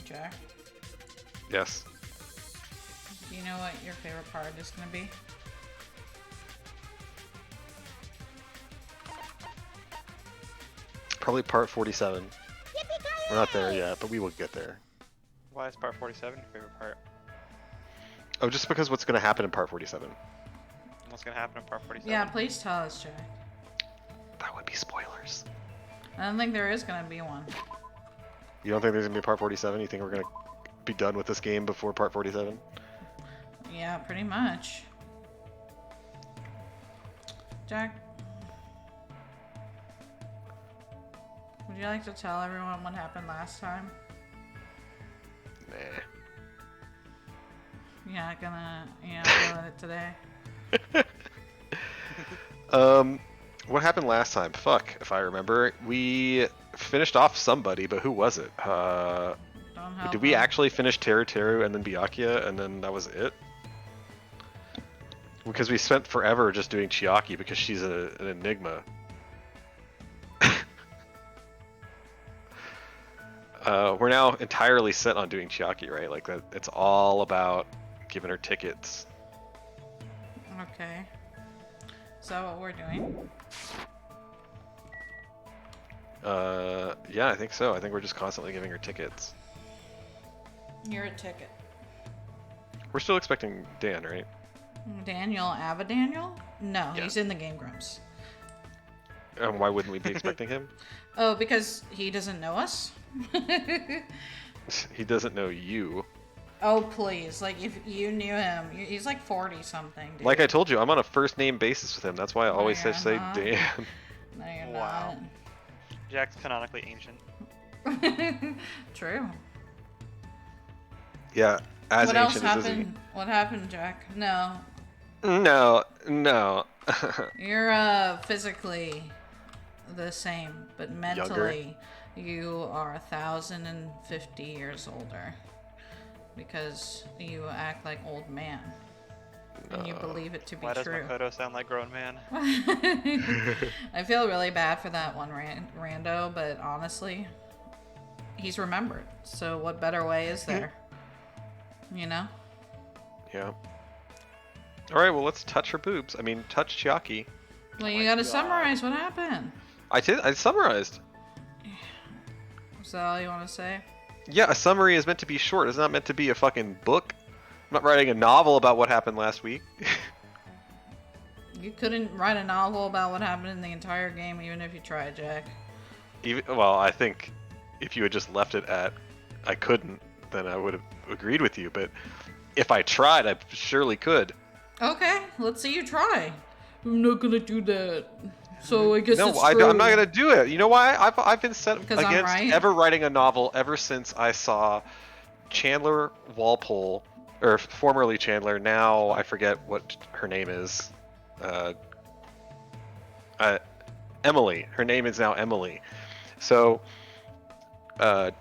Jack? Yes. Do you know what your favorite part is gonna be? Probably part 47. We're not there yet, but we will get there. Why is part 47 your favorite part? Oh, just because what's going to happen in part 47. What's gonna happen in part 47? Yeah, please tell us, Jack. That would be spoilers. I don't think there is gonna be one. You don't think there's going to be a part 47? You think we're going to be done with this game before part 47? Yeah, pretty much. Jack, would you like to tell everyone what happened last time? Nah. You're not gonna, tell it today? What happened last time? Fuck, if I remember. We finished off somebody, but who was it? Don't help Did we them. actually finish Teru and then Byakuya, and then that was it? Because we spent forever just doing Chiaki because she's an enigma. We're now entirely set on doing Chiaki, right? Like that, it's all about giving her tickets. Okay. Is that what we're doing? Yeah, I think so. I think we're just constantly giving her tickets. You're a ticket. We're still expecting Dan, right? Daniel Avadaniel? No, Yeah. he's in the Game Grumps. And why wouldn't we be expecting him? Oh, because he doesn't know us? He doesn't know you. Oh, please. Like, if you knew him, he's like 40-something, dude. Like I told you, I'm on a first name basis with him. That's why I No, always you're say not. Dan. No, you're Wow. Jack's canonically ancient. not. True. Yeah, as What else ancient as Izzy. happened? What happened, Jack? No. No. You're, physically the same, but mentally you are 1,050 years older. Because you act like old man. And you believe it to be Why does true. Makoto sound like grown man? I feel really bad for that one rando, but honestly, he's remembered. So what better way is there? You know? Yeah. Alright, well let's touch her boobs. I mean, touch Chiaki. Well, Oh you my gotta God. summarize what happened. I summarized. Is that all you want to say? Yeah, a summary is meant to be short. It's not meant to be a fucking book. I'm not writing a novel about what happened last week. You couldn't write a novel about what happened in the entire game, even if you tried, Jack. Well, I think if you had just left it at I couldn't, then I would have agreed with you. But if I tried, I surely could. Okay, let's see you try. I'm not gonna do that. So I guess No, it's I'm true. not gonna do it. You know why? I've been set Because I'm against right? ever writing a novel ever since I saw Chandler Walpole, or formerly Chandler, now I forget what her name is. Emily. Her name is now Emily. So, ever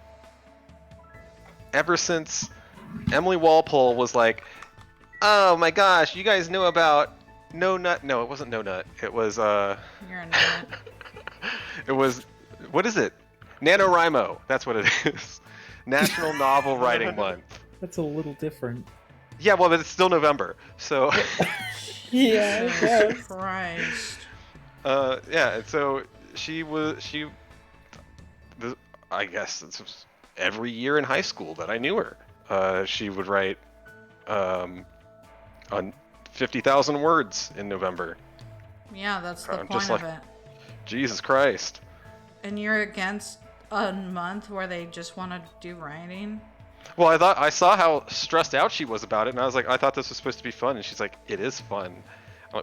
since Emily Walpole was like, oh my gosh, you guys know about No Nut? No, it wasn't No Nut. It was You're a nut. it was, what is it? NaNoWriMo. That's what it is. National Novel Writing Month. That's a little different. Yeah, well, but it's still November. So, Yeah, I guess. Christ. yeah, and so I guess it's every year in high school that I knew her. She would write on 50,000 words in November. Yeah, that's the I'm point just of like- it. Jesus Christ. And you're against a month where they just want to do writing? Well, I saw how stressed out she was about it, and I was like, I thought this was supposed to be fun, and she's like, it is fun,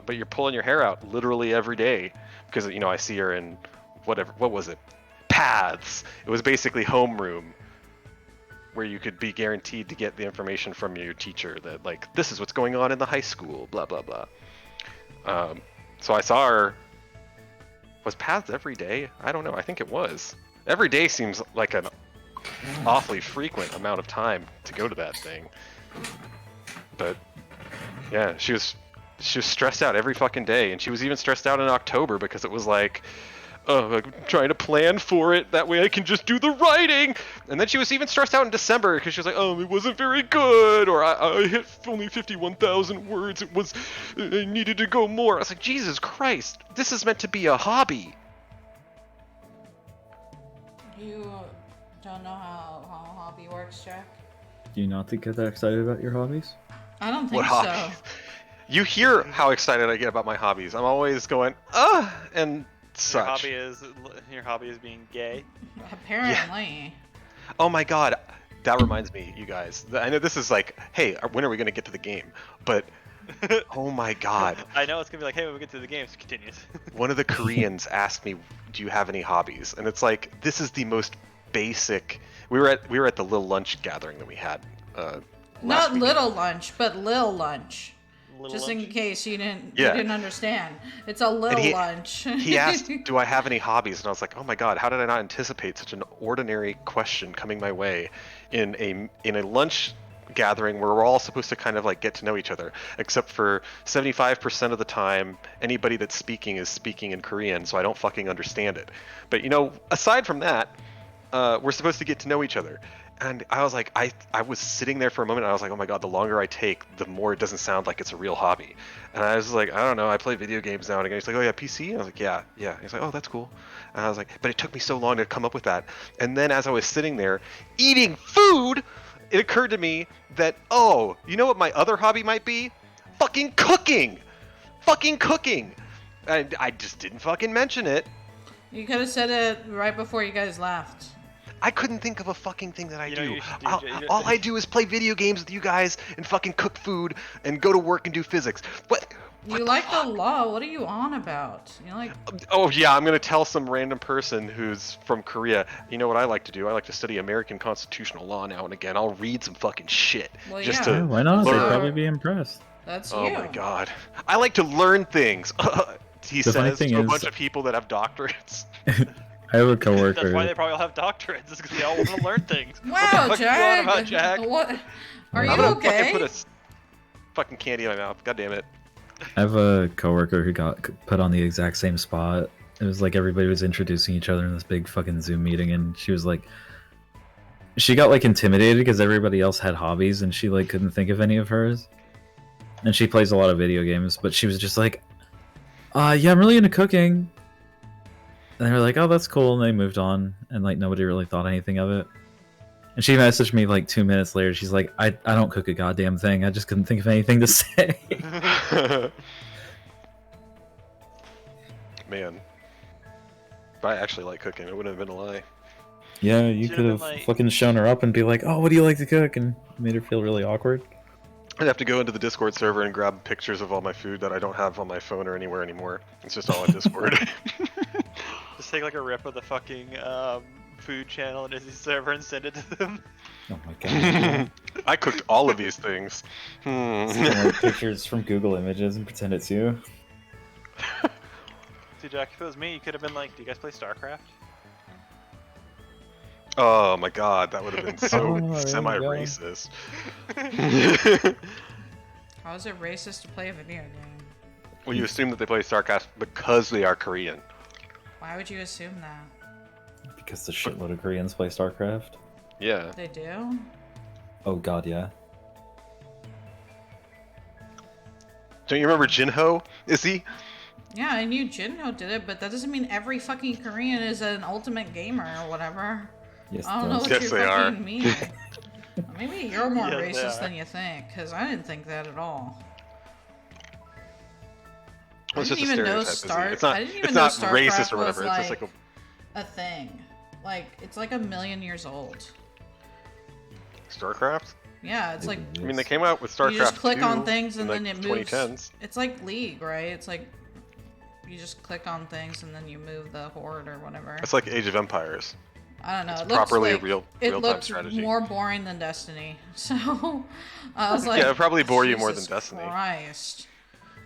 but you're pulling your hair out literally every day because I see her in what was it? Paths. It was basically homeroom, where you could be guaranteed to get the information from your teacher that like this is what's going on in the high school, blah blah blah. So I saw her. Was Paths every day? I don't know. I think it was. Every day seems like an awfully frequent amount of time to go to that thing. But yeah, she was stressed out every fucking day, and she was even stressed out in October because it was like, I'm trying to plan for it. That way I can just do the writing. And then she was even stressed out in December because she was like, it wasn't very good. Or I hit only 51,000 words. I needed to go more. I was like, Jesus Christ, this is meant to be a hobby. You don't know how a hobby works, Jack? Do you not get that excited about your hobbies? I don't think What so. hobbies? You hear how excited I get about my hobbies. I'm always going, and such. Your hobby is being gay. Apparently. Oh my god, that reminds me, you guys. I know this is like, hey, when are we going to get to the game? But, oh my god. I know it's going to be like, hey, when we get to the game, so it continues. One of the Koreans asked me, do you have any hobbies? And it's like, this is the most basic. We were at the little lunch gathering that we had. Not weekend. little lunch, but lil lunch. Just lunch. in case you didn't understand. It's a little lunch. He asked, do I have any hobbies? And I was like, oh my god, how did I not anticipate such an ordinary question coming my way in a lunch gathering where we're all supposed to kind of like get to know each other, except for 75% of the time anybody that's speaking is speaking in Korean, so I don't fucking understand it. But aside from that, we're supposed to get to know each other. And I was like, I was sitting there for a moment and I was like, oh my god, the longer I take, the more it doesn't sound like it's a real hobby. And I was like, I don't know, I play video games now and again. He's like, oh yeah, PC? And I was like, yeah. He's like, oh, that's cool. And I was like, but it took me so long to come up with that. And then as I was sitting there eating food, it occurred to me that, you know what my other hobby might be? Fucking cooking! Fucking cooking! And I just didn't fucking mention it. You could have said it right before you guys left. I couldn't think of a fucking thing that I do. You All I do is play video games with you guys and fucking cook food and go to work and do physics. What You like the law. What are you on about? You like... Oh yeah, I'm gonna tell some random person who's from Korea. You know what I like to do? I like to study American constitutional law now and again. I'll read some fucking shit Well, just yeah. to Why not? They'd learn. probably be impressed. That's Oh you. my god, I like to learn things. He The funny says thing to a is- bunch of people that have doctorates. I have a That's why coworker. they probably all have doctorates. It's because they all want to learn things. Wow, What the fuck you on Jack. about, Jack? What? Are you I'm gonna okay? fucking put a fucking candy in my mouth. God damn it. I have a coworker who got put on the exact same spot. It was like everybody was introducing each other in this big fucking Zoom meeting, and she was like, she got like intimidated because everybody else had hobbies, and she like couldn't think of any of hers. And she plays a lot of video games, but she was just like, yeah, I'm really into cooking. And they were like, oh, that's cool, and they moved on, and like nobody really thought anything of it. And she messaged me like 2 minutes later. She's like, I don't cook a goddamn thing. I just couldn't think of anything to say. Man. If I actually like cooking, it wouldn't have been a lie. Yeah, you Should've could been have like- fucking shown her up and be like, oh, what do you like to cook? And made her feel really awkward. I'd have to go into the Discord server and grab pictures of all my food that I don't have on my phone or anywhere anymore. It's just all on Discord. Just take like a rip of the fucking food channel and Izzy's server and send it to them. Oh my god. I cooked all of these things. Like pictures from Google Images and pretend it's you. See, Jack, if it was me, you could have been like, do you guys play StarCraft? Oh my god, that would have been so Oh, there you go. semi-racist. How is it racist to play a video game? Well, you assume that they play StarCraft because they are Korean. Why would you assume that? Because the shitload of Koreans play StarCraft. Yeah. They do? Oh god, yeah. Don't you remember Jinho? Is he? Yeah, I knew Jinho did it, but that doesn't mean every fucking Korean is an ultimate gamer or whatever. Yes, I don't know it what does. Yes, you they are. fucking mean. Maybe you're more Yes, they racist are. than you think, because I didn't think that at all. Well, it's I just didn't a even know stereotype. It's not, I didn't even it's know not StarCraft racist or was whatever. It's just like a thing. Like, it's like 1,000,000 years old. StarCraft. Yeah, it's like I mean, they came out with StarCraft you just click 2 on things in and like then it moves. 2010s. It's like League, right? It's like you just click on things and then you move the horde or whatever. It's like Age of Empires. I don't know. It's it looks properly like, a real it real-time looked strategy. more boring than Destiny. So I was like, Yeah, it'd probably bore you more than Jesus Destiny. Christ.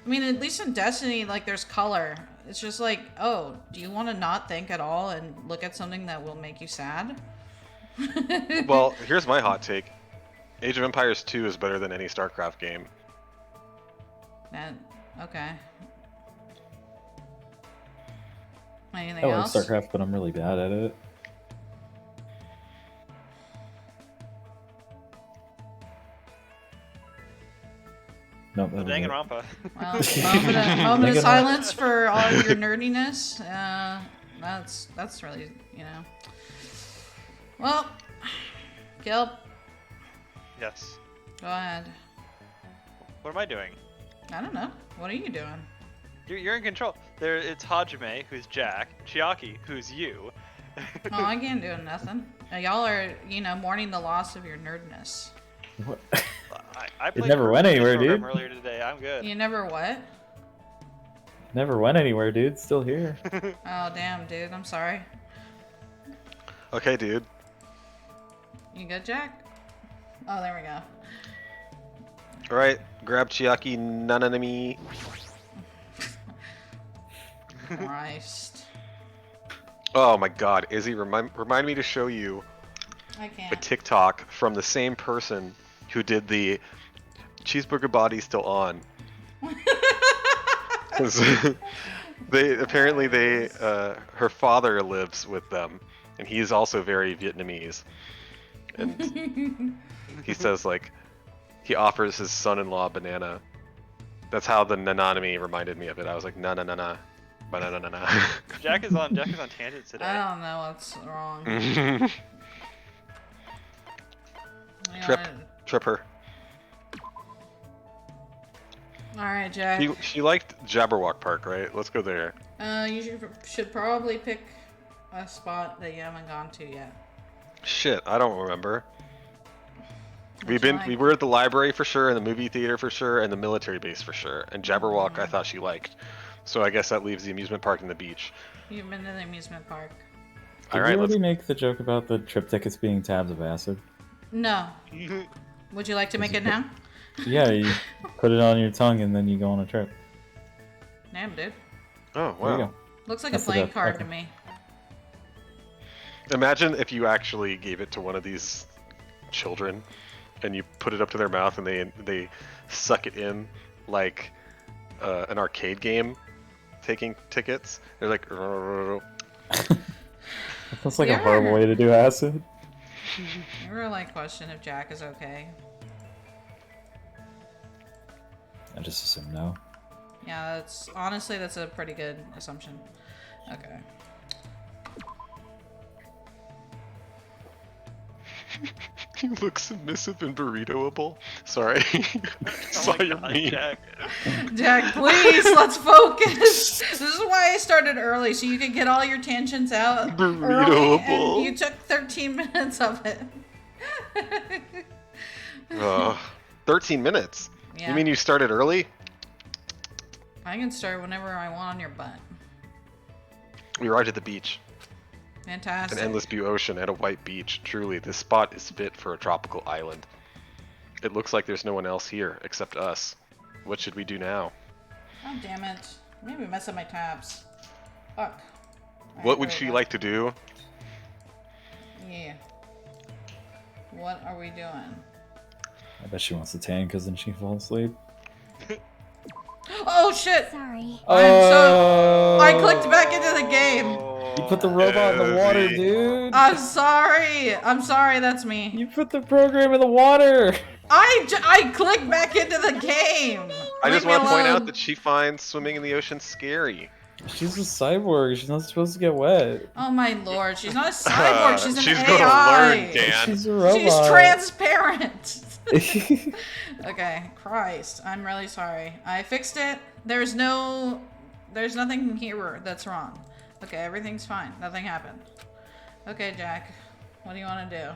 I mean, at least in Destiny, like, there's color. It's just like, oh, do you want to not think at all and look at something that will make you sad? Well, here's my hot take. Age of Empires 2 is better than any StarCraft game. Man, okay. Anything I like else? StarCraft, but I'm really bad at it. Nope, The that was it. Danganronpa. Well, moment of Danganronpa. silence for all of your nerdiness. That's really, you know. Well, Gilp, Yes. go ahead. What am I doing? I don't know. What are you doing? You're in control. It's Hajime, who's Jack, Chiaki, who's you. Oh, I can't do nothing. Y'all are, you know, mourning the loss of your nerdness. What? I played never went anywhere, program dude. earlier today. I'm good. You never what? Never went anywhere, dude. It's still here. Oh, damn, dude. I'm sorry. Okay, dude. You good, Jack? Oh, there we go. All right, grab Chiaki Nananami. Christ. Oh my God, Izzy, remind me to show you I a can't. TikTok from the same person who did the cheeseburger body still on. 'Cause her father lives with them, and he is also very Vietnamese. And he says like, he offers his son-in-law a banana. That's how the nananami reminded me of it. I was like, na na na na, banana na na. Jack is on tangents today. I don't know what's wrong. Trip her. Alright, Jack. She liked Jabberwock Park, right? Let's go there. You should probably pick a spot that you haven't gone to yet. Shit, I don't remember. Which one? We were at the library for sure, and the movie theater for sure, and the military base for sure. And Jabberwock, I thought she liked. So I guess that leaves the amusement park and the beach. You've been to the amusement park. Did Alright, you let's. already make the joke about the trip tickets being tabs of acid? No. Would you like to make it now? Yeah, you put it on your tongue and then you go on a trip. Damn, dude. Oh, There you wow. go. Looks like That's a the playing joke. card Okay. to me. Imagine if you actually gave it to one of these children, and you put it up to their mouth, and they suck it in like an arcade game, taking tickets. They're like, That's like You a horrible ever- way to do acid. You ever like question if Jack is okay? I just assume no. Yeah, that's a pretty good assumption. Okay. you look submissive and burritoable. Sorry, saw Oh my your God, meme. Jack. Jack, please, let's focus. This is why I started early, so you could get all your tangents out early, Burritoable. and you took 13 minutes of it. 13 minutes. Yeah. You mean you started early? I can start whenever I want on your butt. We arrived at the beach. Fantastic. An endless blue ocean and a white beach. Truly, this spot is fit for a tropical island. It looks like there's no one else here except us. What should we do now? Oh, damn it. Maybe mess up my tabs. Fuck. What Alright, would there she we go. like to do? Yeah. What are we doing? I bet she wants to tan because then she falls asleep. Oh, shit! Sorry. I clicked back into the game. You put the robot in the water, Izzy. dude. I'm sorry. I'm sorry, that's me. You put the program in the water. I clicked back into the game. I just Leave me want to point out alone. that she finds swimming in the ocean scary. She's a cyborg. She's not supposed to get wet. Oh my lord, she's not a cyborg, she's an She's AI. gonna learn, Dan. She's a robot. She's transparent. Okay, Christ, I'm really sorry. I fixed it. There's nothing here that's wrong. Okay, everything's fine. Nothing happened. Okay, Jack, what do you want to do?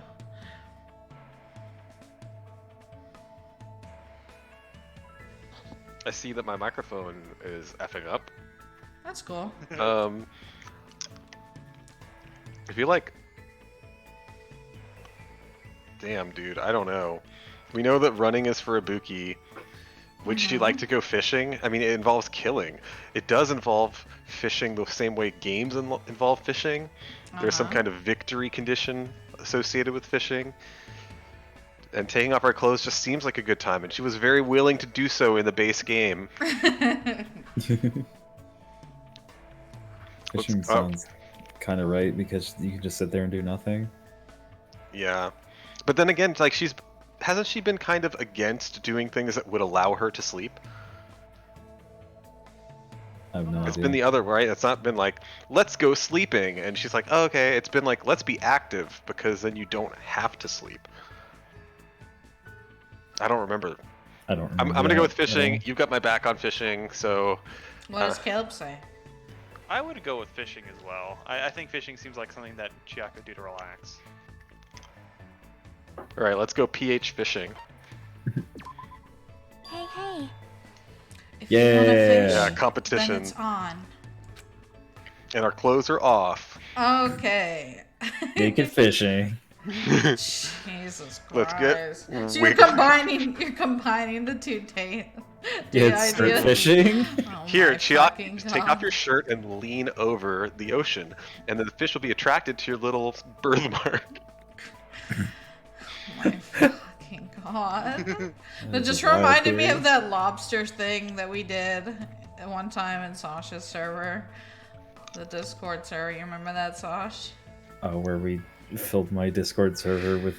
I see that my microphone is effing up. That's cool. I feel like... Damn, dude, I don't know. We know that running is for Ibuki. Would she like to go fishing? I mean, it involves killing. It does involve fishing the same way games involve fishing. There's some kind of victory condition associated with fishing. And taking off our clothes just seems like a good time, and she was very willing to do so in the base game. Fishing sounds kind of right because you can just sit there and do nothing. Yeah, but then again, like hasn't she been kind of against doing things that would allow her to sleep? I have no It's idea. been the other, right? It's not been like, let's go sleeping, and she's like, oh, okay. It's been like, let's be active because then you don't have to sleep. I don't remember. I don't remember. I'm gonna go with that at fishing. all. You've got my back on fishing, so. What does Caleb say? I would go with fishing as well. I think fishing seems like something that Chiaki would do to relax. All right, let's go PH fishing. Hey, hey. If you wanna fish, Yeah, then competition. it's on. And our clothes are off. Okay. Naked fishing. Jesus Christ. Let's get So you're combining the two Yeah, start fishing. Oh Here, my Chiaki, fucking just take God. off your shirt and lean over the ocean, and then the fish will be attracted to your little birthmark. My fucking God. It That's just a wild reminded me theory. of that lobster thing that we did at one time in Sasha's server. The Discord server. You remember that, Sash? Where we filled my Discord server with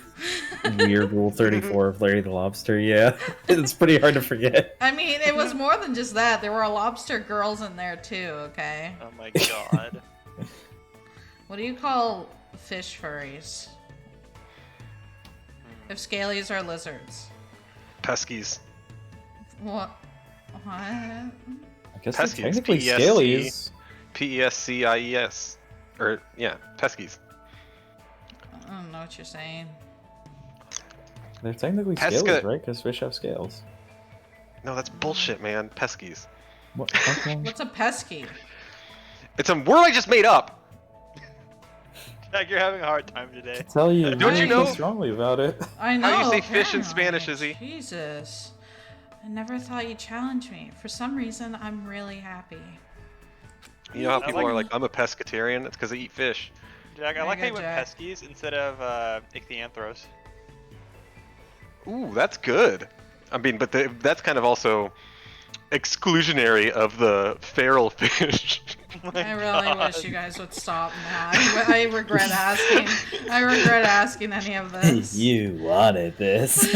weird Rule 34 of Larry the Lobster. Yeah, it's pretty hard to forget. I mean, it was more than just that. There were lobster girls in there too, okay? Oh my god. What do you call fish furries? If scalies are lizards. Peskies. What? What? I guess Peskies, they're technically PESC. scalies. Pescies. Or, yeah, peskies. I don't know what you're saying. They're technically Pesca- scales, right? Because fish have scales. No, that's bullshit, man. Peskies. What? Okay. What's a pesky? It's a word I just made up. Jack, you're having a hard time today. Tell you, Don't you really know- strongly about it. I know. How do you say fish in apparently. Spanish, Izzy? Jesus. I never thought you'd challenge me. For some reason, I'm really happy. You know how I people like- are like, I'm a pescatarian? It's because they eat fish. Jack, I There like you how you go, went Jack. peskies instead of ichthyanthros. Ooh, that's good. I mean, but that's kind of also exclusionary of the feral fish. Oh my I really God. wish you guys would stop now. I regret asking. I regret asking any of this. You wanted this.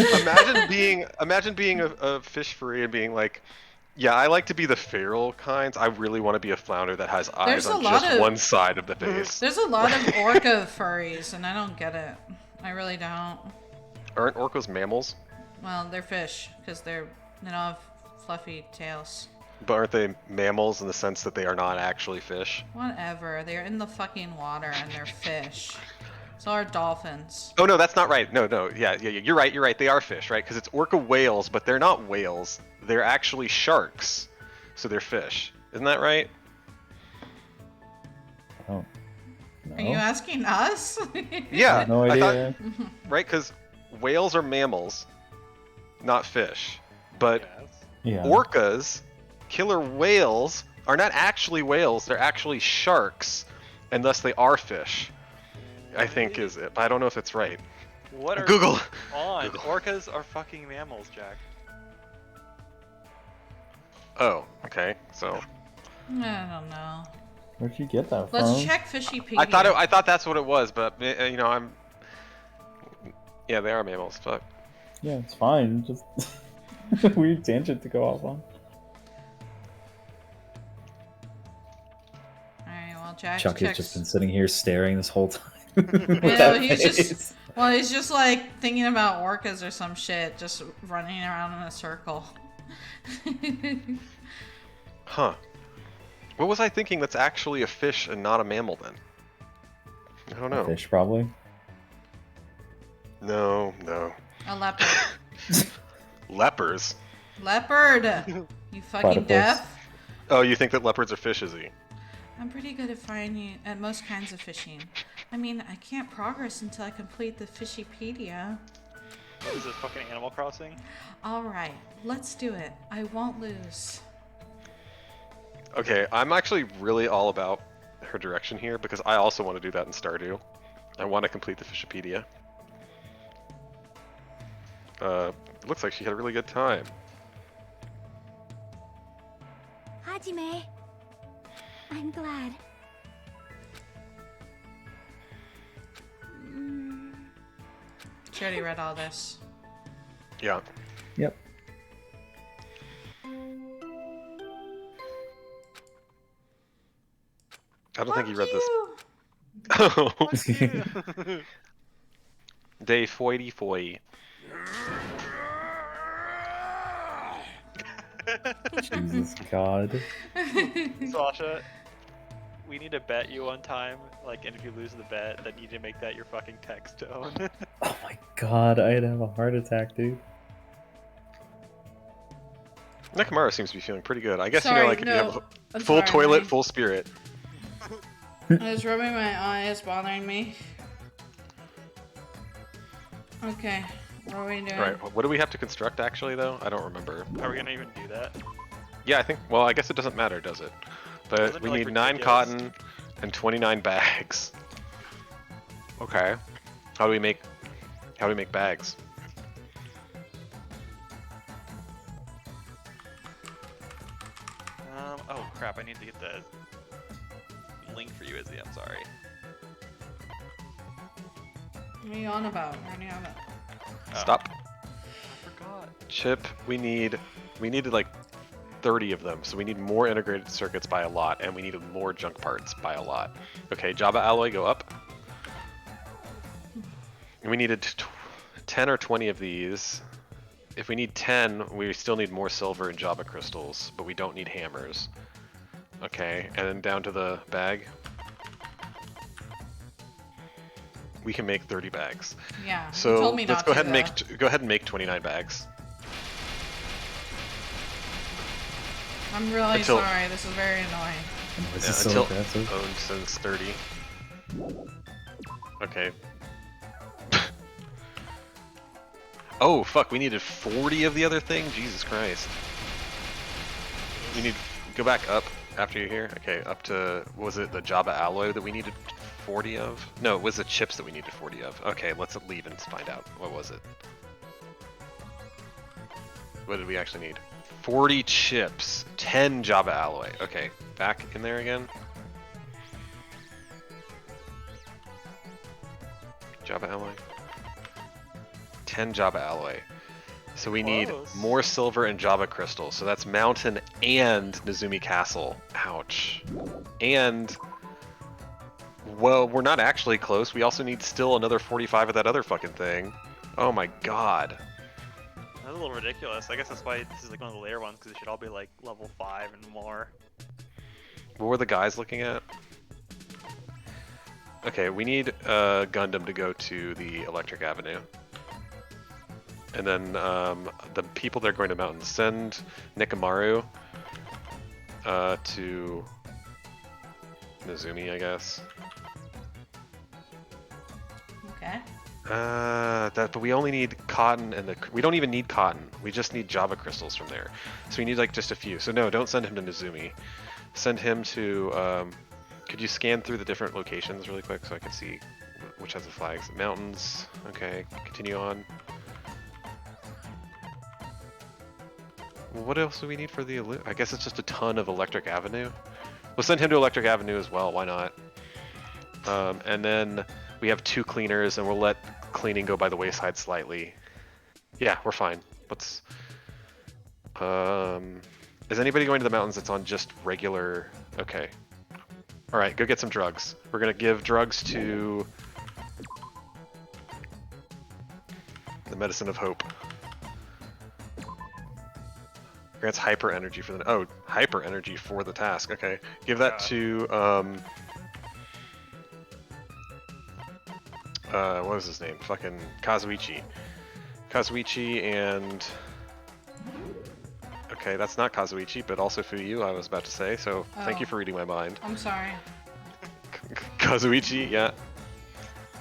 Imagine being a fish furry and being like, yeah, I like to be the feral kinds. I really want to be a flounder that has eyes There's a on lot just of- one side of the face. There's a lot of orca furries, and I don't get it. I really don't. Aren't orcas mammals? Well, they're fish because they don't have fluffy tails. But aren't they mammals in the sense that they are not actually fish? Whatever. They're in the fucking water and they're fish. So are dolphins. Oh no, that's not right. No, yeah, you're right. You're right. They are fish, right? Because it's orca whales, but they're not whales. They're actually sharks, so they're fish. Isn't that right? Oh. No. Are you asking us? Yeah. No I idea. thought, right? Because whales are mammals, not fish. But Yes. Yeah. orcas, killer whales, are not actually whales. They're actually sharks, and thus they are fish. I think is it. But I don't know if it's right. What are Google. on? Google. Orcas are fucking mammals, Jack. Oh, okay. So I don't know. Where'd you get that Let's from? check Fishypedia. I thought that's what it was, but you know yeah, they are mammals. Fuck. Yeah, it's fine. Just a weird tangent to go off on. Alright, well, Jack Chuck has checks. just been sitting here staring this whole time. I with know, that he's face. just. Well, he's just like thinking about orcas or some shit, just running around in a circle. Huh. What was I thinking that's actually a fish and not a mammal then? I don't know. Fish, probably. No. A leopard. Lepers. Leopard! You fucking Platypus. deaf? Oh, you think that leopards are fish, Izzy? I'm pretty good at finding at most kinds of fishing. I mean, I can't progress until I complete the Fishypedia. Is this fucking Animal Crossing? Alright, let's do it. I won't lose. Okay, I'm actually really all about her direction here because I also want to do that in Stardew. I want to complete the Fishipedia. It looks like she had a really good time. Hajime. I'm glad. She already read all this. Yeah. Yep. I don't think you read this. You. Oh. Fuck you. Day 44. Jesus God. Sasha, we need to bet you one time, like, and if you lose the bet, then you need to make that your fucking text tone. Oh my God, I'd have a heart attack, dude. Nakamura seems to be feeling pretty good. I guess, Sorry, like, if you have I'm full sorry, toilet, my- full spirit. I was rubbing my eye, it's bothering me. Okay, what are we doing? Alright, what do we have to construct, actually, though? I don't remember. Are we gonna even do that? Yeah, I think, well, I guess it doesn't matter, does it? But Doesn't we it, like, need 9 ridiculous? cotton and 29 bags. Okay. How do we make bags? Oh crap, I need to get the link for you, Izzy, I'm sorry. What are you on about? I already have it. Oh, Stop. I forgot. Chip, we needed like 30 of them, so we need more integrated circuits by a lot, and we need more junk parts by a lot. Okay, Java alloy, go up. And we needed 10 or 20 of these. If we need 10, we still need more silver and Java crystals, but we don't need hammers. Okay, and then down to the bag. We can make 30 bags. Yeah, you So told me let's not go to, ahead and though. go ahead and make 29 bags. I'm really Until- sorry, this is very annoying. This Yeah, is so until aggressive. owned since 30. Okay. Oh fuck, we needed 40 of the other thing? Jesus Christ. We need go back up after you're here. Okay, up to was it the Java alloy that we needed 40 of? No, it was the chips that we needed 40 of. Okay, let's leave and find out. What was it? What did we actually need? 40 chips, 10 Java alloy. Okay, back in there again. Java alloy. 10 Java alloy. So we need Close. more silver and Java crystal. So that's Mountain and Nezumi Castle. Ouch. And, well, we're not actually close. We also need still another 45 of that other fucking thing. Oh my god. That's a little ridiculous. I guess that's why this is like one of the later ones, because it should all be like level 5 and more. What were the guys looking at? Okay, we need Gundam to go to the Electric Avenue. And then the people that are going to Mountain, send Nikamaru to Nezumi, I guess. Okay. But we only need cotton, and we don't even need cotton. We just need Java crystals from there. So we need like just a few. So no, don't send him to Nezumi. Send him to. Could you scan through the different locations really quick so I can see which has the flags? Mountains. Okay, continue on. What else do we need for the? I guess it's just a ton of Electric Avenue. We'll send him to Electric Avenue as well. Why not? And then we have 2 cleaners, and we'll let cleaning go by the wayside slightly. Yeah, we're fine. Let's. Is anybody going to the mountains that's on just regular? Okay. All right, go get some drugs. We're gonna give drugs to the Medicine of Hope. Grants hyper energy for the hyper energy for the task. Okay, give that to what was his name? Fucking Kazuichi. Kazuichi and okay, that's not Kazuichi, but also Fuyu. I was about to say. So thank you Oh. for reading my mind. I'm sorry. Kazuichi, yeah.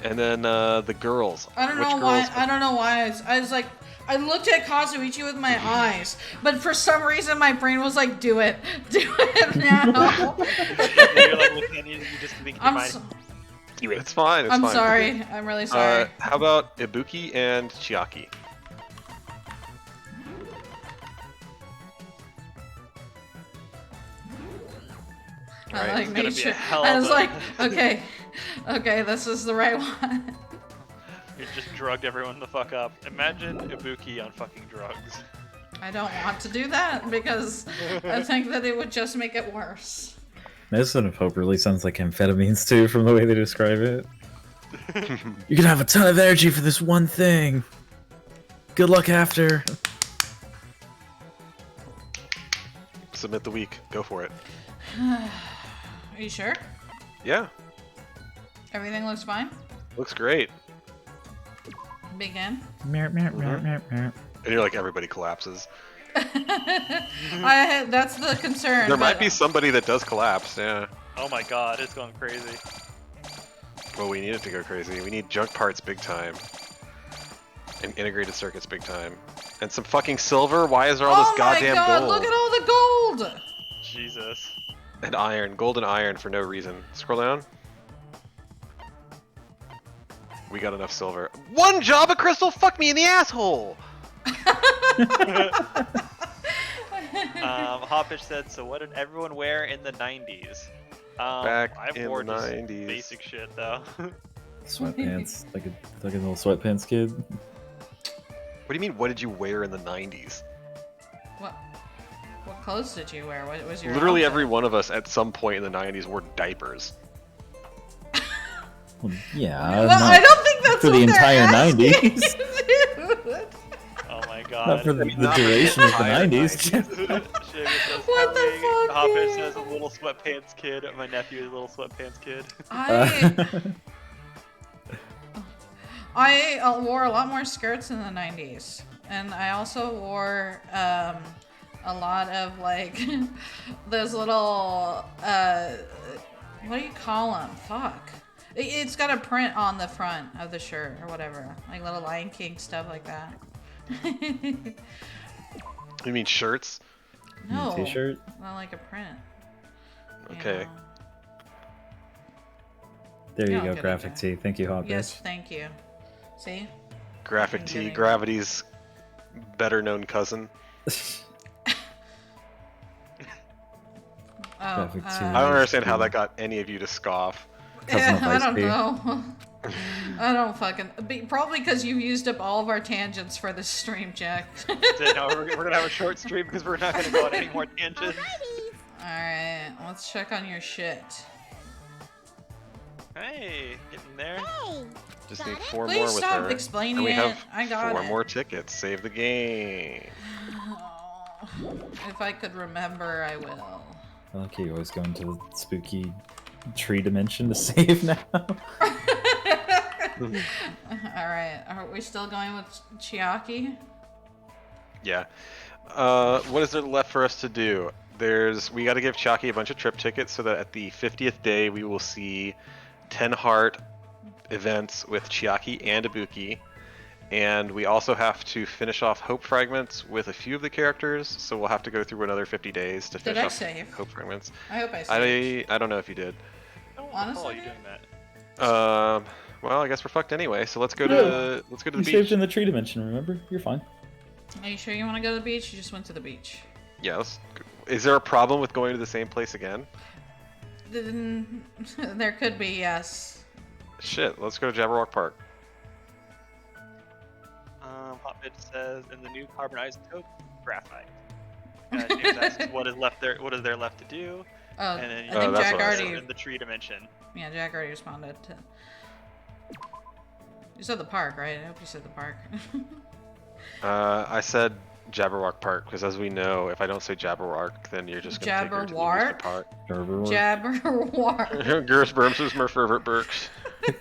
And then the girls. I don't Which know girls? why. I don't know why. I was like, I looked at Kazuichi with my eyes, but for some reason my brain was like, "Do it, do it now." You're like looking at you just thinking I'm mind. so, It's fine. It's I'm fine. sorry. I'm really sorry. How about Ibuki and Chiaki? I Alright, like it's gonna made be a sure. hell I of was a- like, okay, okay, this is the right one. It just drugged everyone the fuck up. Imagine Ibuki on fucking drugs. I don't want to do that because I think that it would just make it worse. Medicine of Hope really sounds like amphetamines too, from the way they describe it. You can have a ton of energy for this one thing. Good luck after. Submit the week. Go for it. Are you sure? Yeah. Everything looks fine? Looks great. Begin. And you're like, everybody collapses. That's the concern. There might be somebody that does collapse, yeah. Oh my god, it's going crazy. Well, we need it to go crazy. We need junk parts big time. And integrated circuits big time. And some fucking silver? Why is there all this goddamn gold? gold? Look at all the gold! Jesus. And iron. Gold and iron for no reason. Scroll down. We got enough silver. One Java crystal? Fuck me in the asshole! Hoppish said, so what did everyone wear in the 90s? Back I in wore the just 90s. basic shit though. Sweatpants, like a little sweatpants kid. What do you mean, what did you wear in the 90s? What clothes did you wear? What was your Literally outfit? every one of us at some point in the 90s wore diapers. Well, yeah, Well, not I don't think that's for what the they're entire asking, 90s. dude. Oh my god. Not for the Not duration of the entire 90s. What the fuck, Hoppish dude? says a little sweatpants kid. My nephew is a little sweatpants kid. I wore a lot more skirts in the 90s. And I also wore a lot of like those little what do you call them? Fuck. It's got a print on the front of the shirt or whatever, like little Lion King stuff like that. You mean shirts? No, T-shirt. not like a print. you Okay. know. There you Yeah, go, good graphic idea. tee. Thank you, Hawk. Yes, thank you. See? Graphic I'm T, getting- Gravity's better known cousin. Oh, Graphic tee. I don't understand how that got any of you to scoff. Cousin of I Ice don't Tea. know. I don't fucking. Probably because you've used up all of our tangents for this stream, Jack. No, we're gonna have a short stream because we're not gonna go on any more tangents. Alright, let's check on your shit. Hey, getting there. Just need 4 Please more with stop her. explaining and we it. have I got 4 it. more tickets. Save the game. Oh, if I could remember, I will. I like how you always go into the spooky tree dimension to save now. Alright, are we still going with Chiaki? Yeah. What is there left for us to do? We got to give Chucky a bunch of trip tickets so that at the 50th day we will see 10 heart events with Chiaki and Ibuki. And we also have to finish off Hope Fragments with a few of the characters, so we'll have to go through another 50 days to Did finish I off save? Hope Fragments. I hope I saved. I don't know if you did. I don't Honestly, recall you doing that. Well, I guess we're fucked anyway. So let's go No. to the You beach. saved in the tree dimension, remember? You're fine. Are you sure you want to go to the beach? You just went to the beach. Yeah. Is there a problem with going to the same place again? There could be, yes. Shit. Let's go to Jabberwock Park. Hotbit says in the new carbon isotope, graphite. James asks what is left there. What is there left to do? Oh, And then I you think that's Jack what I already. in the tree dimension. Yeah, Jack already responded to. You said the park, right? I hope you said the park. I said Jabberwock Park because, as we know, if I don't say Jabberwock, then you're just gonna take her to the amusement Jabberwock? park. Jabberwock. Gerst Bermsus Merfervert Burks.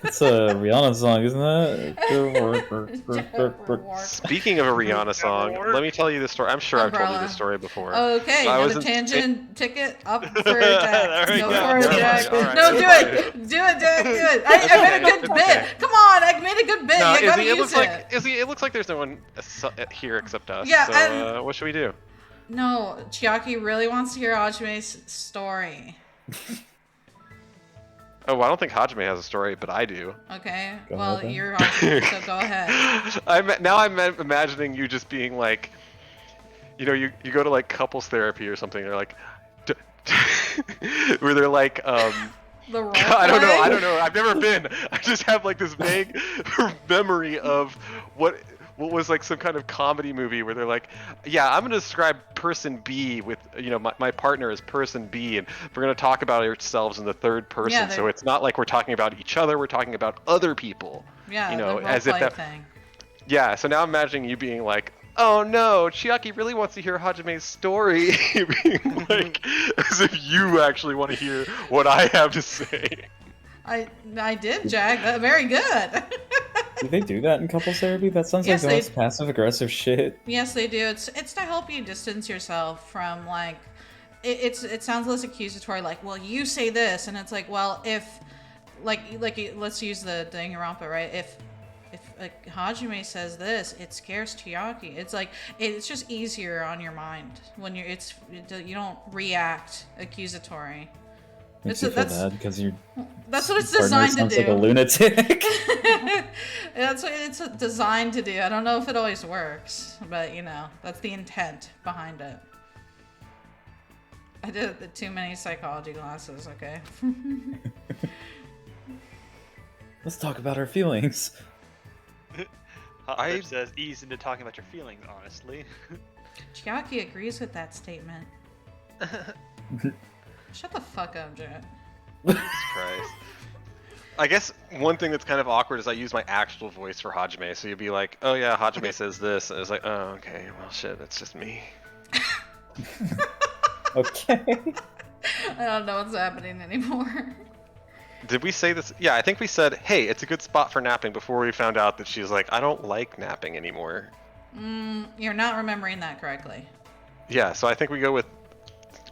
It's a Rihanna song, isn't it? Jabberwock. Speaking of a Rihanna song, let me tell you this story. I'm sure I've told you Umbrella. this story before. Okay, I was another in- tangent ticket up for There Jack. we Go go. for it, Never Jack. mind. All right, No, it's do fine. it. Do it, Jack. Do it. I made a good bit. Come on, I made a good bit. No, You gotta Izzy, it use looks it. like it looks like there's no one here except us. Yeah, So what should we do? No, Chiaki really wants to hear Hajime's story. Oh, well, I don't think Hajime has a story, but I do. Okay. Go Well, ahead then. you're Hajime, so go ahead. I'm imagining you just being like, you know, you go to like couples therapy or something. They're like, where they're like, The role I don't know. play? I don't know. I've never been. I just have like this vague memory of what was like some kind of comedy movie where they're like, yeah, I'm gonna describe person B with, you know, my partner is person B, and we're gonna talk about ourselves in the third person. Yeah, so it's not like we're talking about each other. We're talking about other people. Yeah, you know, the as if roleplay that. thing. Yeah. So now I'm imagining you being like, oh no, Chiaki really wants to hear Hajime's story, being like, as if you actually want to hear what I have to say. I did, Jack. Very good. Do they do that in couples therapy? That sounds Yes, like the they- most passive aggressive shit. Yes, they do. It's to help you distance yourself from like it sounds less accusatory, like, well, you say this, and it's like, well, if like let's use the Danganronpa, right? If Hajime says this, it scares Chiaki. It's like it's just easier on your mind when you don't react accusatory. Makes you feel bad because your That's what it's partner designed to sounds do. like a lunatic. That's what it's designed to do. I don't know if it always works, but you know, that's the intent behind it. I did the too many psychology classes, okay? Let's talk about our feelings. Hopper says ease into talking about your feelings, honestly. Chiaki agrees with that statement. Shut the fuck up, Jet. Jesus Christ. I guess one thing that's kind of awkward is I use my actual voice for Hajime, so you'd be like, oh yeah, Hajime says this, and it's like, oh, okay, well shit, it's just me. Okay. I don't know what's happening anymore. Did we say this? Yeah, I think we said, hey, it's a good spot for napping before we found out that she's like, I don't like napping anymore. You're not remembering that correctly. Yeah, so I think we go with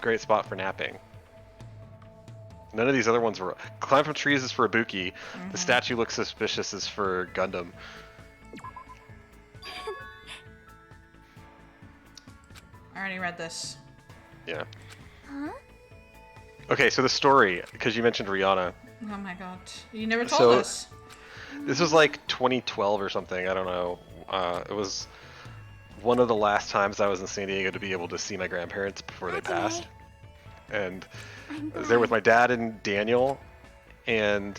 great spot for napping. None of these other ones were. Climb from trees is for Ibuki. The statue looks suspicious is for Gundam. I already read this. Yeah. Huh? Okay, so the story, because you mentioned Rihanna. Oh my god. You never told So- us. This was like 2012 or something. I don't know. It was one of the last times I was in San Diego to be able to see my grandparents before they passed. And I was there with my dad and Daniel, and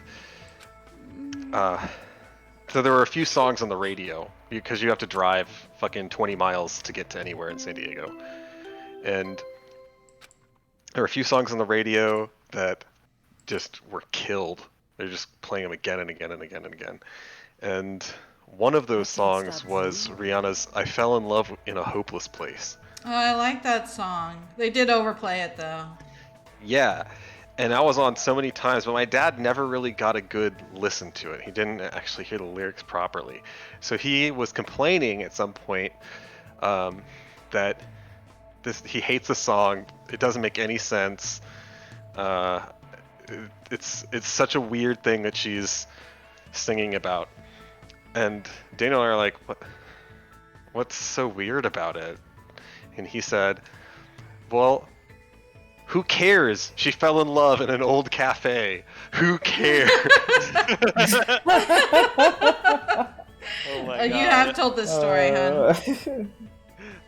so there were a few songs on the radio because you have to drive fucking 20 miles to get to anywhere in San Diego. And there were a few songs on the radio that just were killed. They're just playing them again and again and again and again. And one of those songs was Rihanna's I Fell in Love in a Hopeless Place. Oh, I like that song. They did overplay it though. Yeah, and I was on so many times, but my dad never really got a good listen to it. He didn't actually hear the lyrics properly. So he was complaining at some point that he hates the song. It doesn't make any sense. It's such a weird thing that she's singing about. And Daniel and I are like, what's so weird about it? And he said, well, who cares? She fell in love in an old cafe. Who cares? Oh my god. You have told this story, hon.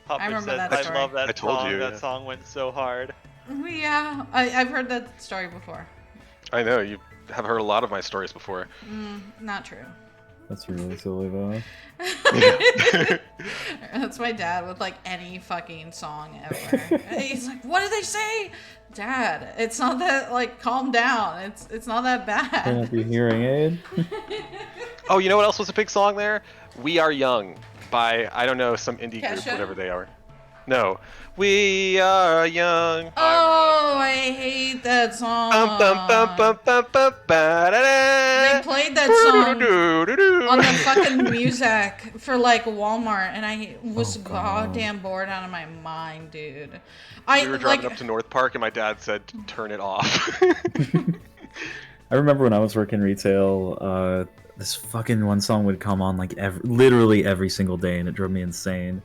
Hopper I remember says, that story. I love that I told song. you, That yeah. song went so hard. Yeah, I've heard that story before. I know, you have heard a lot of my stories before. Not true. That's really silly though. That's my dad with like any fucking song ever. He's like, "What did they say, Dad? It's not that like calm down. It's not that Turn bad." up your hearing aid. Oh, you know what else was a big song there? We Are Young by, I don't know, some indie group, Kesha? whatever they are. No. We Are Young. Oh, I hate that song. Bum, bum, bum, bum, bum, bum, ba-da-da. They played that song Doo-doo-doo-doo-doo. on the fucking music for like Walmart, and I was Oh, God. goddamn bored out of my mind, dude. We were driving up to North Park and my dad said, turn it off. I remember when I was working retail, this fucking one song would come on like literally every single day, and it drove me insane.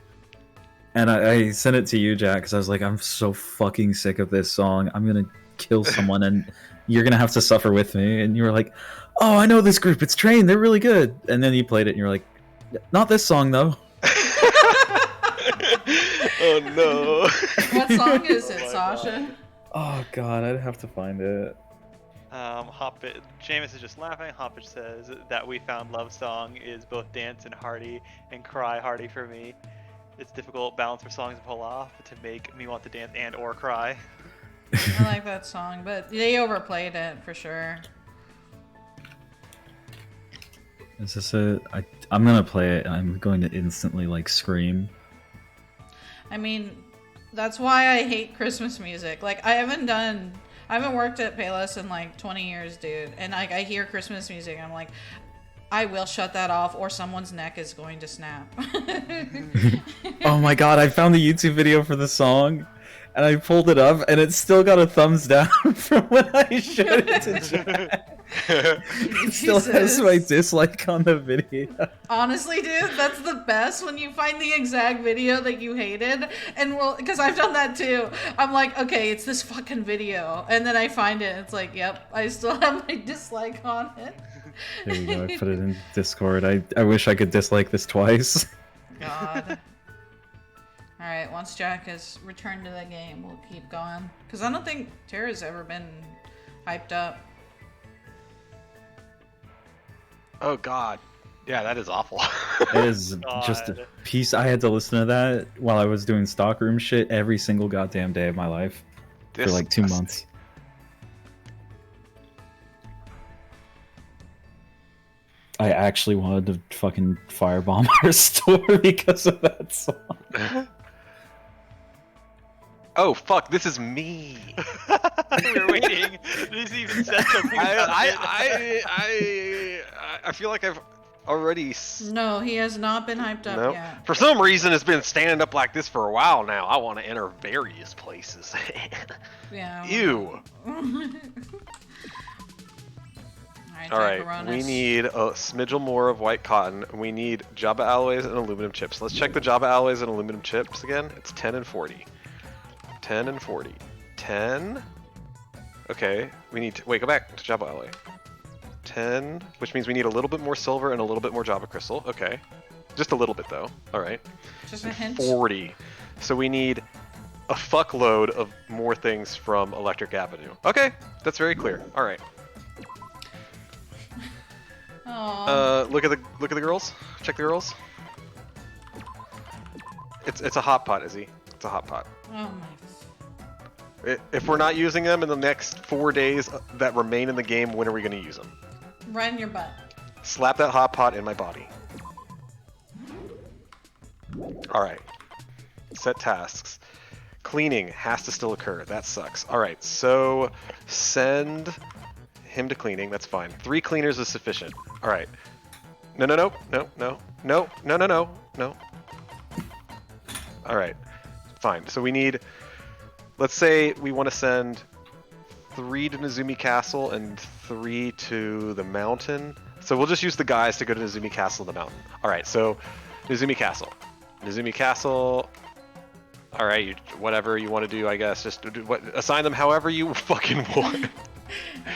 And I sent it to you, Jack, because I was like, I'm so fucking sick of this song. I'm gonna kill someone, and you're gonna have to suffer with me. And you were like, oh, I know this group. It's Train. They're really good. And then you played it, and you're like, not this song though. Oh no. What song is it, Oh my Sasha? Oh god, I'd have to find it. Jameis is just laughing. Hoppage says that We Found Love song is both dance and hearty and cry hearty for me. It's difficult balance for songs to pull off to make me want to dance and or cry. I like that song, but they overplayed it for sure. Is this it? I'm gonna play it and I'm going to instantly like scream. I mean, that's why I hate Christmas music. Like, I haven't worked at Payless in like 20 years, dude. And like, I hear Christmas music, and I'm like, I will shut that off, or someone's neck is going to snap. Oh my god, I found the YouTube video for the song, and I pulled it up, and it still got a thumbs down from when I showed it to Jack. It still has my dislike on the video. Honestly, dude, that's the best when you find the exact video that you hated. And well, because I've done that too. I'm like, okay, it's this fucking video. And then I find it, and it's like, yep, I still have my dislike on it. There you go, I put it in Discord. I wish I could dislike this twice. God. Alright, once Jack has returned to the game, we'll keep going. Because I don't think Terra's ever been hyped up. Oh god. Yeah, that is awful. It is just a piece. I had to listen to that while I was doing stockroom shit every single goddamn day of my life for like 2 months. I actually wanted to fucking firebomb our store because of that song. Oh fuck, this is me. We were waiting. He's even said something about it. I feel like I've already. No, he has not been hyped up Nope. yet. For some reason, it's been standing up like this for a while now. I want to enter various places. Yeah. Ew. All right, we need a smidgel more of white cotton. We need Java alloys and aluminum chips. Let's check the Java alloys and aluminum chips again. It's 10 and 40. 10 and 40. 10. Okay, we need to, wait, go back to Java alloy. 10, which means we need a little bit more silver and a little bit more Java crystal. Okay, just a little bit though. All right. Just a hint. 40. So we need a fuckload of more things from Electric Avenue. Okay, that's very clear. All right. Look at the girls. Check the girls. It's a hot pot, Izzy. It's a hot pot. Oh my. If we're not using them in the next 4 days that remain in the game, when are we going to use them? Right in your butt. Slap that hot pot in my body. All right. Set tasks. Cleaning has to still occur. That sucks. All right. So send him to cleaning. That's fine. 3 cleaners is sufficient. All right. No. All right. Fine. So we need, let's say we want to send 3 to Nezumi Castle and 3 to the mountain. So we'll just use the guys to go to Nezumi Castle and the mountain. All right. So Nezumi Castle. Nezumi Castle. All right. Whatever you want to do, I guess. Just assign them however you fucking want.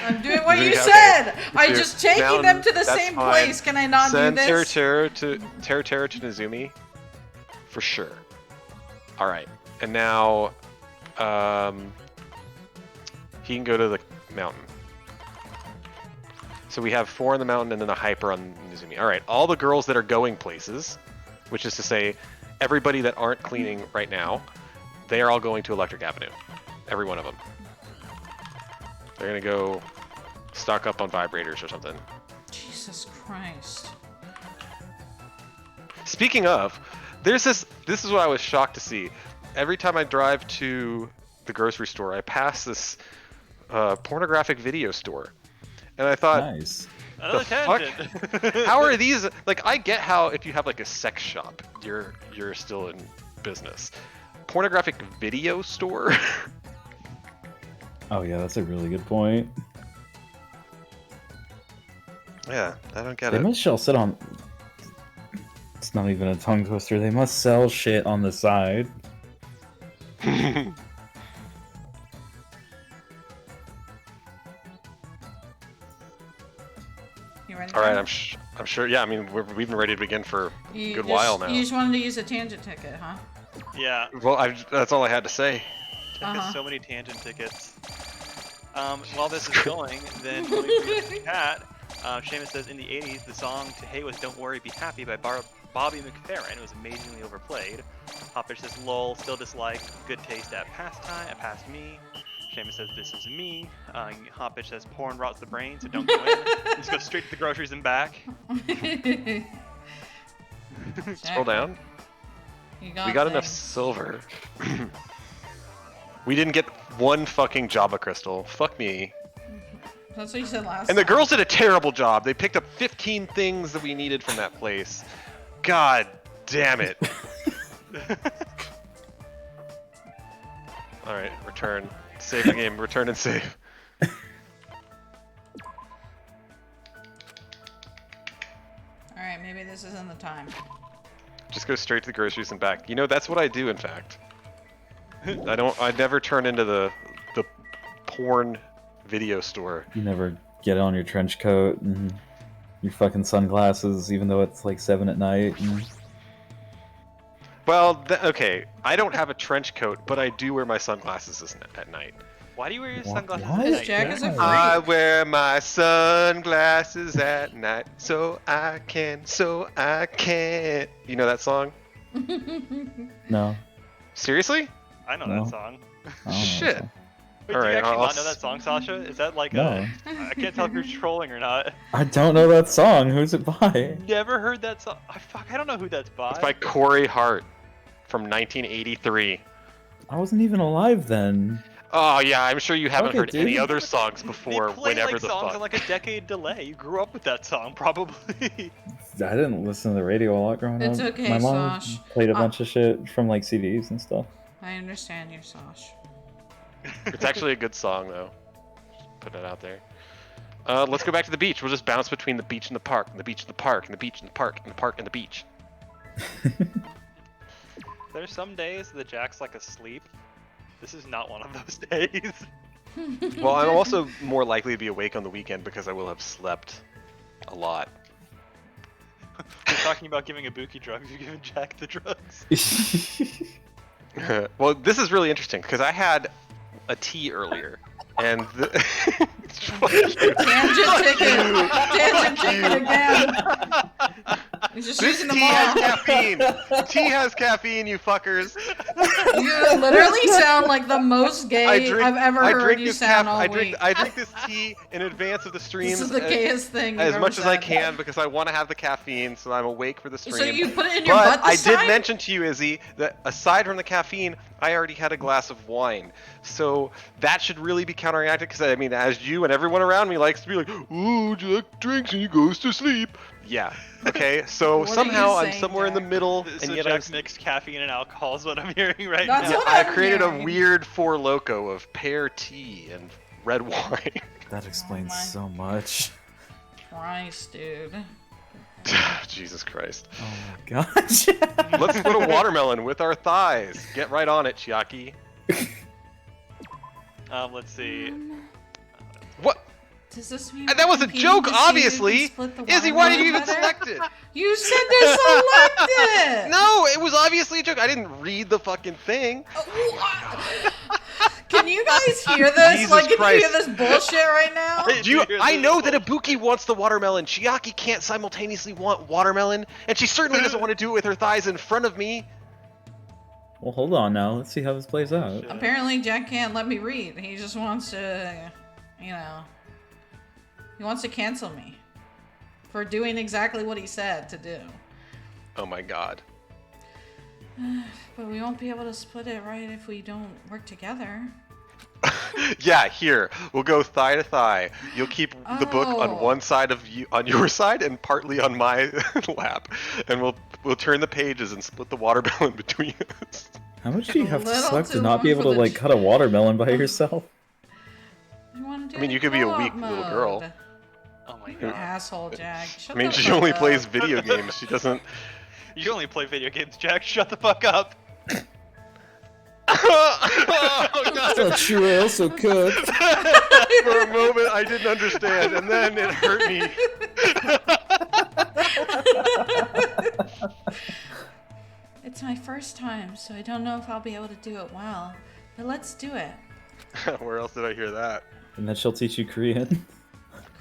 I'm doing what you said. I'm Dude, just taking mountain, them to the that's same fine. place. Can I not Send do this? Terra to Nezumi, for sure. All right, and now he can go to the mountain. So we have 4 on the mountain and then a hyper on Nezumi. All right, all the girls that are going places, which is to say, everybody that aren't cleaning right now, they are all going to Electric Avenue. Every one of them. They're gonna go stock up on vibrators or something. Jesus Christ. Speaking of, there's this is what I was shocked to see. Every time I drive to the grocery store, I pass this pornographic video store. And I thought, Nice. Another tangent. how are these? Like, I get how if you have like a sex shop, you're still in business. Pornographic video store? Oh yeah, that's a really good point. Yeah, I don't get They it. must sit on. It's not even a tongue twister. They must sell shit on the side. You ready? All right, I'm sure. Yeah, I mean, we've been ready to begin for a good while now. You just wanted to use a tangent ticket, huh? Yeah. Well, that's all I had to say. Took us so many tangent tickets. While this is going, then going to the chat, Seamus says in the 80s, the song to hate was Don't Worry, Be Happy by Bobby McFerrin. It was amazingly overplayed. Hoppage says lol, still dislike, good taste at past me. Seamus says this is me. Hoppage says porn rots the brain, so don't go in. Just go straight to the groceries and back. Scroll down. We got enough silver. We didn't get one fucking Java crystal. Fuck me. That's what you said last And the time. girls did a terrible job. They picked up 15 things that we needed from that place. God damn it. Alright, return. Save the game. Return and save. Alright, maybe this isn't the time. Just go straight to the groceries and back. You know, that's what I do, in fact. I never turn into the porn video store. You never get on your trench coat and your fucking sunglasses, even though it's like 7 at night. Well, okay, I don't have a trench coat, but I do wear my sunglasses at night. Why do you wear your What? sunglasses What? at Because night? Jack is a freak. I wear my sunglasses at night, so I can. You know that song? No. Seriously? I know No. that song. I don't know. Shit. Wait, All do you right, actually I'll not know that song, Sasha? Is that like No. I can't tell if you're trolling or not. I don't know that song. Who's it by? Never heard that song. I don't know who that's by. It's by Corey Hart from 1983. I wasn't even alive then. Oh yeah, I'm sure you haven't Okay, heard any dude. other songs before. They play Whenever like the songs fuck. on like a decade delay. You grew up with that song, probably. I didn't listen to the radio a lot growing It's up. okay, My mom Sash. played a bunch of shit from like CDs and stuff. I understand you, Sash. It's actually a good song though. Just put it out there. Let's go back to the beach. We'll just bounce between the beach and the park, and the beach and the park, and the beach and the park, and the park and the beach. There's some days that Jack's like asleep. This is not one of those days. Well, I'm also more likely to be awake on the weekend because I will have slept a lot. You're talking about giving Ibuki drugs. You're giving Jack the drugs. Well, this is really interesting because I had a tea earlier, and Tangent ticket again. He's just this using them tea has all. caffeine. Tea has caffeine, you fuckers. You literally sound like the most gay I've ever heard you sound all week. I drink this tea in advance of the streams. This is the gayest thing as you've much ever as I said. can because I want to have the caffeine so I'm awake for the stream. So you put it in your But butt this I did time? mention to you, Izzy, that aside from the caffeine, I already had a glass of wine. So that should really be counteracted because, I mean, as you and everyone around me likes to be like, ooh, Jack drinks and he goes to sleep. Yeah. Okay. So What are somehow you I'm saying, somewhere in the Jack? middle, So and yet Jack's mixed caffeine and alcohol is what I'm hearing right That's now. what I I'm created a hearing. weird Four Loko of pear tea and red wine. That explains my- so much. Christ, dude. Jesus Christ. Oh my gosh. Let's put a watermelon with our thighs. Get right on it, Chiaki. Let's see. What? Does this mean That was a competing joke, to see who can obviously. split the Izzy, why did you even watermelon select better? it? You said to select it! No, it was obviously a joke. I didn't read the fucking thing. Can you guys hear this? Jesus Like, can Christ. you hear this bullshit right now? Do you, Hear I this know that bullshit. Ibuki wants the watermelon. Chiaki can't simultaneously want watermelon, and she certainly doesn't want to do it with her thighs in front of me. Well, hold on now. Let's see how this plays out. Shit. Apparently, Jack can't let me read. He just wants to, you know, he wants to cancel me for doing exactly what he said to do. Oh my god. But we won't be able to split it, right, if we don't work together. Yeah, here we'll go thigh to thigh. You'll keep the book on Oh. one side of you, on your side, and partly on my lap, and we'll turn the pages and split the watermelon between us. How much do you have to Little suck to too not be long able for to the like cut a watermelon by yourself? I want to do I mean, the you could be a co-op weak little girl. mode. Oh my You god. asshole, Jack. Shut I mean, the she fuck only up. plays video games. She doesn't. You only play video games, Jack. Shut the fuck up. Oh, God. So true, I also cook. For a moment, I didn't understand, and then it hurt me. It's my first time, so I don't know if I'll be able to do it well. But let's do it. Where else did I hear that? And then she'll teach you Korean.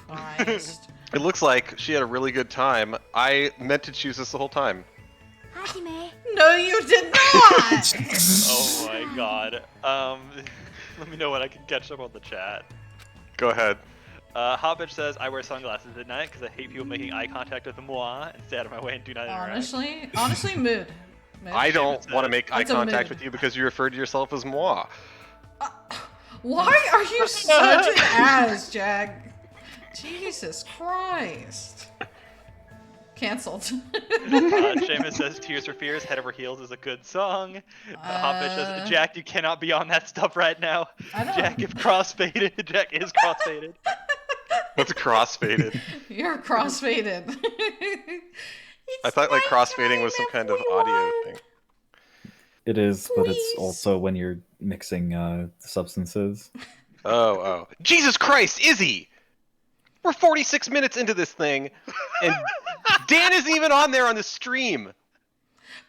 Christ. It looks like she had a really good time. I meant to choose this the whole time. No, you did not! Oh my god. Let me know when I can catch up on the chat. Go ahead. Hot Bitch says, I wear sunglasses at night because I hate people making eye contact with moi and stay out of my way and do not interact. Honestly, mood. I don't want to make eye It's a contact mood. with you because you referred to yourself as moi. Why are you such an ass, Jack? Jesus Christ. Cancelled. Seamus says, Tears for Fears, Head Over Heels is a good song. Hot Bitch says, Jack, you cannot be on that stuff right now. I don't- Jack, if crossfaded. Jack is crossfaded. What's crossfaded? You're crossfaded. I thought like crossfading was some kind of audio thing. It is, but it's Please. also when you're mixing substances. Oh. Jesus Christ, Izzy! We're 46 minutes into this thing, and Dan isn't even on there on the stream.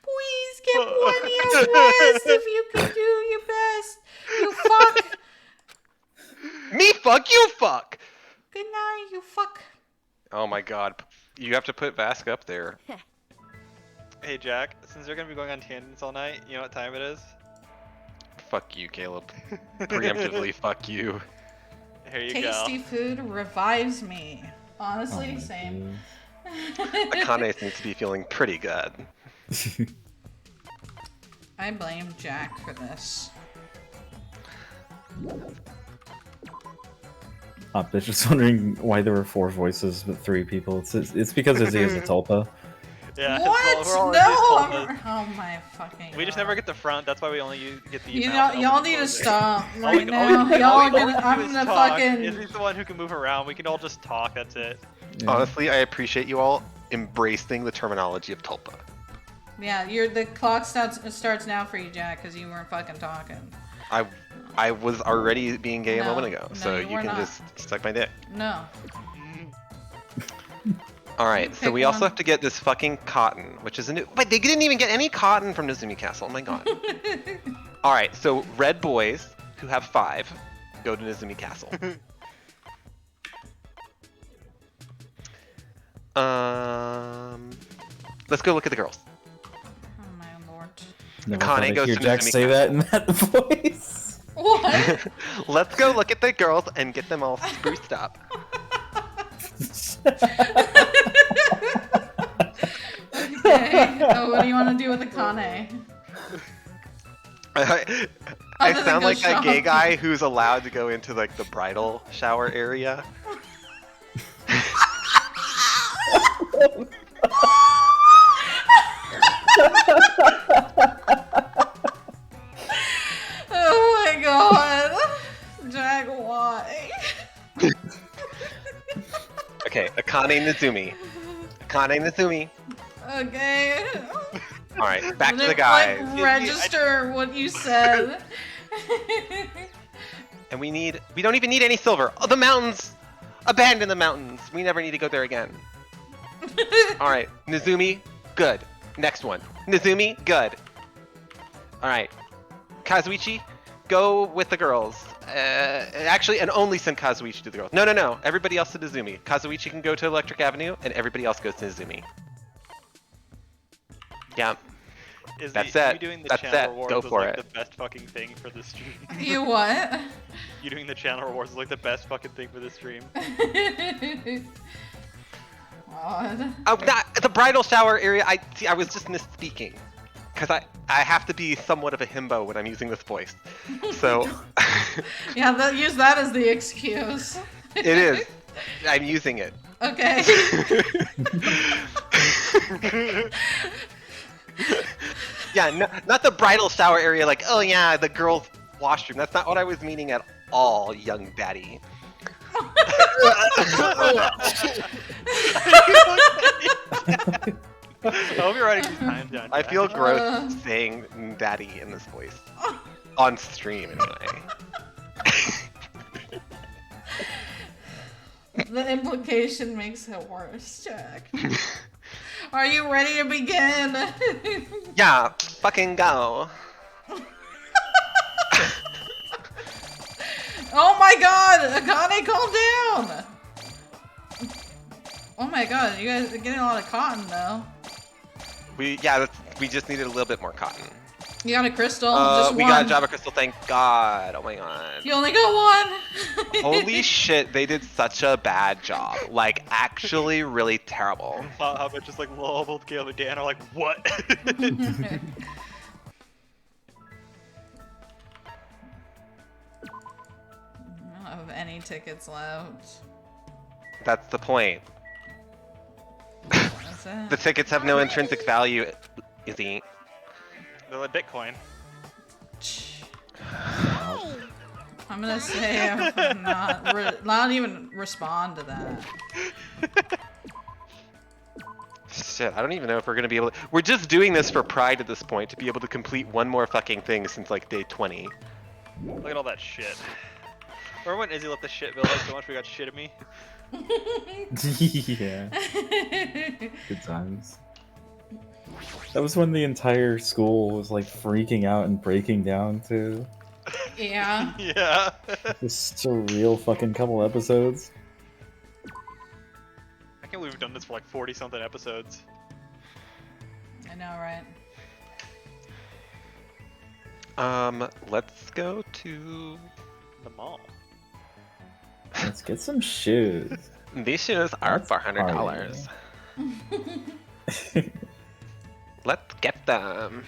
Please get plenty of rest if you can do your best. You fuck. Me fuck, you fuck! Good night, you fuck. Oh my god. You have to put Vaska up there. Hey, Jack, since they're going to be going on tangents all night, you know what time it is? Fuck you, Caleb. Preemptively, fuck you. Here you Tasty go. food revives me. Honestly, Oh, same. Akane seems to be feeling pretty good. I blame Jack for this. Hot Bitch was wondering why there were 4 voices but 3 people. It's because Izzy is a tulpa. Yeah, What? we're all No! just told Oh my fucking we just God. never get the front, that's why we only get the You mouth know, y'all open need to close it. stop All right we now. can- Y'all all are we can gonna. I'm do is gonna talk. fucking. Izzy's the one who can move around. We can all just talk, that's it. Yeah. Honestly, I appreciate you all embracing the terminology of tulpa. Yeah, the clock starts now for you, Jack, because you weren't fucking talking. I was already being gay a No, moment ago, no, so you you were can not. just suck my dick. No. Alright, so Pick we also one. have to get this fucking cotton, which is a new. Wait, they didn't even get any cotton from Nezumi Castle. Oh my god. Alright, so red boys who have 5 go to Nezumi Castle. Let's go look at the girls. Oh my lord. Never Akane thought I'd goes hear to Jack Nezumi say that in that voice. What? Let's go look at the girls and get them all spruced up. Okay. Oh, what do you want to do with the Kane? I Other than sound go like a gay shopping. guy who's allowed to go into like the bridal shower area. Oh my god. Jack, why? Okay, Akane Nezumi. Akane Nezumi. Okay. Alright, back to the Like, guys. register what you said. And we don't even need any silver. Oh, the mountains! Abandon the mountains. We never need to go there again. Alright, Nezumi, good. Next one. Nezumi, good. Alright. Kazuichi, go with the girls. Actually, and only send Kazuichi to the girls. No. Everybody else to Nezumi. Kazuichi can go to Electric Avenue, and everybody else goes to Nezumi. Yeah. That's it. You doing the That's channel it. rewards Go was for like it. the best fucking thing for the stream. You what? You doing the channel rewards was like the best fucking thing for the stream. God. Oh, not the bridal shower area. I was just misspeaking, because I have to be somewhat of a himbo when I'm using this voice. So Yeah, use that as the excuse. it is. I'm using it. Okay. Yeah, no, not the bridal shower area. Like, oh yeah, the girls' washroom. That's not what I was meaning at all, young daddy. I hope you're writing these times down. I Jack. feel gross saying daddy in this voice on stream anyway. The implication makes it worse, Jack. Are you ready to begin? Yeah, fucking go. Oh my god! Akane, calm down! Oh my god, you guys are getting a lot of cotton though. We just needed a little bit more cotton. You got a crystal? Just we one. got a Java crystal, thank God. Oh my god. You only got one! Holy shit, they did such a bad job. Like, actually really terrible. How about just like Lowell, Caleb, and Dan are like, what? I don't have any tickets left. That's the point. That's it. The tickets have no intrinsic value, Izzy. They're like Bitcoin. I'm gonna say I'm not even respond to that. Shit, I don't even know if we're gonna be able to. We're just doing this for pride at this point, to be able to complete one more fucking thing since like day 20. Look at all that shit. Remember when Izzy left the shit village so much we got shit at me? Yeah. Good times. That was when the entire school was like freaking out and breaking down too. Yeah. Yeah. Just surreal fucking couple episodes. I can't believe we've done this for like 40 something episodes. I know, right? Let's go to The mall. Let's get some shoes. these shoes are That's $400. Let's get them.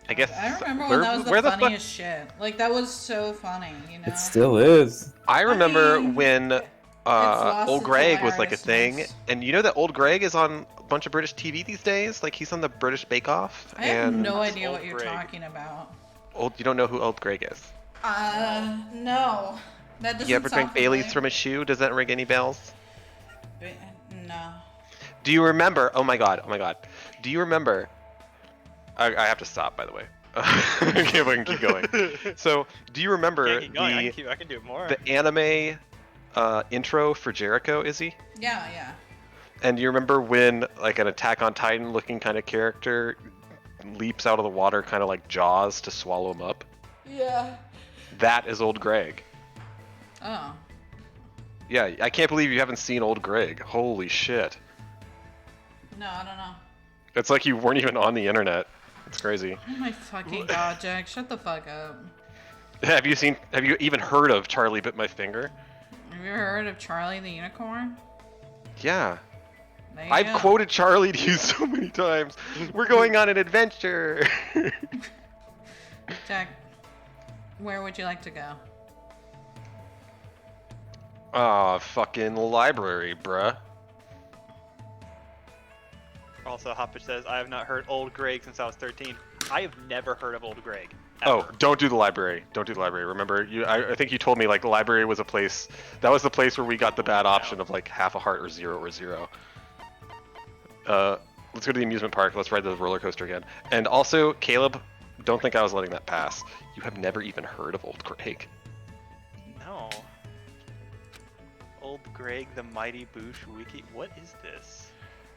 I guess. I remember when that was the funniest shit. Like, that was so funny, you know? It still is. I remember mean, when lost Old its Greg was like a thing, hilariousness. and you know that Old Greg is on a bunch of British TV these days. Like he's on the British Bake Off. I have and no idea Old what you're Greg? talking about. You don't know who Old Greg is? No. That doesn't You ever sound drink Bailey's familiar. from a shoe? Does that ring any bells? No. Do you remember? Oh my god! Oh my god! Do you remember? I have to stop, by the way. Okay, we can keep going. So, do you remember Yeah, keep going. I can do it more. the anime intro for Jericho, Izzy? Yeah, yeah. And do you remember when like an Attack on Titan looking kind of character leaps out of the water, kind of like Jaws, to swallow him up? Yeah. That is Old Greg. Oh. Yeah, I can't believe you haven't seen Old Greg. Holy shit. No, I don't know. It's like you weren't even on the internet. It's crazy. Oh my fucking god, Jack. Shut the fuck up. Have you even heard of Charlie Bit My Finger? Have you ever heard of Charlie the Unicorn? Yeah. There you I've go. quoted Charlie to you so many times. We're going on an adventure. Jack, where would you like to go? Aw, fucking library, bruh. Also, Hoppich says, I have not heard Old Greg since I was 13. I have never heard of Old Greg. Oh, Ever. don't do the library. Don't do the library. Remember, I think you told me like the library was a place. That was the place where we got the bad option of like half a heart or zero. Let's go to the amusement park. Let's ride the roller coaster again. And also, Caleb, don't think I was letting that pass. You have never even heard of Old Greg. No. Old Greg, the Mighty Boosh Wiki. What is this?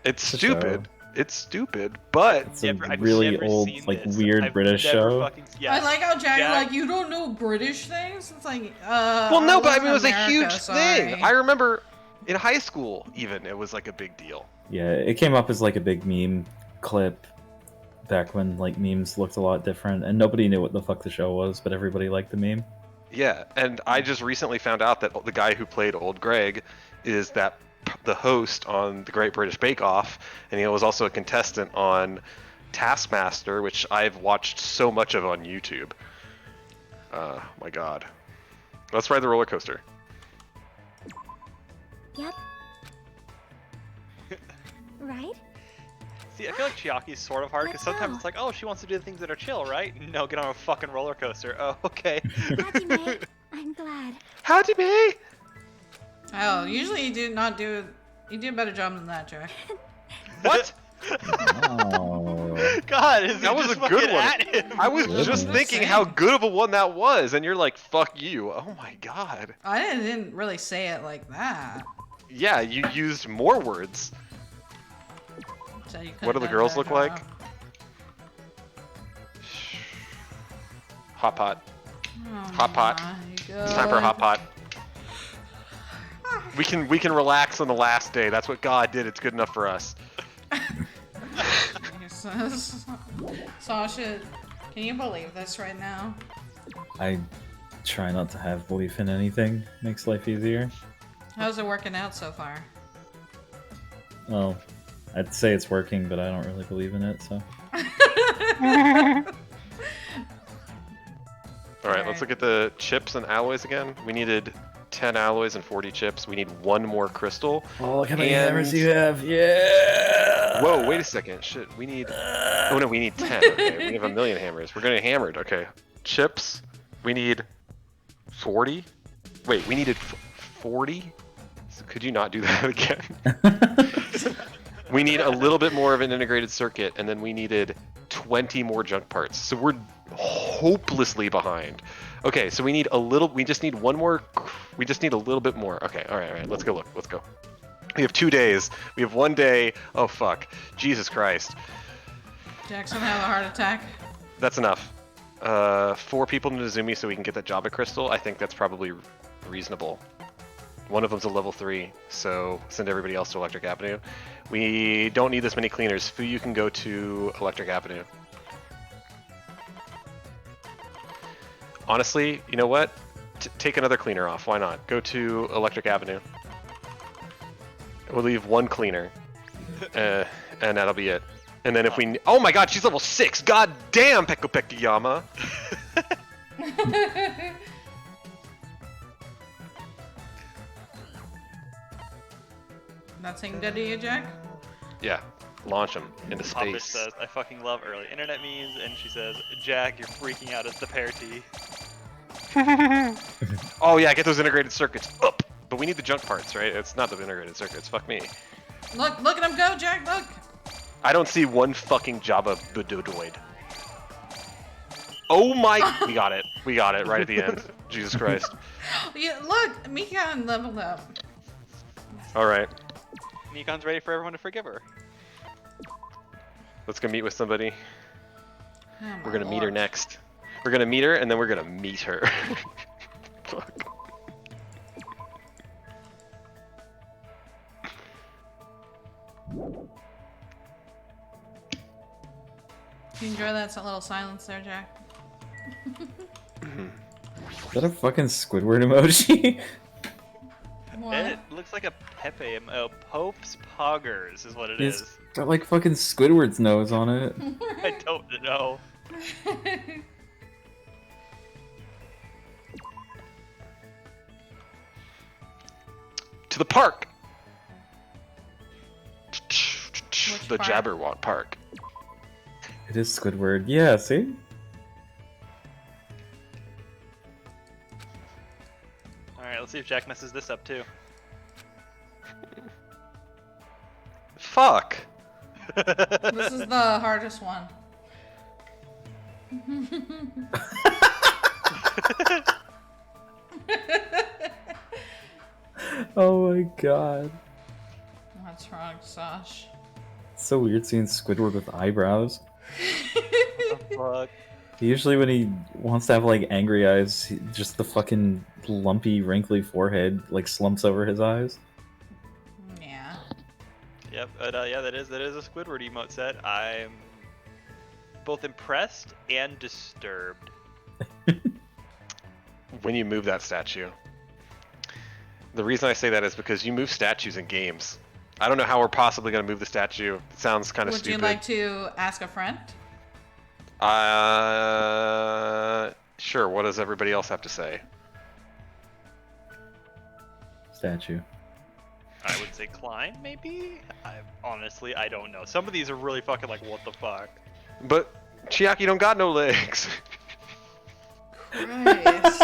It's It's a stupid. show. It's stupid, but It's a I've really never old, seen like this. weird I've British never show. fucking- yes. I like how Jack, Jack- like, you don't know British things? It's like, well, no, but I live mean, in it was a America, huge sorry. thing. I remember in high school, even it was like a big deal. Yeah, it came up as like a big meme clip back when like memes looked a lot different, and nobody knew what the fuck the show was, but everybody liked the meme. Yeah, and I just recently found out that the guy who played Old Greg is the host on the Great British Bake Off, and he was also a contestant on Taskmaster, which I've watched so much of on YouTube. My god. Let's ride the roller coaster. Yep. Right? See, I feel like Chiaki's sort of hard because sometimes it's like, oh, she wants to do the things that are chill, right? No, get on a fucking roller coaster. Oh, okay. Hajime, I'm glad. Howdy, me! Oh, usually you do a better job than that, Jack. What? Oh, God, is That he was just a good fucking one. at him? I was Goodness. just thinking how good of a one that was, and you're like, fuck you. Oh my god. I didn't really say it like that. Yeah, you used more words. So you What do the could've girls done a look better like? job. Hot pot. Oh, Hot pot. nah, you It's time for a hot pot. We can relax on the last day. That's what God did. It's good enough for us. Jesus. Sasha, can you believe this right now? I try not to have belief in anything. Makes life easier. How's it working out so far? Well, I'd say it's working, but I don't really believe in it, so. Alright, let's look at the chips and alloys again. We needed 10 alloys and 40 chips. We need one more crystal. Oh, look how many hammers you have. Yeah! Whoa, wait a second. Shit, we need... Oh no, we need 10. Okay, we have 1,000,000 hammers. We're getting hammered. Okay. Chips, we need 40? Wait, we needed 40? So could you not do that again? We need a little bit more of an integrated circuit, and then we needed 20 more junk parts. So we're hopelessly behind. Okay, so we need a little, we just need one more, we just need a little bit more. Okay, all right, let's go look, let's go. We have 2 days, we have 1 day. Oh fuck, Jesus Christ. Jackson have a heart attack. That's enough. 4 people in Nizumi so we can get that Java crystal. I think that's probably reasonable. One of them's a level 3, so send everybody else to Electric Avenue. We don't need this many cleaners. Fuyu can go to Electric Avenue. Honestly, you know what? Take another cleaner off. Why not? Go to Electric Avenue. We'll leave 1 cleaner, and that'll be it. And then if we... Oh my god, she's level 6! God damn, Peko Pekiyama! That seem good to you, Jack? Yeah, launch him into Papa space. says, I fucking love early internet memes, and she says, Jack, you're freaking out, it's the parity. Oh yeah, get those integrated circuits up! But we need the junk parts, right? It's not the integrated circuits, fuck me. Look at him go, Jack, look! I don't see one fucking Java Budodoid. Oh my... We got it right at the end. Jesus Christ. Yeah, look, Mikan leveled up. Alright, Nikon's ready for everyone to forgive her. let's go meet with somebody. Oh my We're gonna meet her lord. next. We're gonna meet her, and then we're gonna meet her. Fuck. You enjoy that little silence there, Jack? Is that a fucking Squidward emoji? What? It looks like a Pepe, Pope's Poggers is what it It's is. got like fucking Squidward's nose on it. I don't know. To the park! The park? Jabberwock Park. It is Squidward. Yeah, see? Alright, let's see if Jack messes this up too. Fuck! This is the hardest one. Oh my god. What's wrong, Sash? It's so weird seeing Squidward with eyebrows. Fuck. Usually when he wants to have like angry eyes, just the fucking lumpy, wrinkly forehead like slumps over his eyes. Yeah. Yep, but yeah, that is a Squidward emote set. I'm both impressed and disturbed. When you move that statue. The reason I say that is because you move statues in games. I don't know how we're possibly going to move the statue. It sounds kind of Would stupid. you like to ask a friend? Sure, what does everybody else have to say? Statue. I would say Klein, maybe? Honestly, I don't know. Some of these are really fucking like, what the fuck? But Chiaki don't got no legs. Christ.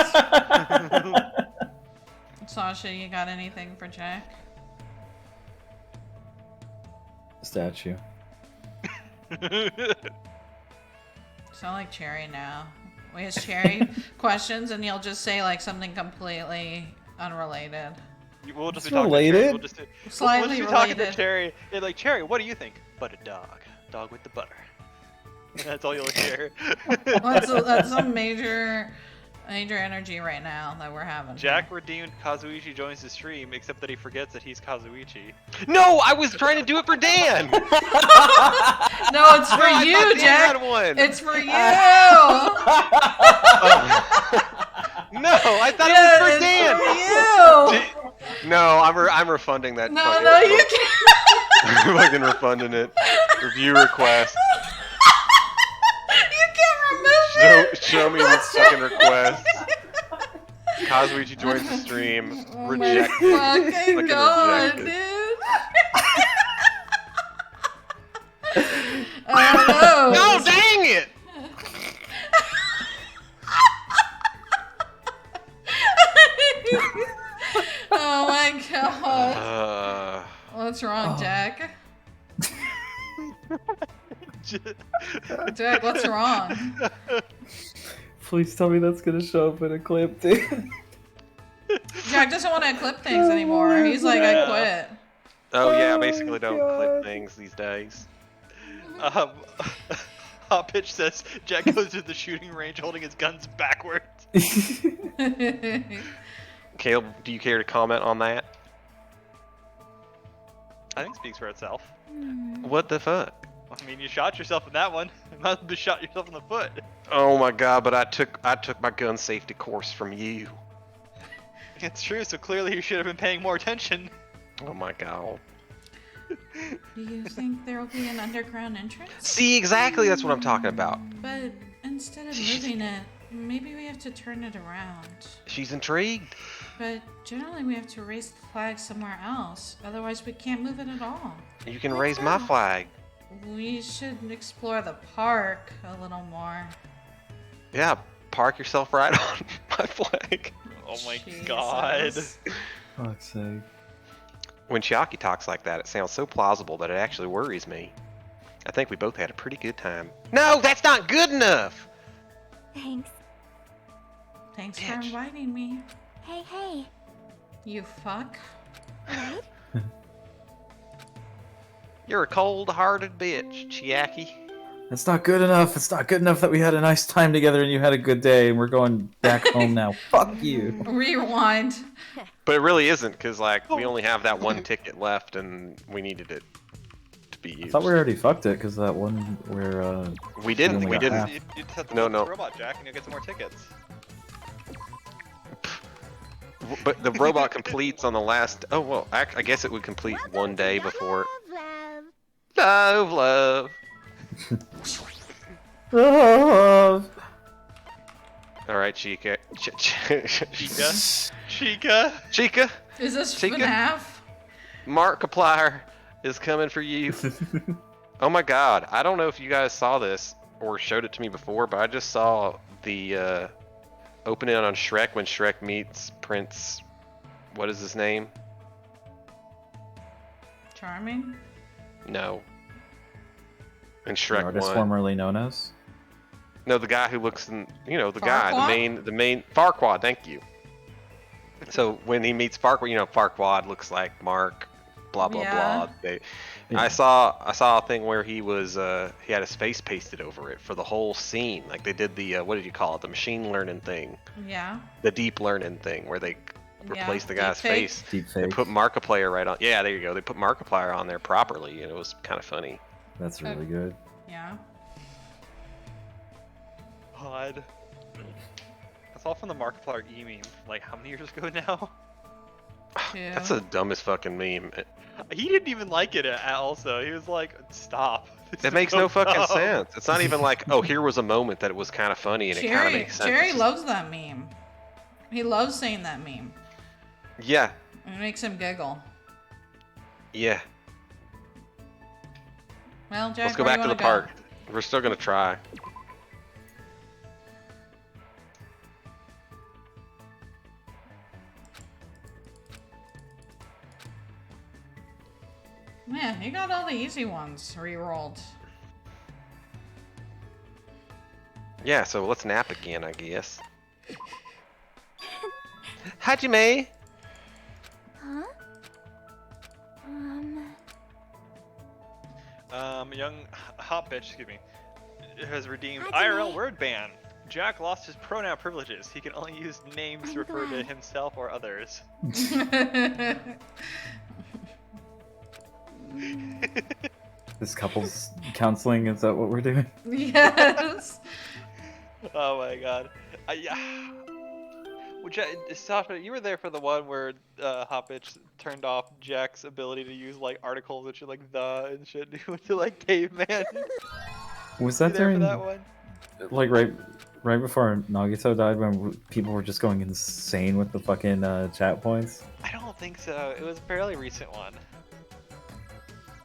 Sasha, you got anything for Jack? Statue. Sound like Cherry now. We ask Cherry questions and he'll just say like something completely unrelated. We'll just It's be talking related? To Cherry. We'll just Slightly be talking to related. Cherry. And like, Cherry, what do you think? But a dog. Dog with the butter. And that's all you'll hear. That's a major I need your energy right now that we're having. Jack redeemed Kazuichi joins the stream, except that he forgets that he's Kazuichi. No, I was trying to do it for Dan. No, it's for I you, thought Dan Jack. had one. It's for you. No, I thought Yeah, it was for Dan. it's for you. No, I'm refunding that. No, fucking no, you quote. can't. I'm fucking refunding it. Review request. You can't remove it. Show me this fucking request. Kazuichi joins the stream. Oh Reject. my fucking Fucking god, rejected. dude. I don't know. No, dang it! Oh my god. What's wrong, Jack? Jack, what's wrong? Please tell me that's gonna show up in a clip, dude. Jack doesn't want to clip things anymore. He's like, I quit. Oh yeah, I Oh basically my don't God. clip things these days. Hot Pitch says Jack goes to the shooting range holding his guns backwards. Caleb, do you care to comment on that? I think speaks for itself. What the fuck? I mean, you shot yourself in that one. You might have shot yourself in the foot. Oh my god, but I took my gun safety course from you. It's true, so clearly you should have been paying more attention. Oh my god. Do you think there will be an underground entrance? See, exactly that's what I'm talking about. But instead of moving it, maybe we have to turn it around. She's intrigued. But generally we have to raise the flag somewhere else. Otherwise we can't move it at all. You can raise my flag. We should explore the park a little more. Yeah, park yourself right on my flag. Oh my Jesus. god. Fuck's sake. When Chiaki talks like that, it sounds so plausible that it actually worries me. I think we both had a pretty good time. No, that's not good enough! Thanks. Thanks for Bitch. inviting me. Hey, hey. You fuck. Right? You're a cold-hearted bitch, Chiaki. It's not good enough. It's not good enough that we had a nice time together and you had a good day and we're going back home now. Fuck you. Rewind. But it really isn't, because, like, we only have that one ticket left and we needed it to be I used. thought we already fucked it because that one where We didn't, only we got didn't. half. You just have to No, look at no. the robot, Jack, and you'll get some more tickets. But the robot completes on the last... Oh, well, I guess it would complete one day before... Love. Love. Oh. Alright, Chica. Chica? Chica, Is this Chica? FNAF? Markiplier is coming for you. Oh my god, I don't know if you guys saw this or showed it to me before, but I just saw the opening on Shrek when Shrek meets Prince... What is his name? Charming? No. And The Shrek artist 1. formerly known as. No, the guy who looks in, you know, the guy, Farquaad? the main Farquaad, thank you. So when he meets Farquaad, you know, Farquaad looks like Mark, blah blah Yeah. blah. They, Yeah. I saw a thing where he was he had his face pasted over it for the whole scene. Like they did the what did you call it? The machine learning thing, Yeah. the deep learning thing, where they replaced the guy's Deepfake. face. Deep They fake. put Markiplier right on. Yeah, there you go. They put Markiplier on there properly, and it was kind of funny. That's really good. Yeah. God. That's all from the Markiplier E-meme, like how many years ago now? Yeah. That's the dumbest fucking meme. He didn't even like it also. He was like, stop. This It is makes so no fucking dumb." sense. It's not even like, oh, here was a moment that it was kind of funny and it kind of makes sense. Jerry It's just- loves that meme. He loves saying that meme. Yeah, It makes him giggle. yeah. Well, Jack, Let's go where back do to you the wanna park. We're still gonna try. go? Man, you got all the easy ones re-rolled. Yeah, so let's nap again, I guess. Hajime! Huh? Young hot bitch, excuse me, has redeemed Hajime. IRL word ban. Jack lost his pronoun privileges. He can only use names to I'm refer to glad. himself or others. This couples counseling, is that what we're doing? Yes. Oh my god. Yeah. Which, Sasha, you were there for the one where Hoppitch turned off Jack's ability to use like articles and shit like the and shit to like caveman. Was You that there for during, that one? like, right before Nagito died, when people were just going insane with the fucking chat points? I don't think so. It was a fairly recent one.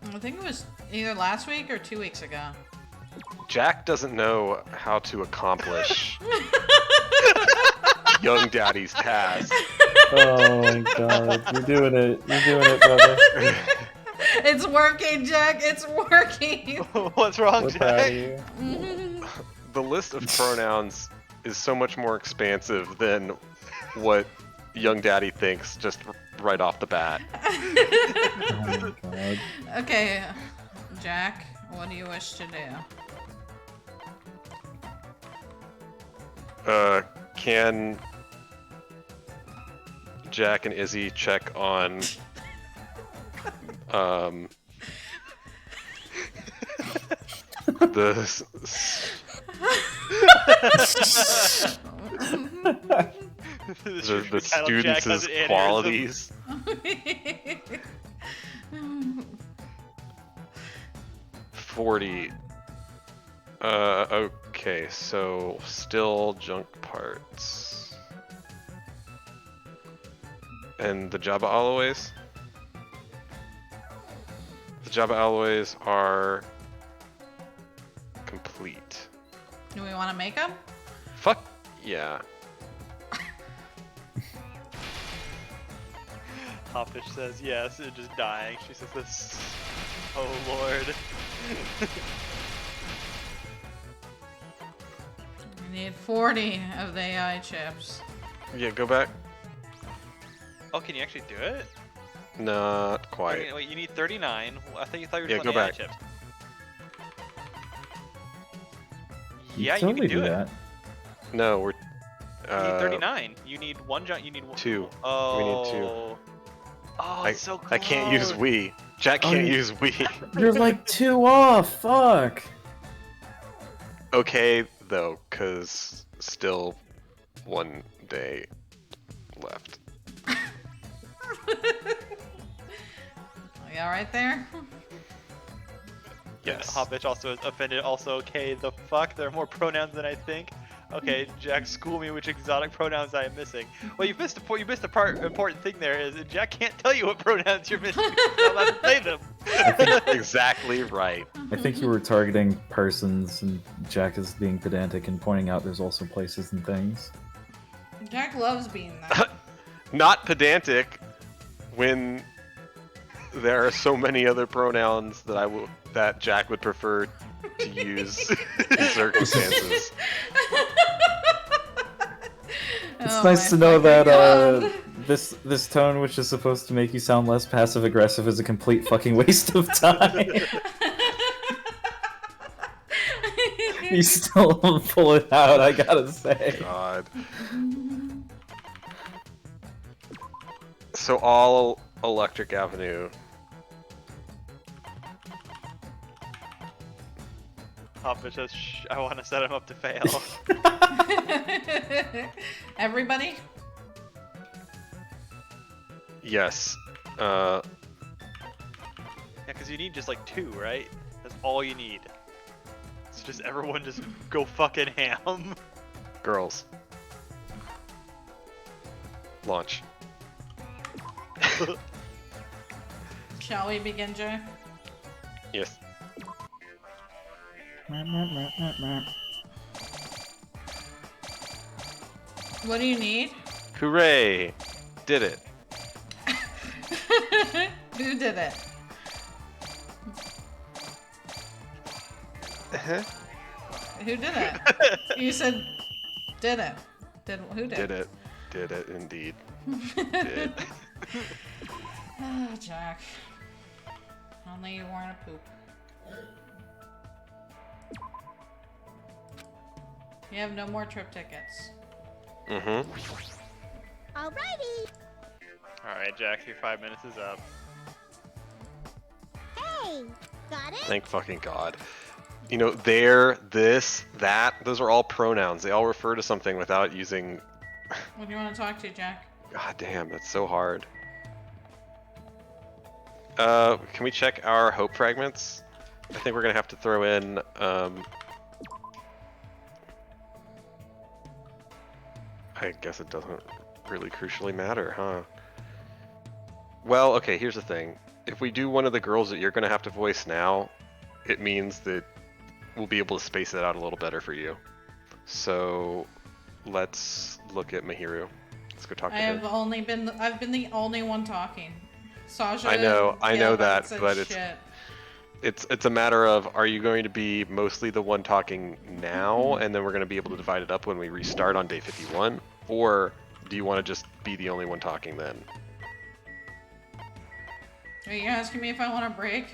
I think it was either last week or 2 weeks ago. Jack doesn't know how to accomplish Young Daddy's task. Oh my god, you're doing it, brother. It's working, Jack. It's working. What's wrong, We're proud of Jack? you. The list of pronouns is so much more expansive than what Young Daddy thinks just right off the bat. Oh my god. Okay, Jack, what do you wish to do? Can Jack and Izzy check on the the students' qualities? 40. Okay, so still junk parts. And the Java alloys? The Java alloys are complete. Do we want to make them? Fuck yeah. Hoppitch says yes, and just dying. She says this. Oh lord. We need 40 of the AI chips. Yeah, go back. Oh, can you actually do it? Not quite. Wait, you need 39. I thought you were Yeah, just go on the AI back. chips. You Yeah, can you totally can do do it. that. No, we're. You need 39. You need one jump. You need one. 2. Oh. We need 2. Oh, it's so close. I can't use we. Jack can't yeah. use we. You're like 2 off, fuck! Okay, though, because still 1 day left. Are you alright there? Yes. Hoppitch also is offended. Also, okay, the fuck? There are more pronouns than I think. Okay, Jack, school me which exotic pronouns I am missing. Well, you missed a important thing there is Jack can't tell you what pronouns you're missing. He's not allowed to say them. Exactly right. I think you were targeting persons, and Jack is being pedantic and pointing out there's also places and things. Jack loves being that. Not pedantic when there are so many other pronouns that Jack would prefer to use in circumstances. It's Oh nice my to know fucking that God. this tone, which is supposed to make you sound less passive aggressive, is a complete fucking waste of time. You still pull it out, I gotta say. God. So all Electric Avenue. Hoppitch says, shh, I want to set him up to fail. Everybody? Yes. Yeah, because you need just like 2, right? That's all you need. So just everyone just go fucking ham. Girls. Launch. Shall we begin, Joe? Yes. What do you need? Hooray! Did it. Who did it? Who did it? You said did it. Who did? Did it. Did it indeed. Did. Oh, Jack. Only you weren't a poop. You have no more trip tickets. Mm-hmm. Alrighty. Alright, Jack, your 5 minutes is up. Hey, got it? Thank fucking God. You know, there, this, that, those are all pronouns. They all refer to something without using... What do you want to talk to, Jack? God damn, that's so hard. Can we check our hope fragments? I think we're gonna have to throw in, I guess it doesn't really crucially matter, huh? Well, okay, here's the thing. If we do one of the girls that you're gonna have to voice now, it means that we'll be able to space it out a little better for you. So, let's look at Mahiru. Let's go talk to her. I've been the only one talking. Sasha. I know that, said but shit. it's a matter of, are you going to be mostly the one talking now, and then we're going to be able to divide it up when we restart on day 51, or do you want to just be the only one talking then? Are you asking me if I want a break?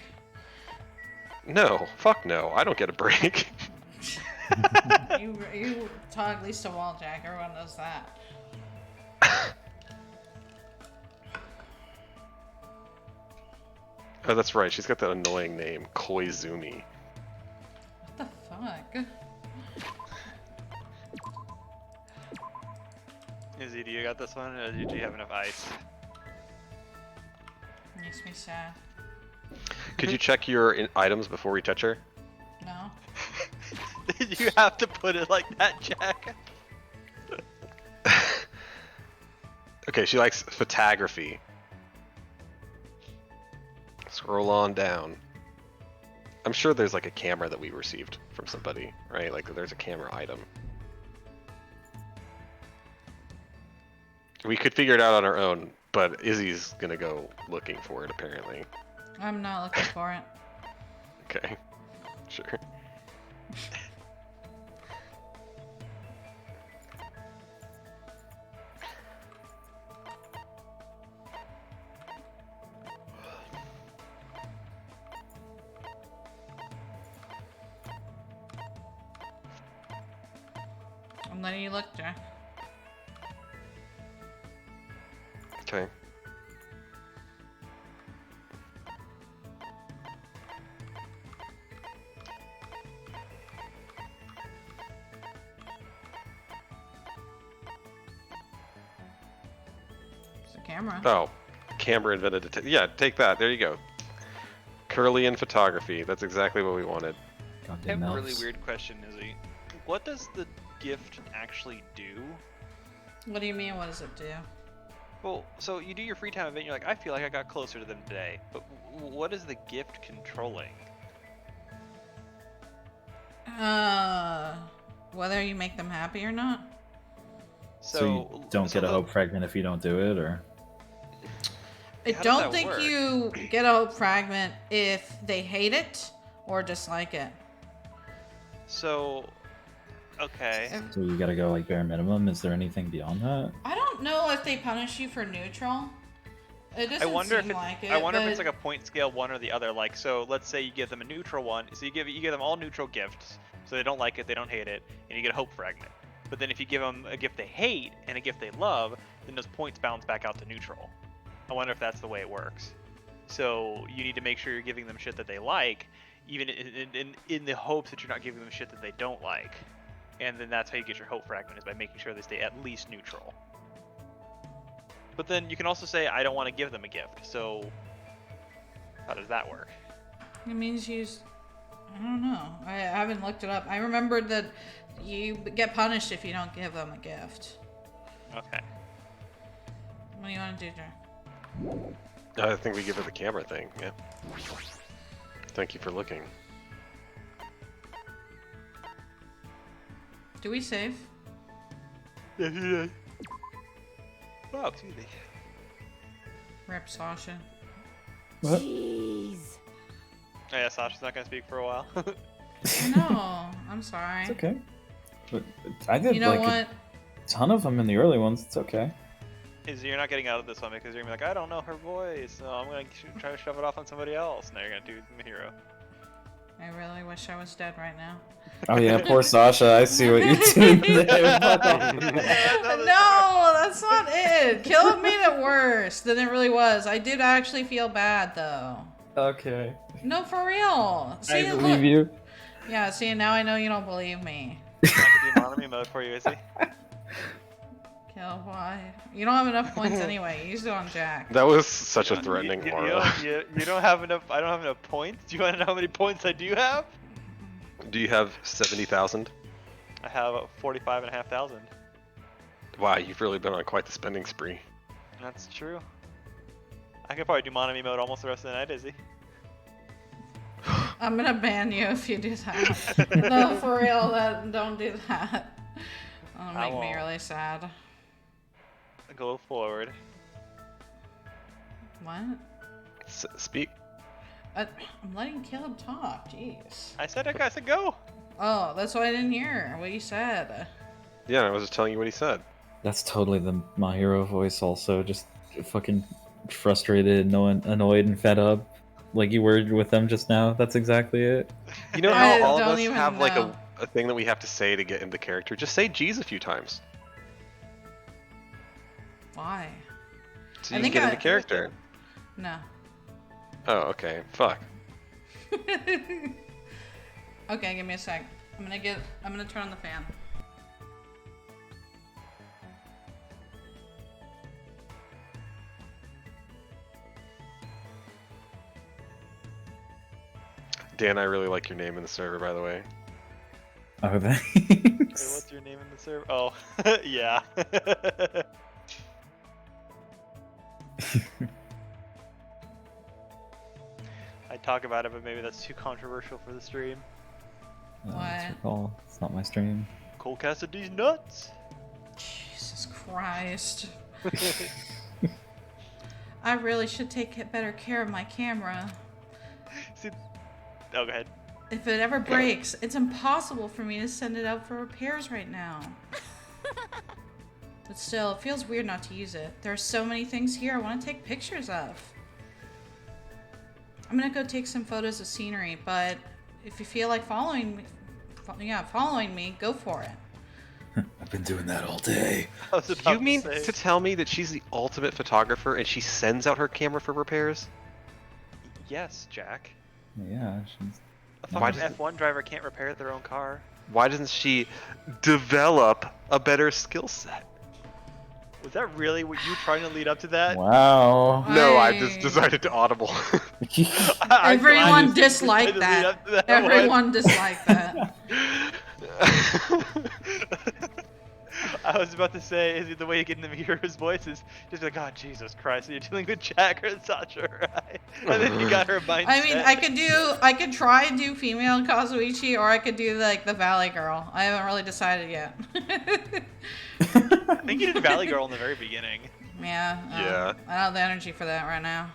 No, fuck no, I don't get a break. You talk least of all, Jack. Everyone knows that. Oh, that's right, she's got that annoying name, Koizumi. What the fuck? Izzy, do you got this one, or do you have enough ice? Makes me sad. Could you check your items before we touch her? No. Did you have to put it like that, Jack? Okay, she likes photography. Scroll on down. I'm sure there's like a camera that we received from somebody, right? Like there's a camera item. We could figure it out on our own, but Izzy's gonna go looking for it apparently. I'm not looking for it. Okay, sure. I'm letting you look, Jack. Okay. It's a camera. Oh, camera invented it. Yeah, take that. There you go. Curly and photography. That's exactly what we wanted. I Goddamn have a really elves. weird question, Izzy. What does the gift actually do? What do you mean? What does it do? Well, so you do your free time event, you're like, I feel like I got closer to them today. But what is the gift controlling? Whether you make them happy or not. So you don't get a hope fragment if you don't do it, or? I How does don't that think work? you get a hope fragment if they hate it or dislike it. So, okay. So you gotta go like bare minimum. Is there anything beyond that? I don't know if they punish you for neutral. It doesn't I wonder seem if like it. I wonder if but it's like a point scale one or the other. Like, so let's say you give them a neutral one, so you give them all neutral gifts, so they don't like it, they don't hate it, and you get a hope fragment. But then if you give them a gift they hate and a gift they love, then those points bounce back out to neutral. I wonder if that's the way it works. So you need to make sure you're giving them shit that they like, even in the hopes that you're not giving them shit that they don't like. And then that's how you get your hope fragment, is by making sure they stay at least neutral. But then you can also say, I don't want to give them a gift. So how does that work? it means I don't know. I haven't looked it up. I remembered that you get punished if you don't give them a gift. Okay. What do you want to do, Jack? I think we give her the camera thing, yeah. Thank you for looking. Do we save? Yeah, yeah. Oh, excuse me. Rip Sasha. What? Jeez. Oh, yeah, Sasha's not gonna speak for a while. No, I'm sorry. It's okay. But I did You know like what? a ton of them in the early ones. It's okay. You're not getting out of this one because you're gonna be like, I don't know her voice, so I'm gonna try to shove it off on somebody else. Now you're gonna do the hero. I really wish I was dead right now. Oh yeah, poor Sasha. I see what you're doing there. Fuck off. No, that's not it. Killing made it worse than it really was. I did actually feel bad though. Okay. No, for real. See, I look. believe you. Yeah, see, now I know you don't believe me. I can do Monami mode for you, Izzy. Kill, why? You don't have enough points anyway. You used it on Jack. That was such a threatening you, aura. you don't have enough. I don't have enough points. Do you want to know how many points I do have? Do you have 70,000? I have 45,500. Wow, you've really been on quite the spending spree. That's true. I could probably do Monami mode almost the rest of the night, Izzy. I'm gonna ban you if you do that. No, for real, don't do that. That'll make me really sad. Go forward. What? Speak. I'm letting Caleb talk. Jeez. I said go. Oh, that's why I didn't hear what you said. Yeah, I was just telling you what he said. That's totally the My Hero voice. Also, just fucking frustrated, annoyed, and fed up. Like you were with them just now. That's exactly it. You know I how all of don't us even have like know. a thing that we have to say to get into character? Just say G's a few times. Why? So I you think can get I- into character. No. Oh, okay. Fuck. Okay, give me a sec. I'm gonna turn on the fan. Dan, I really like your name in the server, by the way. Oh, Wait, thanks. what's your name in the server? Oh, yeah. I talk about it, but maybe that's too controversial for the stream. It's What? your call. It's not my stream. Cole Cassidy's nuts. Jesus Christ. I really should take better care of my camera. See, oh, go ahead. If it ever breaks, it's impossible for me to send it out for repairs right now. But still, it feels weird not to use it. There are so many things here I want to take pictures of. I'm gonna go take some photos of scenery, but if you feel like following me, go for it. I've been doing that all day. I was about You mean to say, to tell me that she's the ultimate photographer and she sends out her camera for repairs? yes, Jack. Yeah, she's. A Why fucking does- F1 driver can't repair their own car. Why doesn't she develop a better skill set? Was that really what you were trying to lead up to that? Wow. No, I I- just decided to audible. Everyone I disliked tried to lead that. up to that one. Everyone disliked that. I was about to say, is it the way you get in the hero's voice is just like, oh, Jesus Christ, you're dealing with Jack or Sasha, right? And then you got her mindset. I mean, I could try and do female Kazuichi, or I could do like the Valley Girl. I haven't really decided yet. I think you did Valley Girl in the very beginning. Yeah. Yeah. I don't have the energy for that right now.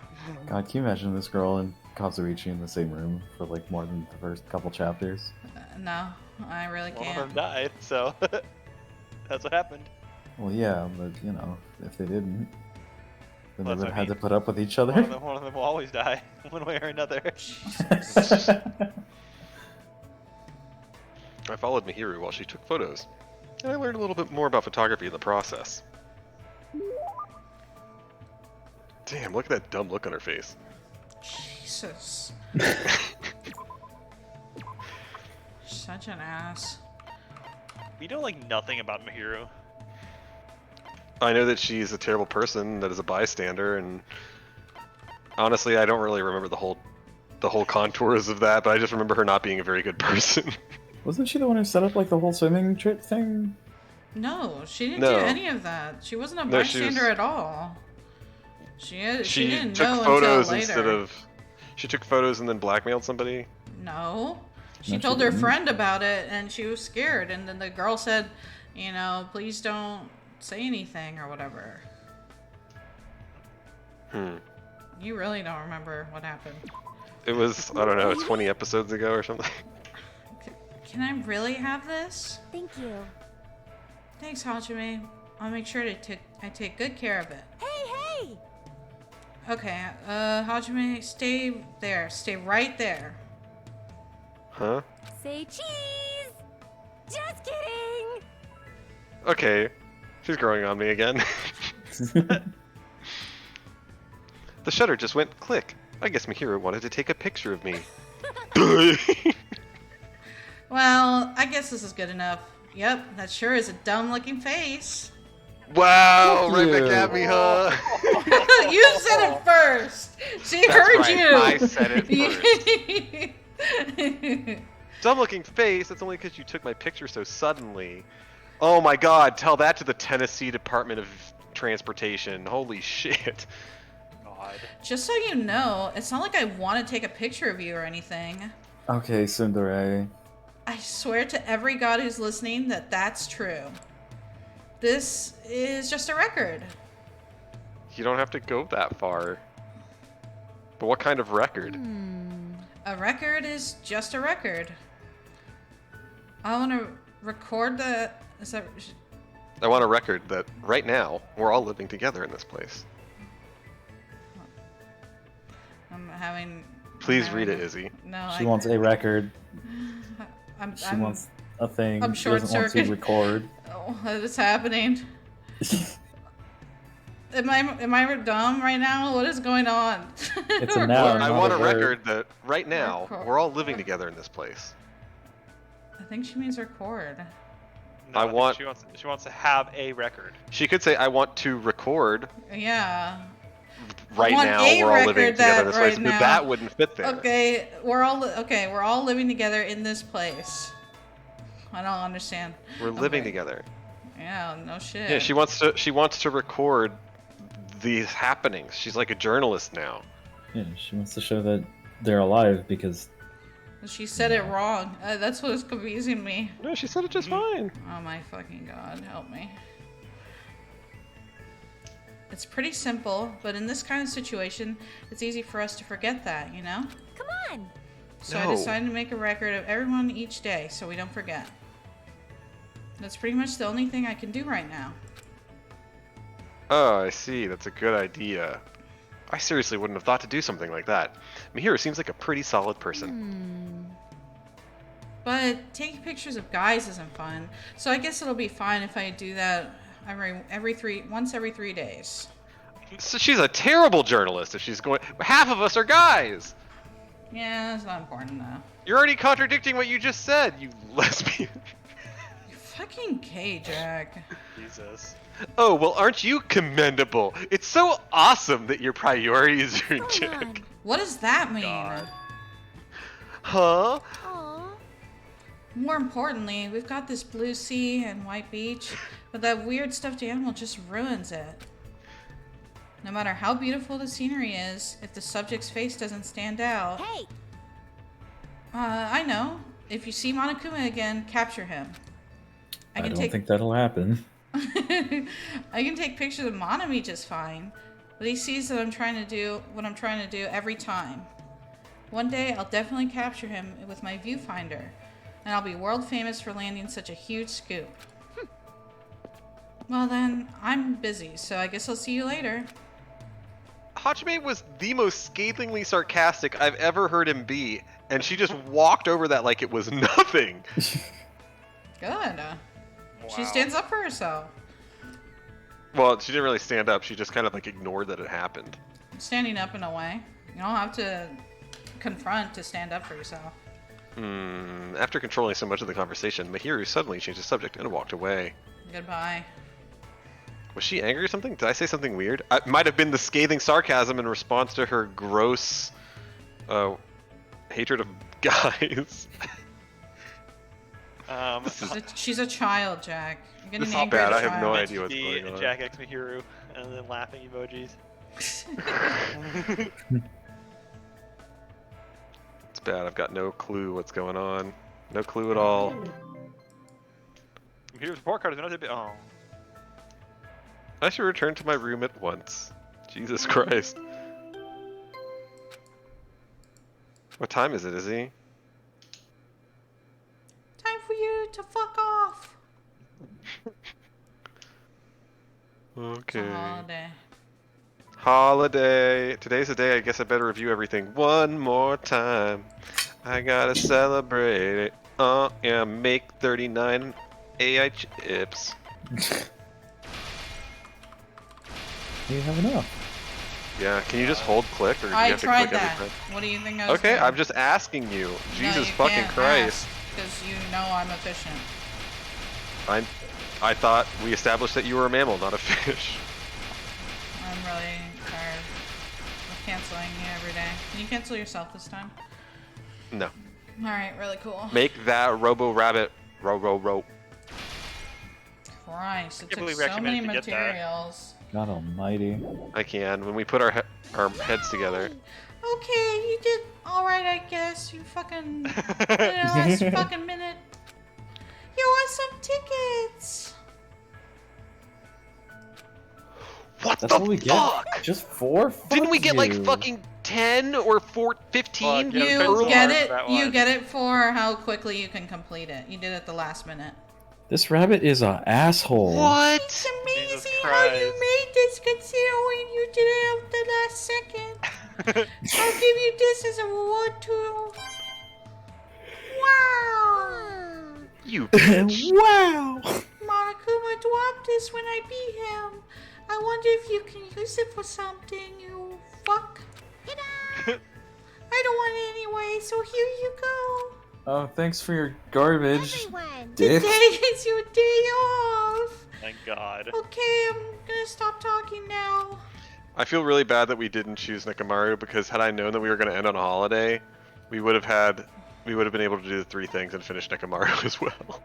God, can you imagine this girl and Kazuichi in the same room for like more than the first couple chapters? No, I really One of can't. them died, so that's what happened. Well, yeah, but you know, if they didn't, then Well, they would that's have what I had to mean. put up with each One other. of them will always die, one way or another. Jesus. I followed Mihiru while she took photos, and I learned a little bit more about photography in the process. Damn, look at that dumb look on her face. Jesus. Such an ass. We know like nothing about Mihiru. I know that she's a terrible person that is a bystander, and honestly, I don't really remember the whole contours of that, but I just remember her not being a very good person. Wasn't she the one who set up like the whole swimming trip thing? No, she didn't No. do any of that. She wasn't a No, she bystander was- at all. She She didn't took know photos until later. instead of. She took photos and then blackmailed somebody. No. She No, she told her didn't. friend about it, and she was scared. And then the girl said, you know, please don't say anything or whatever. You really don't remember what happened. It was, I don't know, 20 episodes ago or something. Can I really have this? Thank you. Thanks, Hajime. I'll make sure I take good care of it. Hey, hey! Okay, Hajime, stay there. Stay right there. Huh? Say cheese! Just kidding! Okay. She's growing on me again. The shutter just went click. I guess Mihiru wanted to take a picture of me. Well, I guess this is good enough. Yep, that sure is a dumb-looking face. Wow, Fuck right you. back at me, huh? You said it first. She That's heard right, you. I said it first. Dumb looking face, that's only because you took my picture so suddenly. Oh my god, tell that to the Tennessee Department of Transportation. Holy shit. God. Just so you know, it's not like I want to take a picture of you or anything. Okay, Sundere. I swear to every god who's listening that that's true. This is just a record. You don't have to go that far. But what kind of record? A record is just a record. I want to record the... Is that... I want a record that right now we're all living together in this place. I'm having... Please read it, Izzy. No, She wants a record. She I'm wants a thing. I'm She doesn't want to short-circuited. record. Oh, it's happening. Am I dumb right now? What is going on? It's a noun. I not want a word. record that right now Record. we're all living together in this place. I think she means record. No, I think want- She wants to have a record. She could say, I want to record Yeah. right want now a we're all living record together in that this place, right but now- that wouldn't fit there. Okay, we're all living together in this place. I don't understand. We're living Okay. together. Yeah, no shit. Yeah, she wants to record these happenings. She's like a journalist now. Yeah, she wants to show that they're alive because She said it wrong. That's what is confusing me. No, she said it just fine. Oh my fucking god, help me. It's pretty simple, but in this kind of situation, it's easy for us to forget that, you know? Come on! So I No. decided to make a record of everyone each day so we don't forget. That's pretty much the only thing I can do right now. Oh, I see. That's a good idea. I seriously wouldn't have thought to do something like that. Mihiru seems like a pretty solid person. But taking pictures of guys isn't fun, so I guess it'll be fine if I do that once every 3 days. So she's a terrible journalist if she's going. Half of us are guys. Yeah, it's not important though. You're already contradicting what you just said, you lesbian. You're fucking gay, Jack. Jesus. Oh, well, aren't you commendable? It's so awesome that your priorities are in What's going check. on? What does that mean? God. Huh? Aw. More importantly, we've got this blue sea and white beach, but that weird stuffed animal just ruins it. No matter how beautiful the scenery is, if the subject's face doesn't stand out... Hey! I know. If you see Monokuma again, capture him. I don't think that'll happen. I can take pictures of Monami just fine, but he sees that I'm trying to do what I'm trying to do every time. One day, I'll definitely capture him with my viewfinder, and I'll be world famous for landing such a huge scoop. Well then, I'm busy, so I guess I'll see you later. Hachime was the most scathingly sarcastic I've ever heard him be, and she just walked over that like it was nothing. Good. She Wow. stands up for herself. Well, she didn't really stand up. She just kind of like ignored that it happened. Standing up in a way. You don't have to confront to stand up for yourself. After controlling so much of the conversation, Mihiru suddenly changed the subject and walked away. Goodbye. Was she angry or something? Did I say something weird? It might have been the scathing sarcasm in response to her gross hatred of guys. She's a child, Jack. You're getting This is angry bad. at a I have no child. idea what's going on. Jack X Mihiru, and then laughing emojis. It's bad. I've got no clue what's going on. No clue at all. Mihiru's report card is another bit. Oh. I should return to my room at once. Jesus Christ. What time is it, Izzy? Time for you to fuck off. Okay. It's a holiday. Holiday. Today's the day I guess I better review everything one more time. I gotta celebrate it. Yeah, make 39 AI chips. You have enough. Yeah, can you just hold click, or do you I have to tried click that. every time? What do you think I was Okay, doing? I'm just asking you. Jesus you fucking can't Christ. Because you know I'm efficient. I thought we established that you were a mammal, not a fish. I'm really tired of canceling you every day. Can you cancel yourself this time? No. Alright, really cool. Make that Robo Rabbit ro. Christ, it can't took believe we so actually many managed to get that. materials. God almighty. I can. When we put our heads together. Okay, you did alright, I guess. You fucking did it last fucking minute. You want some tickets? What That's the what we fuck? get? Just 4? Didn't we Fuck get like you. fucking 10 or 15? Fuck, yeah, You depends get on it. that You one. get it for how quickly you can complete it. You did it the last minute. This rabbit is a asshole. What? It's amazing how Christ. you made this, considering you did it at the last second. I'll give you this as a reward too. Wow! You bitch. Wow! Monokuma dropped this when I beat him. I wonder if you can use it for something, you fuck. I don't want it anyway, so here you go. Oh, thanks for your garbage. Everyone. Dick. Today is your day off. Thank God. Okay, I'm gonna stop talking now. I feel really bad that we didn't choose Nekamaru, because had I known that we were going to end on a holiday, we would have been able to do the 3 things and finish Nekamaru as well.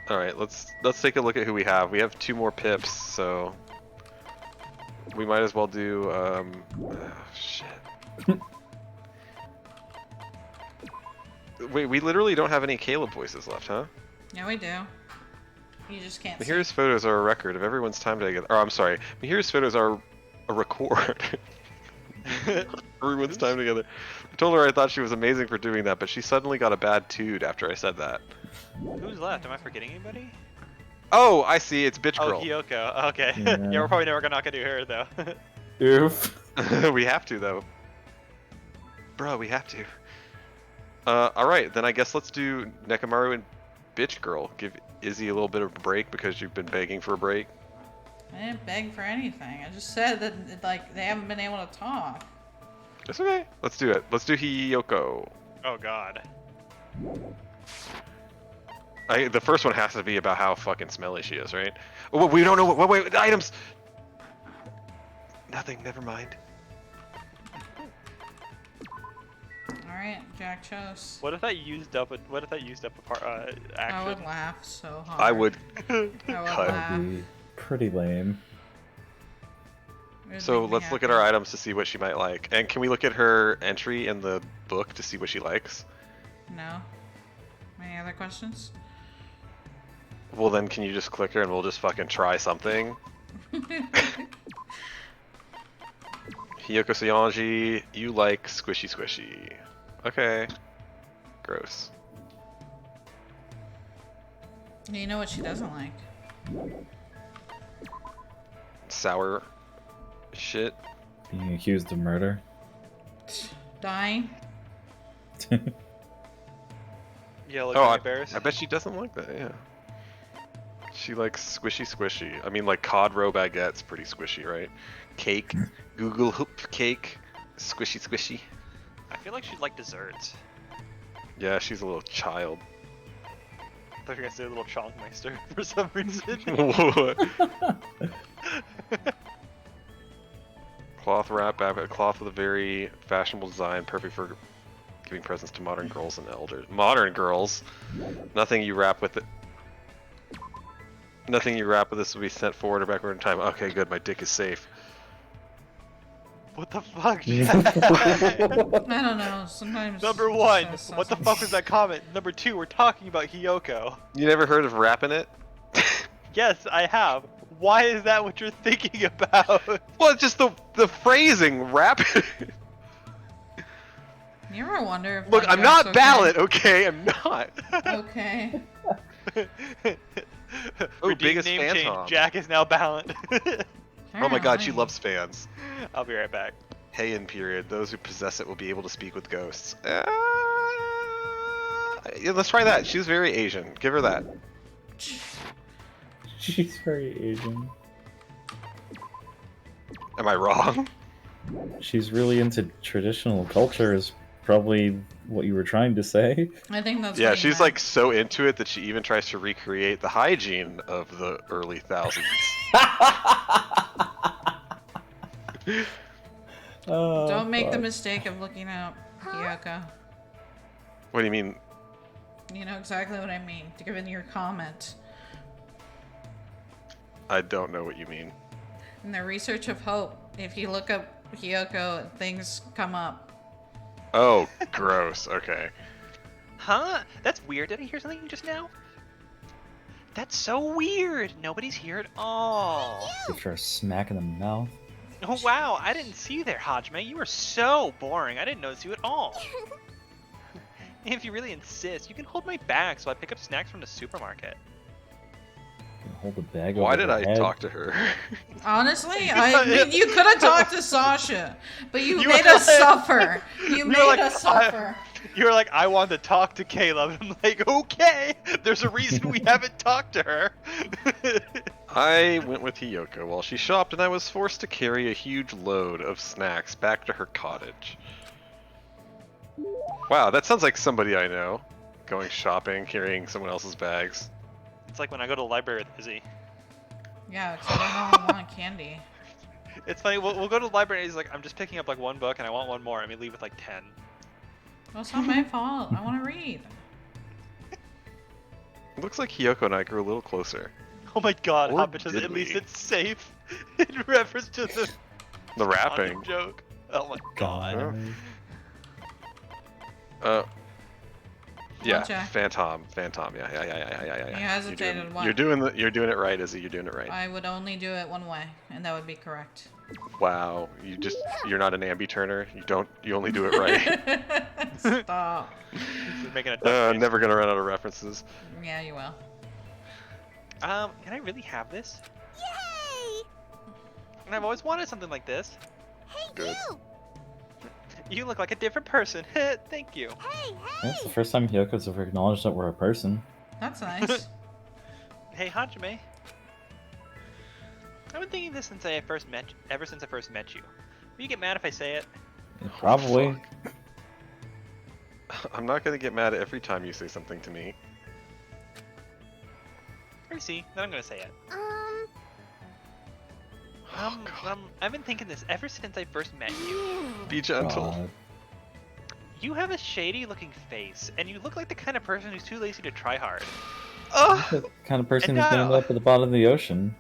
All right, let's take a look at who we have. We have 2 more pips, so we might as well do shit. Wait, we literally don't have any Caleb voices left, huh? Yeah, we do. You just can't see. Mahira's photos are a record of everyone's time together. Oh, I'm sorry. Mahira's photos are a record. Everyone's time together. I told her I thought she was amazing for doing that, but she suddenly got a bad toot after I said that. Who's left? Am I forgetting anybody? Oh, I see. It's Bitch Oh, Girl. Hiyoko. Okay. Yeah. Yeah, we're probably never not gonna do her though. Oof. We have to, though. Bro, we have to. Alright, then I guess let's do Nekamaru and Bitch Girl. Give Izzy a little bit of a break because you've been begging for a break. I didn't beg for anything. I just said that like they haven't been able to talk. It's okay. Let's do it. Let's do Hiyoko. Oh God. The first one has to be about how fucking smelly she is, right? Oh, we don't know what. Wait, items. Nothing. Never mind. All right, Jack chose. What if that used up a part action? I would laugh so hard. I would. I would Cut. laugh. That'd be pretty lame. It would So make me let's look at happy. our items to see what she might like. And can we look at her entry in the book to see what she likes? No. Any other questions? Well, then can you just click her and we'll just fucking try something? Hiyoko Sayanji, you like squishy squishy. Okay. Gross. You know what she doesn't like? Sour shit. Being accused of murder. Dying. Yeah, like Oh, bears. I bet she doesn't like that, yeah. She likes squishy squishy. I mean, like cod roe baguette's pretty squishy, right? Cake, Google hoop cake, squishy squishy. I feel like she'd like desserts. Yeah, she's a little child. I thought you were gonna say a little Chongmeister for some reason. Cloth wrap, cloth with a very fashionable design, perfect for giving presents to modern girls and elders. Modern girls? Nothing you wrap with it. Nothing you wrap with this will be sent forward or backward in time. Okay, good. My dick is safe. What the fuck? I don't know. Sometimes. Number it one, says what the something. fuck was that comment? Number two, we're talking about Hiyoko. You never heard of wrapping it? Yes, I have. Why is that what you're thinking about? Well, it's just the phrasing, wrap it. You ever wonder if Look, that I'm joke's not valid, okay? I'm not. Okay. Ooh, Redeem biggest name fan change. Tom. Jack is now bound. Oh my god, she Apparently. loves fans. I'll be right back. Hey, in period. Those who possess it will be able to speak with ghosts. Yeah, let's try that. She's very Asian. Give her that. She's very Asian. Am I wrong? She's really into traditional culture is probably what you were trying to say. I think that's Yeah, what he she's meant. like so into it that she even tries to recreate the hygiene of the early thousands. Oh, Don't make the fuck. mistake of looking up Kyoko. What do you mean? You know exactly what I mean, given your comment. I don't know what you mean. In the research of hope, if you look up Kyoko, things come up. Oh, gross. Okay. Huh? That's weird. Did I hear something just now? That's so weird. Nobody's here at all. After a smack in the mouth. Oh wow, I didn't see you there, Hajime. You were so boring. I didn't notice you at all. If you really insist, you can hold my bag so I pick up snacks from the supermarket. You can hold the bag Why over did her I head. talk to her? Honestly, I mean, you could have talked to Sasha, but you You made were us like- suffer. You were made like, us suffer. You were like, I want to talk to Caleb. I'm like, okay. There's a reason we haven't talked to her. I went with Hiyoko while she shopped, and I was forced to carry a huge load of snacks back to her cottage. Wow, that sounds like somebody I know. Going shopping, carrying someone else's bags. It's like when I go to the library with Izzy. Yeah, except I don't want candy. It's funny, we'll go to the library and he's like, I'm just picking up like one book and I want one more, and we leave with like 10. Well, it's not my fault. I want to read. It looks like Hiyoko and I grew a little closer. Oh my god, Or how bitch is did at least we? it's safe in reference to the The haunted rapping. joke. Oh my god. Yeah, Jack? Phantom. Yeah. You hesitated, what? You're doing it right, Izzy. You're doing it right. I would only do it one way, and that would be correct. Wow, you're not an ambi turner. You only do it right. Stop. He's making a tough face. Never gonna run out of references. Yeah, you will. Can I really have this? Yay! And I've always wanted something like this. Hey, Good. you! You look like a different person. Thank you. Hey, That's hey! the first time Hyoko's ever acknowledged that we're a person. That's nice. Hey, Hajime. I've been thinking this ever since I first met you. Will you get mad if I say it? Probably. I'm not gonna get mad every time you say something to me. Or see, then I'm gonna say it. Oh, God. I've been thinking this ever since I first met you. Be gentle. God. You have a shady looking face, and you look like the kind of person who's too lazy to try hard. The kind of person And who's gonna end now- up at the bottom of the ocean.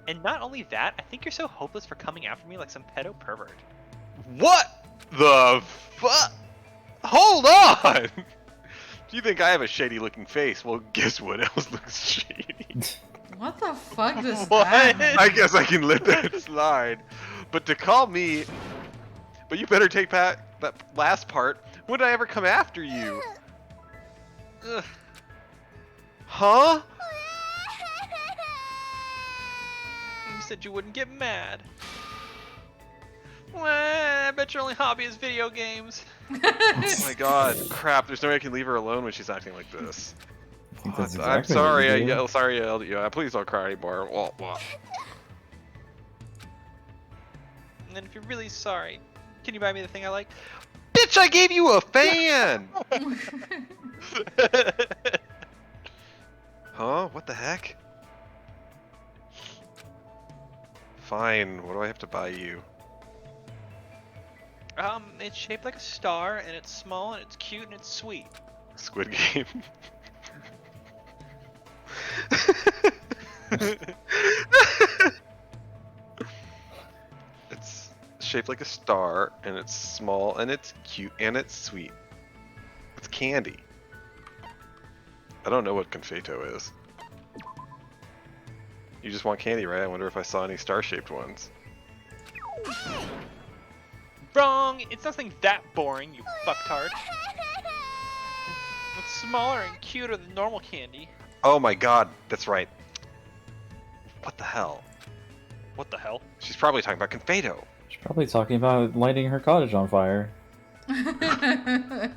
And not only that, I think you're so hopeless for coming after me like some pedo pervert. What the fuck? Hold on! Do you think I have a shady looking face? Well, guess what else looks shady? What the fuck does What? that mean? I guess I can let that slide. But to call me... But you better take back that last part. When did I ever come after you? Ugh. Huh? You said you wouldn't get mad. Well, I bet your only hobby is video games. Oh my god. Crap, there's no way I can leave her alone when she's acting like this. I think that's I'm exactly sorry, what you do. sorry, I yelled at you. Please don't cry anymore. Wah, wah. And then if you're really sorry, can you buy me the thing I like? Bitch, I gave you a fan! Huh? What the heck? Fine, what do I have to buy you? It's shaped like a star, and it's small, and it's cute, and it's sweet. Squid Game. It's shaped like a star, and it's small, and it's cute, and it's sweet. It's candy. I don't know what confeito is. You just want candy, right? I wonder if I saw any star-shaped ones. Wrong! It's nothing that boring, you fucktard. It's smaller and cuter than normal candy. Oh my god, that's right. What the hell? What the hell? She's probably talking about Confado. She's probably talking about lighting her cottage on fire. I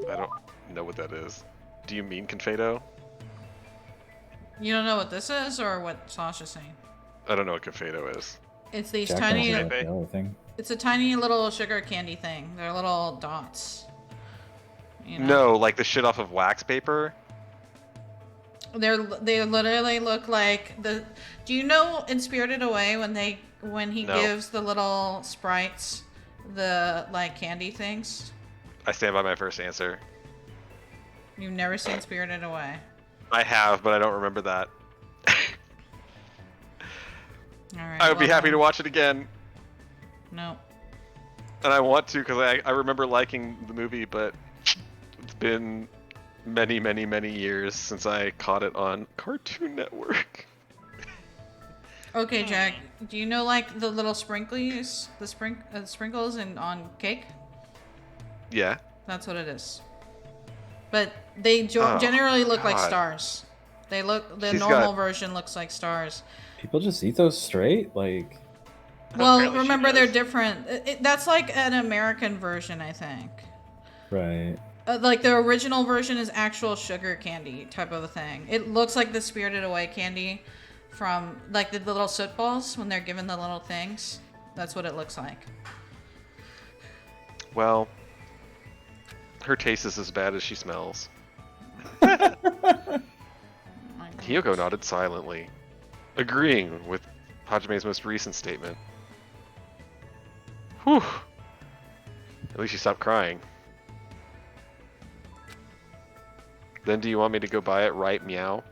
don't know what that is. Do you mean Confado? You don't know what this is, or what Sasha's saying? I don't know what Confado is. It's these Jack tiny. knows the other thing. It's a tiny little sugar candy thing. They're little dots. You know? No, like the shit off of wax paper. They literally look like the. Do you know in Spirited Away when he No. gives the little sprites the like candy things? I stand by my first answer. You've never seen Spirited Away. I have, but I don't remember that. All right. I would be well happy then. to watch it again, No. and I want to because I remember liking the movie, but it's been many, many, many years since I caught it on Cartoon Network. Okay, Jack. Do you know like the little sprinklies, the sprinkles on cake? Yeah. That's what it is. But they Oh, generally look like God. stars. They look. The She's normal got- version looks like stars. People just eat those straight? Like, Well, Apparently she remember they're does. different. That's like an American version, I think. right. Like the original version is actual sugar candy type of a thing. It looks like the Spirited Away candy from like the little soot balls when they're given the little things. That's what it looks like. Well, her taste is as bad as she smells. Oh my God. Hiyoko nodded silently, agreeing with Hajime's most recent statement. Whew. At least she stopped crying. Then do you want me to go buy it, right, meow?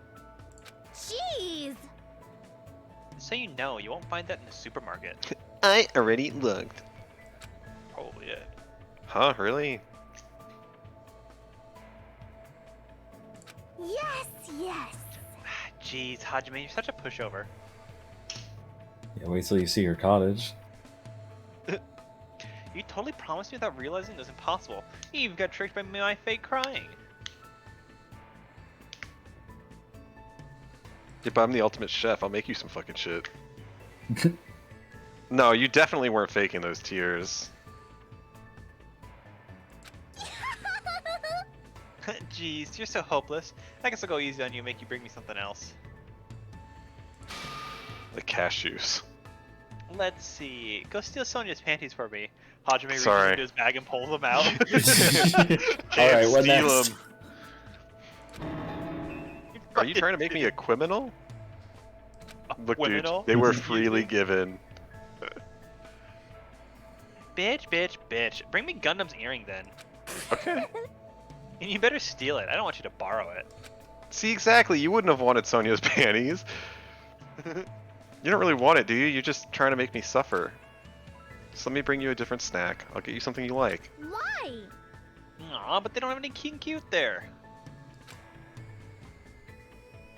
Jeez. So you know, you won't find that in the supermarket. I already looked. Probably it. Huh, really? Yes, yes. Jeez, Hajime, you're such a pushover. Yeah, wait till you see her cottage. You totally promised me without realizing it was impossible. You've got tricked by my fake crying. Yeah, but I'm the ultimate chef. I'll make you some fucking shit. No, you definitely weren't faking those tears. Jeez, you're so hopeless. I guess I'll go easy on you and make you bring me something else. The cashews. Let's see. Go steal Sonia's panties for me. Hajime reaches Sorry. into his bag and pulls them out. Alright, what steal next? 'em. Are you trying to make me a criminal? Look, criminal? dude, they were Excuse freely me? given. Bitch, bitch, bitch. Bring me Gundam's earring then. Okay. And you better steal it. I don't want you to borrow it. See, exactly. You wouldn't have wanted Sonia's panties. You don't really want it, do you? You're just trying to make me suffer. So let me bring you a different snack. I'll get you something you like. Why? Aw, but they don't have any cute there.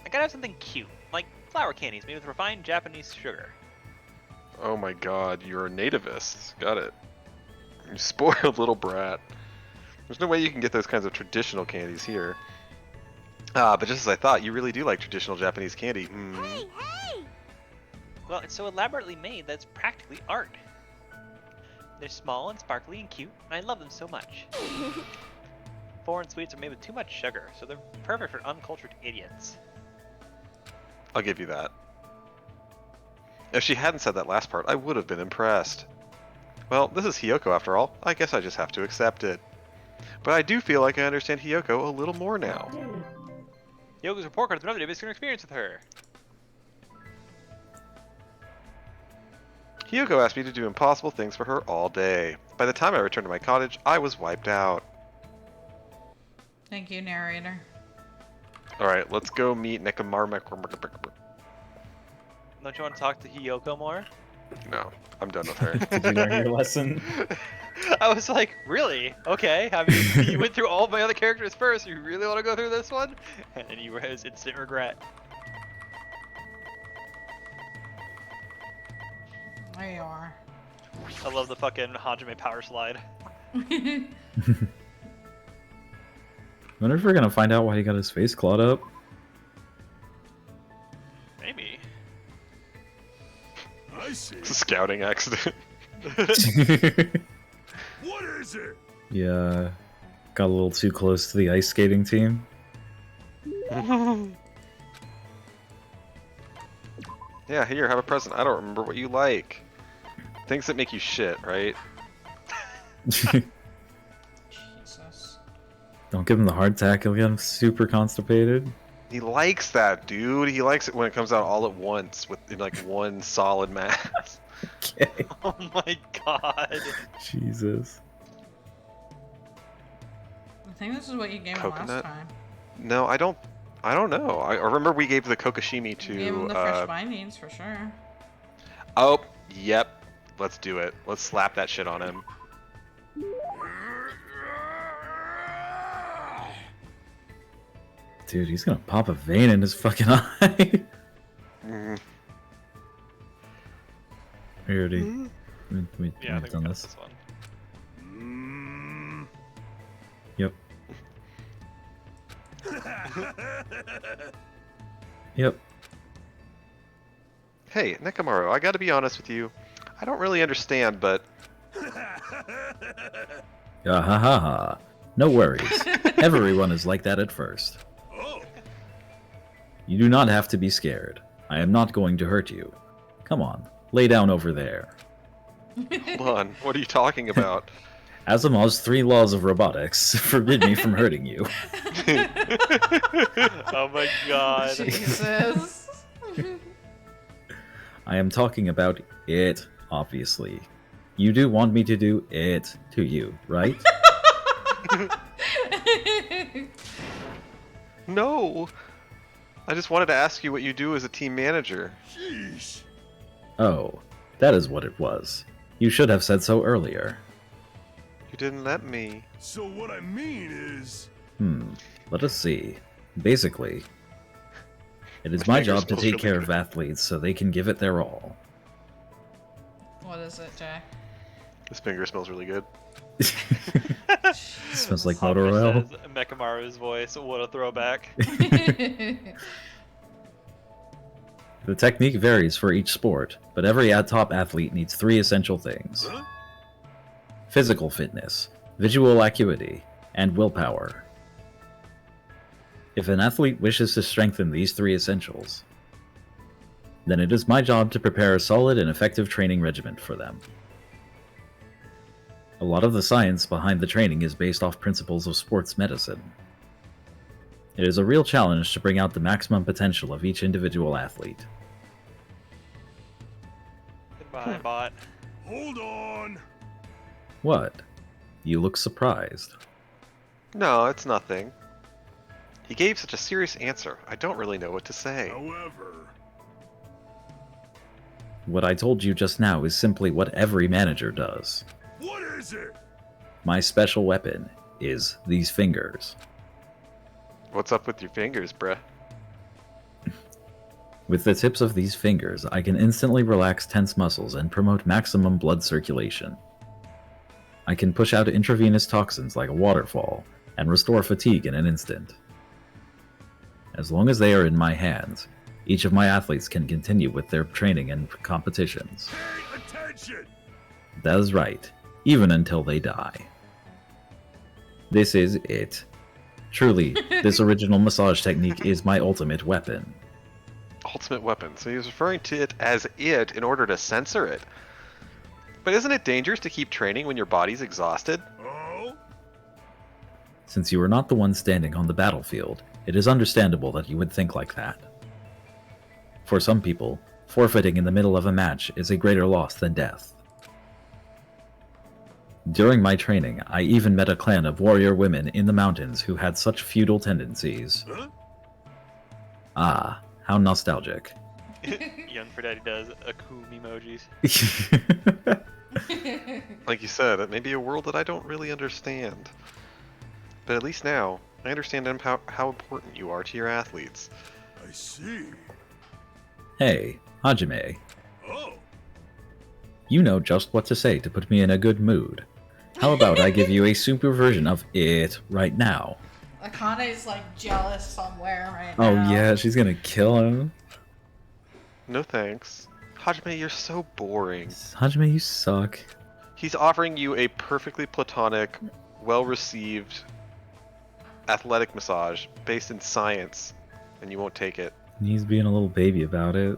I gotta have something cute, like flower candies made with refined Japanese sugar. Oh my god, you're a nativist. Got it. You spoiled little brat. There's no way you can get those kinds of traditional candies here. But just as I thought, you really do like traditional Japanese candy. Hey, hey! Well, it's so elaborately made that it's practically art. They're small and sparkly and cute, and I love them so much. Foreign sweets are made with too much sugar, so they're perfect for uncultured idiots. I'll give you that. If she hadn't said that last part, I would have been impressed. Well, this is Hiyoko after all. I guess I just have to accept it. But I do feel like I understand Hiyoko a little more now. Yoga's report card is another day experience with her. Hiyoko asked me to do impossible things for her all day. By the time I returned to my cottage, I was wiped out. Thank you, narrator. Alright, let's go meet Nekamarmek. Don't you want to talk to Hiyoko more? No, I'm done with her. Did you learn your lesson? I was like, really? Okay. Have you went through all of my other characters first? You really want to go through this one? And then you has instant regret. There you are. I love the fucking Hajime power slide. Wonder if we're gonna find out why he got his face clawed up. Maybe. I see. It's a scouting accident. What is it? Yeah, got a little too close to the ice skating team. Yeah, here, have a present. I don't remember what you like. Things that make you shit, right? Jesus. Don't give him the heart attack, he'll get him super constipated. He likes that, dude. He likes it when it comes out all at once with in like one solid mass. Okay. Oh my god. Jesus. I think this is what you gave him last Coconut? time. No, I don't know. I remember we gave the Kokoshimi to. You gave him the fresh bindings for sure. Oh, yep. Let's do it. Let's slap that shit on him. Dude, he's gonna pop a vein in his fucking eye. Mhm. We already we Yeah, I we've think done we got this. this one. Yep. Yep. Hey, Nekamaru, I gotta be honest with you. I don't really understand, but Ha ha ha ha. No worries. Everyone is like that at first. Oh, You do not have to be scared. I am not going to hurt you. Come on, lay down over there. hold on. What are you talking about? Asimov's 3 laws of robotics forbid me from hurting you. Oh my god. Jesus. I am talking about it, obviously. You do want me to do it to you, right? No. I just wanted to ask you what you do as a team manager. jeez. Oh, that is what it was. You should have said so earlier. You didn't let me. So what I mean is, Let us see. Basically, it is My my finger job to smells take really care good. of athletes so they can give it their all. What is it, Jack? This finger smells really good. Smells like Hunter motor oil. says Mekamaru's voice. What a throwback. The technique varies for each sport, but every top athlete needs 3 essential things. huh? Physical fitness, visual acuity, and willpower. If an athlete wishes to strengthen these 3 essentials, then it is my job to prepare a solid and effective training regimen for them. A lot of the science behind the training is based off principles of sports medicine. It is a real challenge to bring out the maximum potential of each individual athlete. Goodbye, bot. Hold on. What? You look surprised. No, it's nothing. He gave such a serious answer. I don't really know what to say. However, What I told you just now is simply what every manager does. what is it? My special weapon is these fingers. What's up with your fingers, bruh? With the tips of these fingers, I can instantly relax tense muscles and promote maximum blood circulation. I can push out intravenous toxins like a waterfall and restore fatigue in an instant. As long as they are in my hands, each of my athletes can continue with their training and competitions. Pay attention. That is right, even until they die. This is it. Truly, this original massage technique is my ultimate weapon. Ultimate weapon. So he was referring to it as it in order to censor it. But isn't it dangerous to keep training when your body's exhausted? Oh, Since you are not the one standing on the battlefield, it is understandable that you would think like that. For some people, forfeiting in the middle of a match is a greater loss than death. During my training, I even met a clan of warrior women in the mountains who had such feudal tendencies. huh? Ah, how nostalgic. Young for Daddy does Akum emojis. Like you said, it may be a world that I don't really understand. But at least now, I understand how important you are to your athletes. I see. Hey, Hajime, Oh, you know just what to say to put me in a good mood. How about I give you a super version of it right now? Akane's like jealous somewhere right Oh now. yeah, she's gonna kill him. No thanks. Hajime, you're so boring. Hajime, you suck. He's offering you a perfectly platonic, well-received athletic massage based in science, and you won't take it. He's being a little baby about it.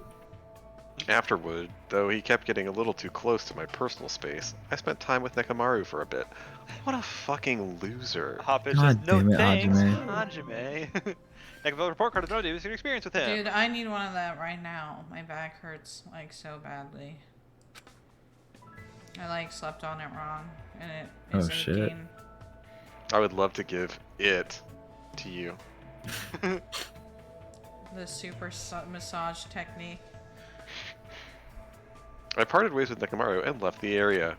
Afterward, though, he kept getting a little too close to my personal space. I spent time with Nekomaru for a bit. What a fucking loser. Hoppage God says, no damn it, thanks, Hajime. Hajime. Nekaville report card of no news, your experience with him. Dude, I need one of that right now. My back hurts like so badly. I like slept on it wrong, and it is shit. aching. I would love to give it to you. The super massage technique. I parted ways with Nekomaru and left the area.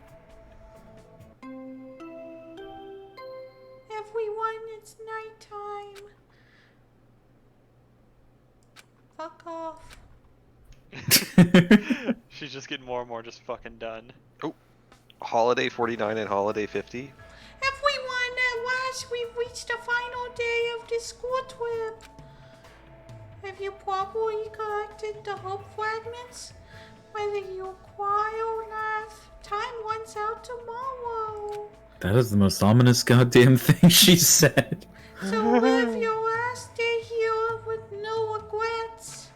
Everyone, it's nighttime. Fuck off. She's just getting more and more just fucking done. Holiday 49 and Holiday 50? Everyone, at last we've reached the final day of this school trip. Have you properly collected the hope fragments? Whether you cry or laugh, time runs out tomorrow. That is the most ominous goddamn thing she said. So live your last day here with no regrets.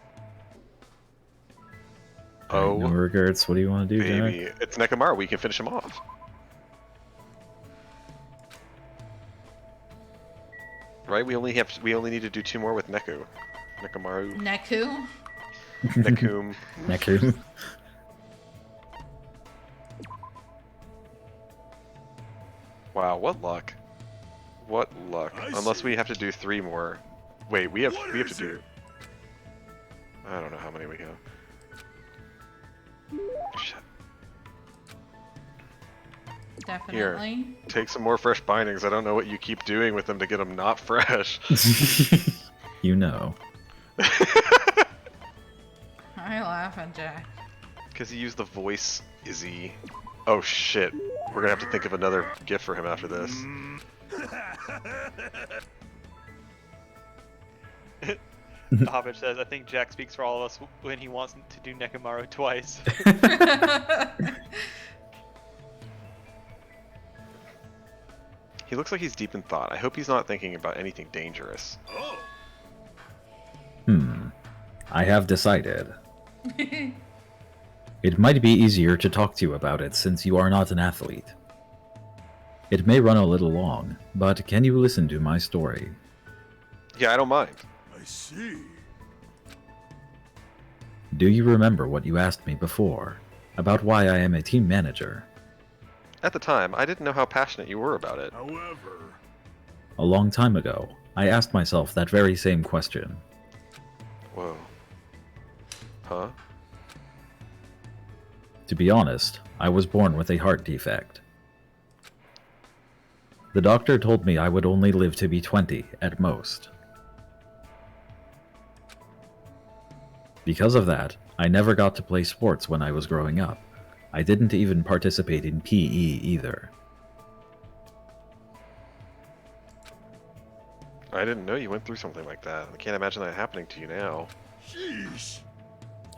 Oh, No regrets. What do you want to do, baby. Jack? It's Nekomaru. We can finish him off. Right? We only need to do 2 more with Neku. Nekomaru. Neku? Nekum. Neku. Wow, what luck. What luck. I Unless see. we have to do 3 more. Wait, we have What to is do. it? I don't know how many we have. Shit. Definitely. Take some more fresh bindings. I don't know what you keep doing with them to get them not fresh. You know. I laugh at Jack. Because he used the voice Izzy. Oh shit. We're gonna have to think of another gift for him after this. Hoppage says, I think Jack speaks for all of us when he wants to do Nekomaru twice. He looks like he's deep in thought. I hope he's not thinking about anything dangerous. Oh, I have decided. It might be easier to talk to you about it since you are not an athlete. It may run a little long, but can you listen to my story? Yeah, I don't mind. I see. Do you remember what you asked me before about why I am a team manager? At the time, I didn't know how passionate you were about it. However, A long time ago, I asked myself that very same question. Whoa. Huh? To be honest, I was born with a heart defect. The doctor told me I would only live to be 20 at most. Because of that, I never got to play sports when I was growing up. I didn't even participate in PE either. I didn't know you went through something like that. I can't imagine that happening to you now. sheesh.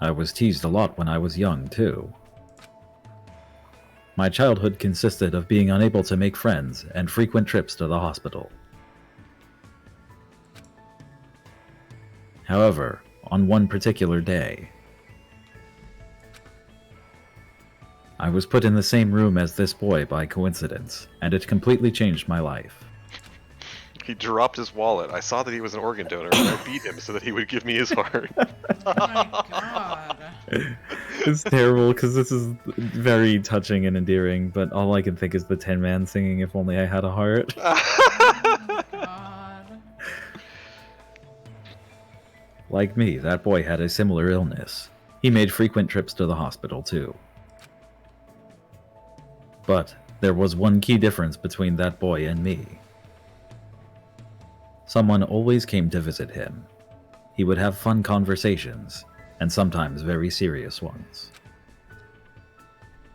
I was teased a lot when I was young, too. My childhood consisted of being unable to make friends and frequent trips to the hospital. However, on one particular day, I was put in the same room as this boy by coincidence, and it completely changed my life. He dropped his wallet. I saw that he was an organ donor, and I beat him so that he would give me his heart. Oh my god. It's terrible because this is very touching and endearing, but all I can think is the Tin Man singing If Only I Had a Heart. God. Like me, that boy had a similar illness. He made frequent trips to the hospital too. But there was one key difference between that boy and me. Someone always came to visit him. He would have fun conversations, and sometimes very serious ones.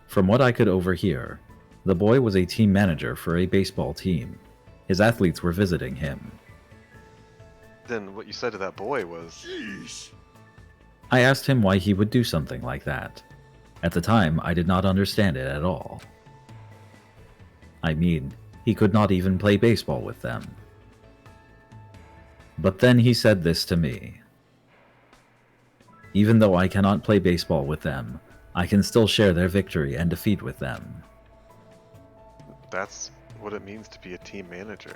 From what I could overhear, the boy was a team manager for a baseball team. His athletes were visiting him, then what you said to that boy was... Sheesh. I asked him why he would do something like that. At the time, I did not understand it at all. I mean, he could not even play baseball with them. But then he said this to me. Even though I cannot play baseball with them, I can still share their victory and defeat with them. That's what it means to be a team manager.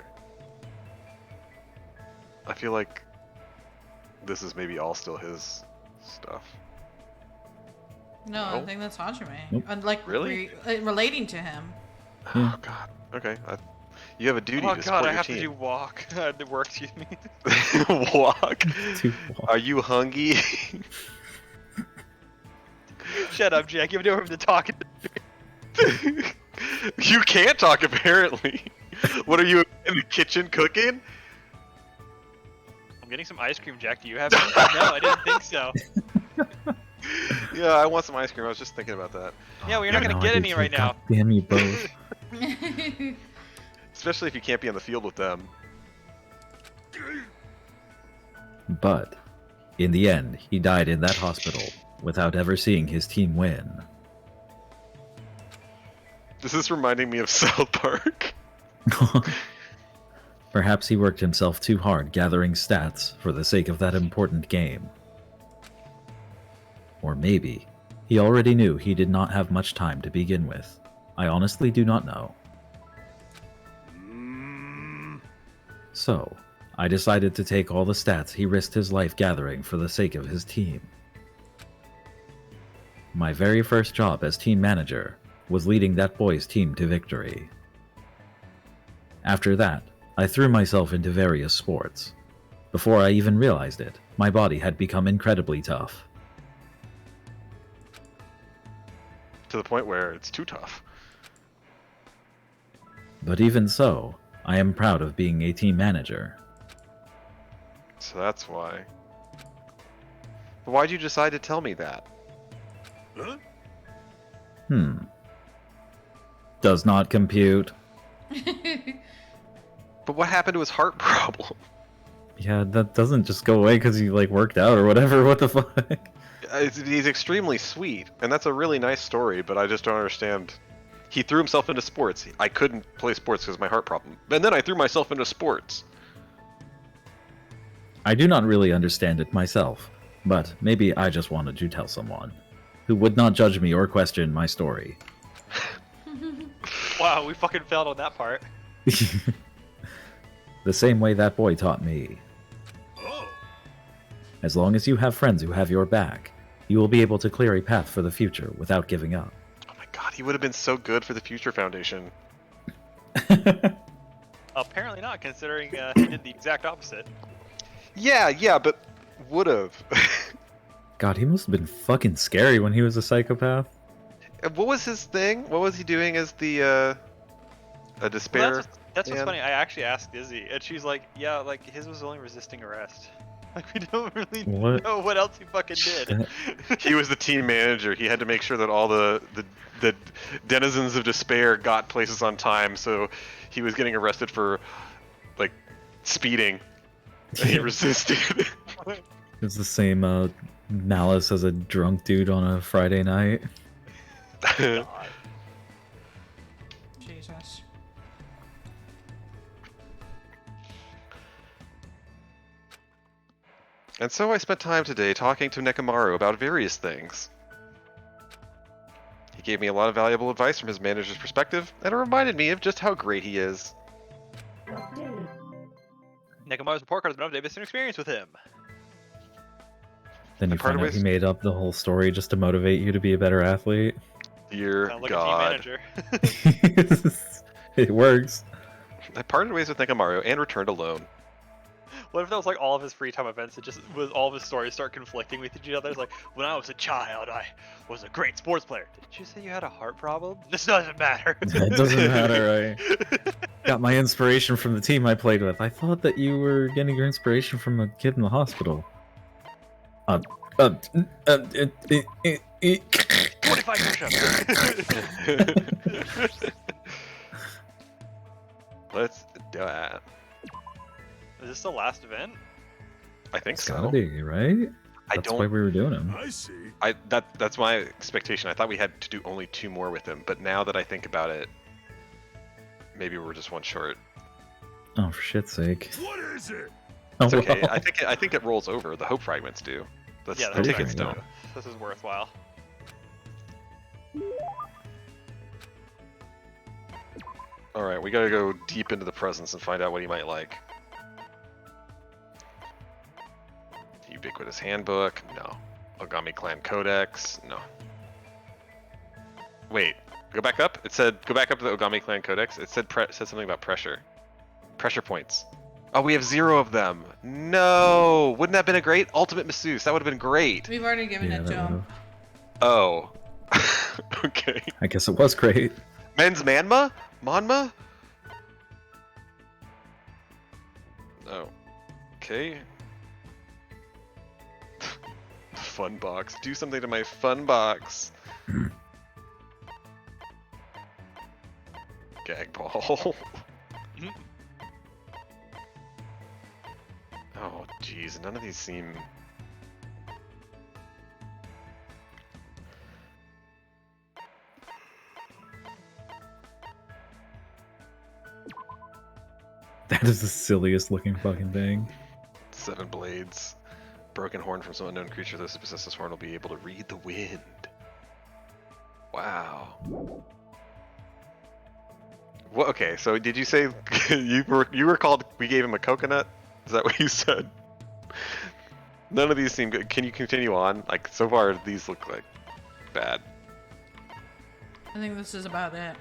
I feel like this is maybe all still his stuff. No, I No? think that's Hajime. Nope. Like Really? relating to him. Oh god. Okay. You have a duty Oh to god, support I your have to do team. walk. The work, excuse me. Walk. Too long. Are you hungry? Shut up, Jack. You have no room to talk. You can't talk apparently. What are you in the kitchen cooking? I'm getting some ice cream, Jack. Do you have any? No, I didn't think so. Yeah, I want some ice cream. I was just thinking about that. Yeah, well, you're not gonna No, get I any do right too. now. God damn you both. Especially if you can't be on the field with them. But, in the end, he died in that hospital without ever seeing his team win. This is reminding me of South Park. Perhaps he worked himself too hard gathering stats for the sake of that important game. Or maybe, he already knew he did not have much time to begin with. I honestly do not know. So, I decided to take all the stats he risked his life gathering for the sake of his team. My very first job as team manager was leading that boy's team to victory. After that, I threw myself into various sports. Before I even realized it, my body had become incredibly tough. To the point where it's too tough. But even so, I am proud of being a team manager. So that's why. But why'd you decide to tell me that? Huh? Does not compute. But what happened to his heart problem? Yeah, that doesn't just go away because he worked out or whatever. What the fuck? He's extremely sweet, and that's a really nice story, but I just don't understand. He threw himself into sports. I couldn't play sports because of my heart problem. And then I threw myself into sports. I do not really understand it myself, but maybe I just wanted to tell someone who would not judge me or question my story. Wow, we fucking failed on that part. The same way that boy taught me. Oh. As long as you have friends who have your back, you will be able to clear a path for the future without giving up. Oh my god, he would have been so good for the Future Foundation. Apparently not, considering he did the exact opposite. Yeah, but would have. God, he must have been fucking scary when he was a psychopath. What was his thing? What was he doing as the a despair? Well, that's what's man? funny. I actually asked Izzy, and she's like, "Yeah, like his was only resisting arrest. Like we don't really What? know what else he fucking did." He was the team manager. He had to make sure that all the denizens of despair got places on time. So he was getting arrested for like speeding. And he resisted. It's the same malice as a drunk dude on a Friday night. Jesus. And so I spent time today talking to Nekomaru about various things. He gave me a lot of valuable advice from his manager's perspective, and it reminded me of just how great he is. Nekomaru's report card has been updated based on experience with him. Then you And part find of out he it's- made up the whole story just to motivate you to be a better athlete. Dear Sounds like God. a team manager. It works. I parted ways with Nekomaru and returned alone. What if that was like all of his free time events? It just was all of his stories start conflicting with each other. It's like, when I was a child, I was a great sports player. Did you say you had a heart problem? This doesn't matter. It doesn't matter. I got my inspiration from the team I played with. I thought that you were getting your inspiration from a kid in the hospital. 25 push-ups. Let's do it. Is this the last event? I think It's so. gotta be, right? I That's don't. why we were doing him. I see. That's my expectation. I thought we had to do only 2 more with him, but now that I think about it, maybe we're just 1 short. Oh, for shit's sake. What is it? It's Oh, okay. well. I think it rolls over. The hope fragments do. The Yeah, the the tickets fragment. don't. This is worthwhile. All right, we gotta go deep into the presence and find out what he might like. Ubiquitous Handbook? No. Ogami Clan Codex? No. Wait, go back up. It said go back up to the Ogami Clan Codex. It said said something about pressure. Pressure points. Oh, we have 0 of them. No, wouldn't that have been a great ultimate masseuse? That would have been great. We've already given Yeah, it to that him. would've. Oh. Okay. I guess it was great. Men's Manma? Manma? Oh. Okay. Fun box. Do something to my fun box. Gag ball. Oh, jeez. None of these seem... That is the silliest looking fucking thing. 7 blades. Broken horn from some unknown creature. Those who possess this horn will be able to read the wind. Wow. Well, okay, so did you say you were called? We gave him a coconut. Is that what you said? None of these seem good. Can you continue on? Like so far, these look like bad. I think this is about it.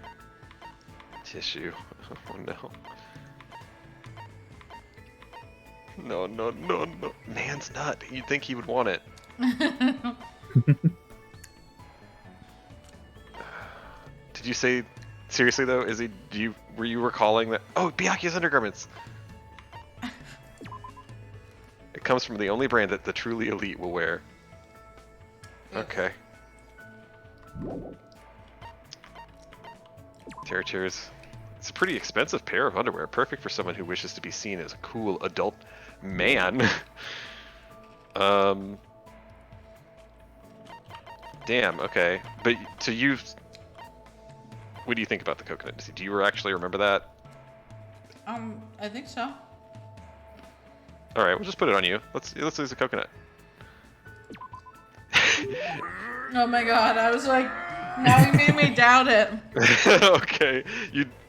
Tissue. Oh no. No, no, no, no. Man's nut. You'd think he would want it. Did you say seriously though? Is he? Were you recalling that? Oh, Byakuya's undergarments. It comes from the only brand that the truly elite will wear. Okay. Terriers. It's a pretty expensive pair of underwear, perfect for someone who wishes to be seen as a cool adult man. Damn, okay. But so you... What do you think about the coconut? Do you actually remember that? I think so. Alright, we'll just put it on you. Let's use the coconut. Oh my god, I was like, now he made me doubt it. Okay,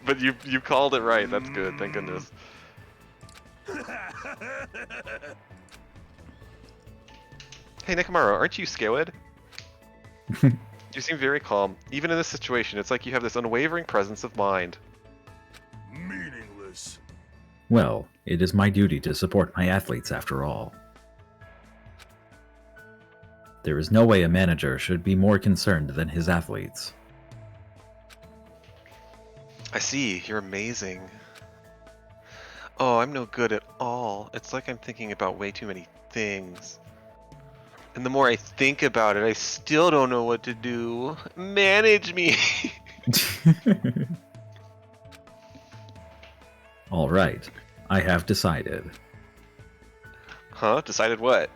but you called it right. That's good. Thank goodness. Hey Nekomaru, aren't you scared? You seem very calm. Even in this situation, it's like you have this unwavering presence of mind. Meaningless. Well, it is my duty to support my athletes after all. There is no way a manager should be more concerned than his athletes. I see. You're amazing. Oh, I'm no good at all. It's like I'm thinking about way too many things. And the more I think about it, I still don't know what to do. Manage me. All right, I have decided. Huh? Decided what?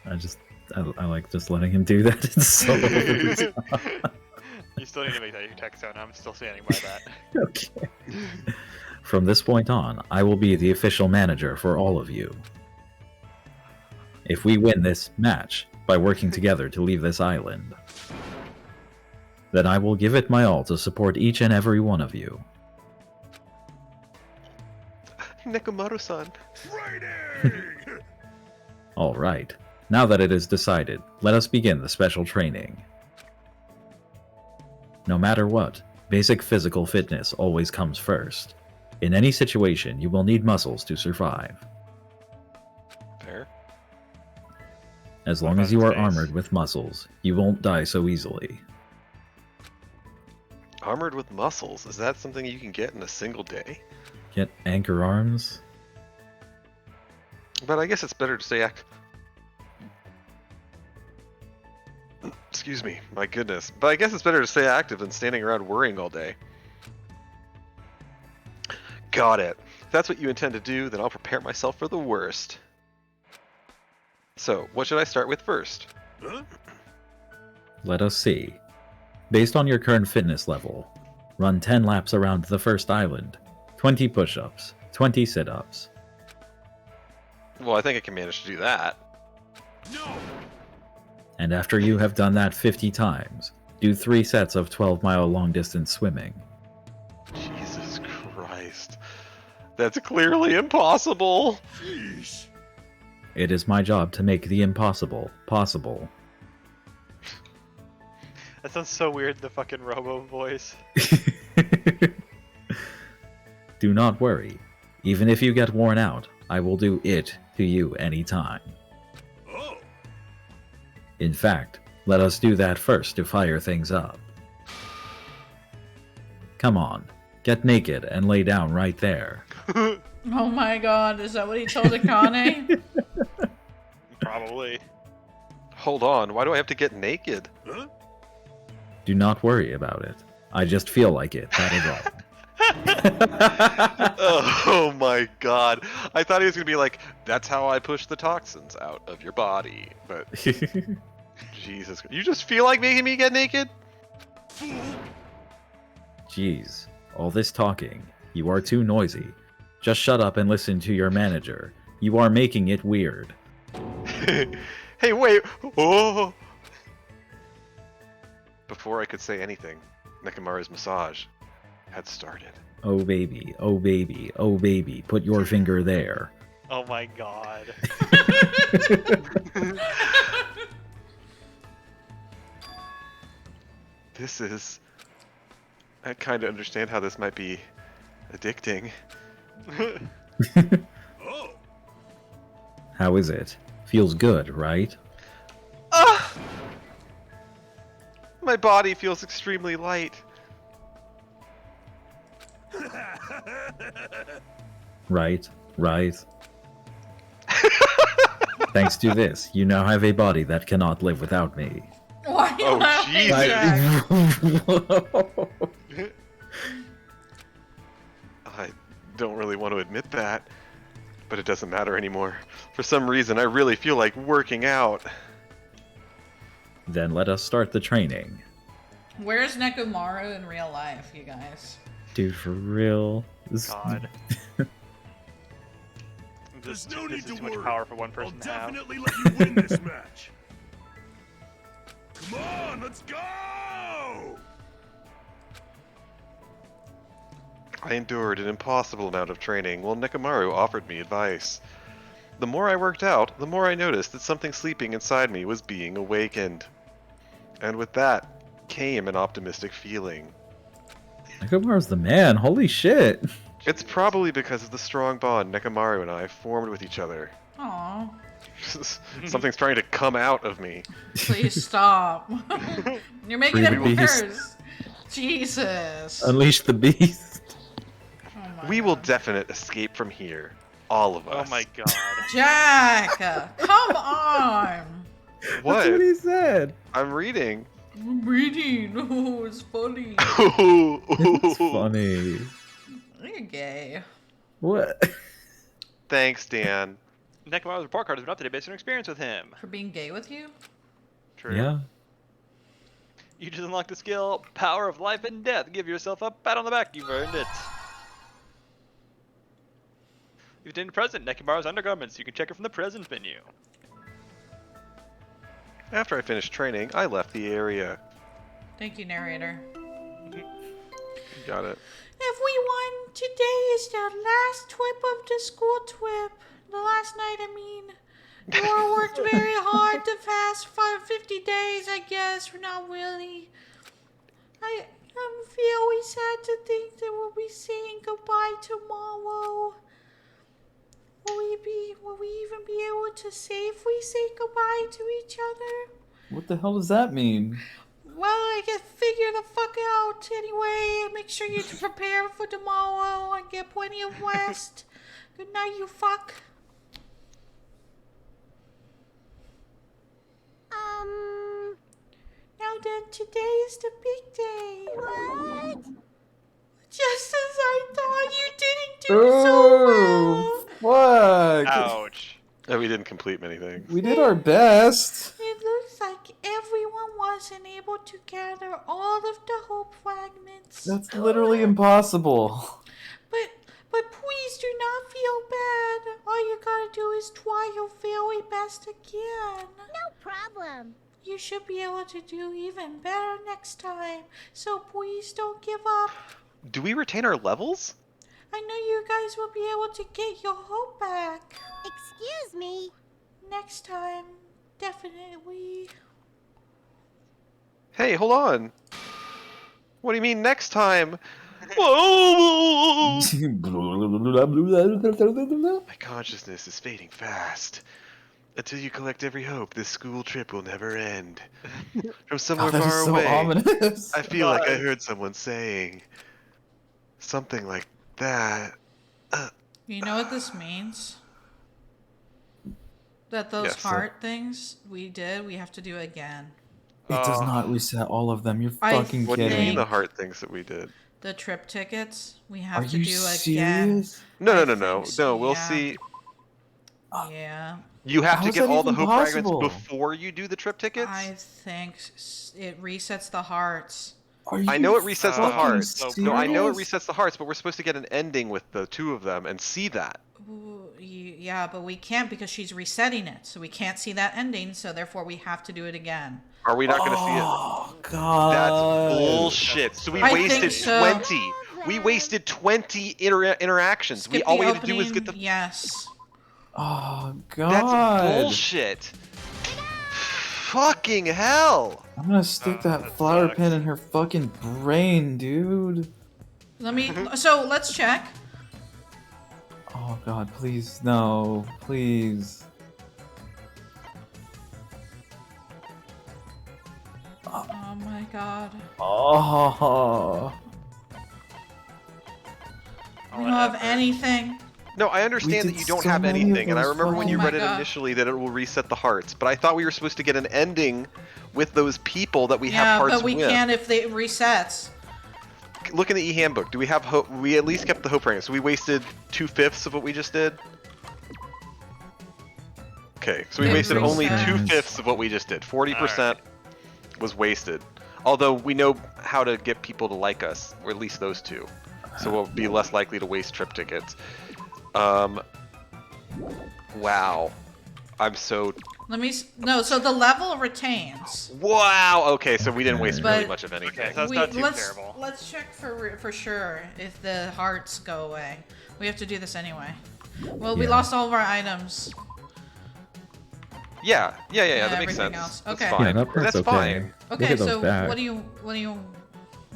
I like just letting him do that. It's so You still need to make that your text sound. I'm still standing by that. okay. From this point on, I will be the official manager for all of you. If we win this match by working together to leave this island, then I will give it my all to support each and every one of you. Nekomaru-san. Training! All right. Now that it is decided, let us begin the special training. No matter what, basic physical fitness always comes first. In any situation, you will need muscles to survive. Fair. As long as you are armored with muscles, you won't die so easily. Armored with muscles. Is that something you can get in a single day? Get anchor arms? But I guess it's better to stay Excuse me, my goodness. But I guess it's better to stay active than standing around worrying all day. Got it. If that's what you intend to do, then I'll prepare myself for the worst. So, what should I start with first? Huh? Let us see. Based on your current fitness level, run 10 laps around the first island, 20 push-ups, 20 sit-ups. Well, I think I can manage to do that. No! And after you have done that 50 times, do 3 sets of 12-mile long-distance swimming. Jesus Christ. That's clearly impossible. Jeez! It is my job to make the impossible possible. That sounds so weird, the fucking Robo voice. Do not worry. Even if you get worn out, I will do it to you anytime. Oh! In fact, let us do that first to fire things up. Come on, get naked and lay down right there. Oh my god, is that what he told Akane? Probably. Hold on, why do I have to get naked? Huh? Do not worry about it. I just feel like it, that is all. Oh my god. I thought he was gonna be like, that's how I push the toxins out of your body. But Jesus, you just feel like making me get naked? Fool! Jeez, all this talking. You are too noisy. Just shut up and listen to your manager. You are making it weird. Hey, wait! Oh! Before I could say anything, Nekomaru's massage had started. Oh baby, oh baby, oh baby, put your finger there. Oh my god. This is... I kind of understand how this might be addicting. Oh! How is it? Feels good, right? Ah! My body feels extremely light. Right, right. Thanks to this, you now have a body that cannot live without me. Why are you Oh, laughing, Jesus. Jack? I don't really want to admit that, but it doesn't matter anymore. For some reason, I really feel like working out. Then let us start the training. Where's Nekomaru in real life, you guys? Dude, for real. God. There's This no need is to too much worry. power for one I'll person to have. definitely let you win this match. Come on, let's go! I endured an impossible amount of training while Nekomaru offered me advice. The more I worked out, the more I noticed that something sleeping inside me was being awakened. And with that came an optimistic feeling. Nekomaru's the man, holy shit. It's probably because of the strong bond Nekomaru and I formed with each other. Aw, Something's trying to come out of me. please stop. You're making Free it the beast. worse. Jesus. Unleash the beast. Oh my We will God. definite escape from here. All of us. Oh my god. Jack, come on. What? That's what he said. I'm reading. I'm reading. Oh, it's funny. It's funny. You're gay. What? Thanks, Dan. Nekomaru's report card has been updated based on your experience with him. For being gay with you? True. Yeah. You just unlocked the skill, Power of Life and Death. Give yourself a pat on the back. You've earned it. You've obtained present Nekomaru's undergarments. You can check it from the present menu. After I finished training, I left the area. Thank you, narrator. Got it. Everyone, today is the last trip of the school trip. The last night, I mean. You all worked very hard the past 50 days, I guess. Not really. I feel very sad to think that we'll be saying goodbye tomorrow. Will we even be able to safely say goodbye to each other? What the hell does that mean? Well, I guess figure the fuck out anyway. Make sure you prepare for tomorrow and get plenty of rest. Good night, you fuck. Now then, today is the big day. What? Just as I thought, you didn't do so well. Fuck! Ouch. Oh, we didn't complete many things. We did our best. It looks like everyone wasn't able to gather all of the hope fragments. That's literally impossible. But please do not feel bad. All you gotta do is try your very best again. No problem. You should be able to do even better next time. So please don't give up. Do we retain our levels? I know you guys will be able to get your hope back. Excuse me. Next time, definitely. Hey, hold on. What do you mean next time? Whoa! My consciousness is fading fast. Until you collect every hope, this school trip will never end. From somewhere that is far so away, ominous. I feel like I heard someone saying something like that. You know what this means? That those Yes, heart things we did, we have to do again. It does not reset all of them. You're I fucking What do you kidding. mean the heart things that we did? The trip tickets, we Are have to you do again. serious? No, I no, no, no. think so, No, we'll yeah. see. Yeah, You have How to is get that all the even hope fragments possible? before you do the trip tickets? I think it resets the hearts. Are you I know it resets the fucking hearts. serious? No, I know it resets the hearts, but we're supposed to get an ending with the two of them and see that. Ooh, yeah, but we can't because she's resetting it, so we can't see that ending. So therefore, we have to do it again. Are we not going to see it? Oh god. That's bullshit. So we I wasted think so. 20. We wasted 20 interactions. Skip All the we had to do was opening, get the. yes. Oh That's god. bullshit. Fucking hell. I'm gonna stick that that flower sucks. pin in her fucking brain, dude. Let me. So let's check. Oh god, please, no, please. Oh my god. Oh. We don't have anything. No, I understand We that did you don't so have many of anything, and I those remember when you fucking- read Oh it my God. initially that it will reset the hearts, but I thought we were supposed to get an ending with those people that we Yeah, have hearts but we with. can't if it resets. Look in the e-handbook. Do we have hope? We at least kept the hope ranking, so we wasted 2/5 of what we just did. Okay, so we It wasted only resets. 2/5 of what we just did. 40% was wasted. Although we know how to get people to like us, or at least those two, so we'll be less likely to waste trip tickets. Wow, I'm so. Let me. No, so the level retains. Wow. Okay, so we didn't waste really But- much of anything. Okay, so that's not too let's terrible. let's check for sure if the hearts go away. We have to do this anyway. Well, we Yeah. lost all of our items. Yeah. That makes everything sense. else. That's Okay. fine. Yeah, that part's That's okay. fine. We'll Okay, get those so back. what do you?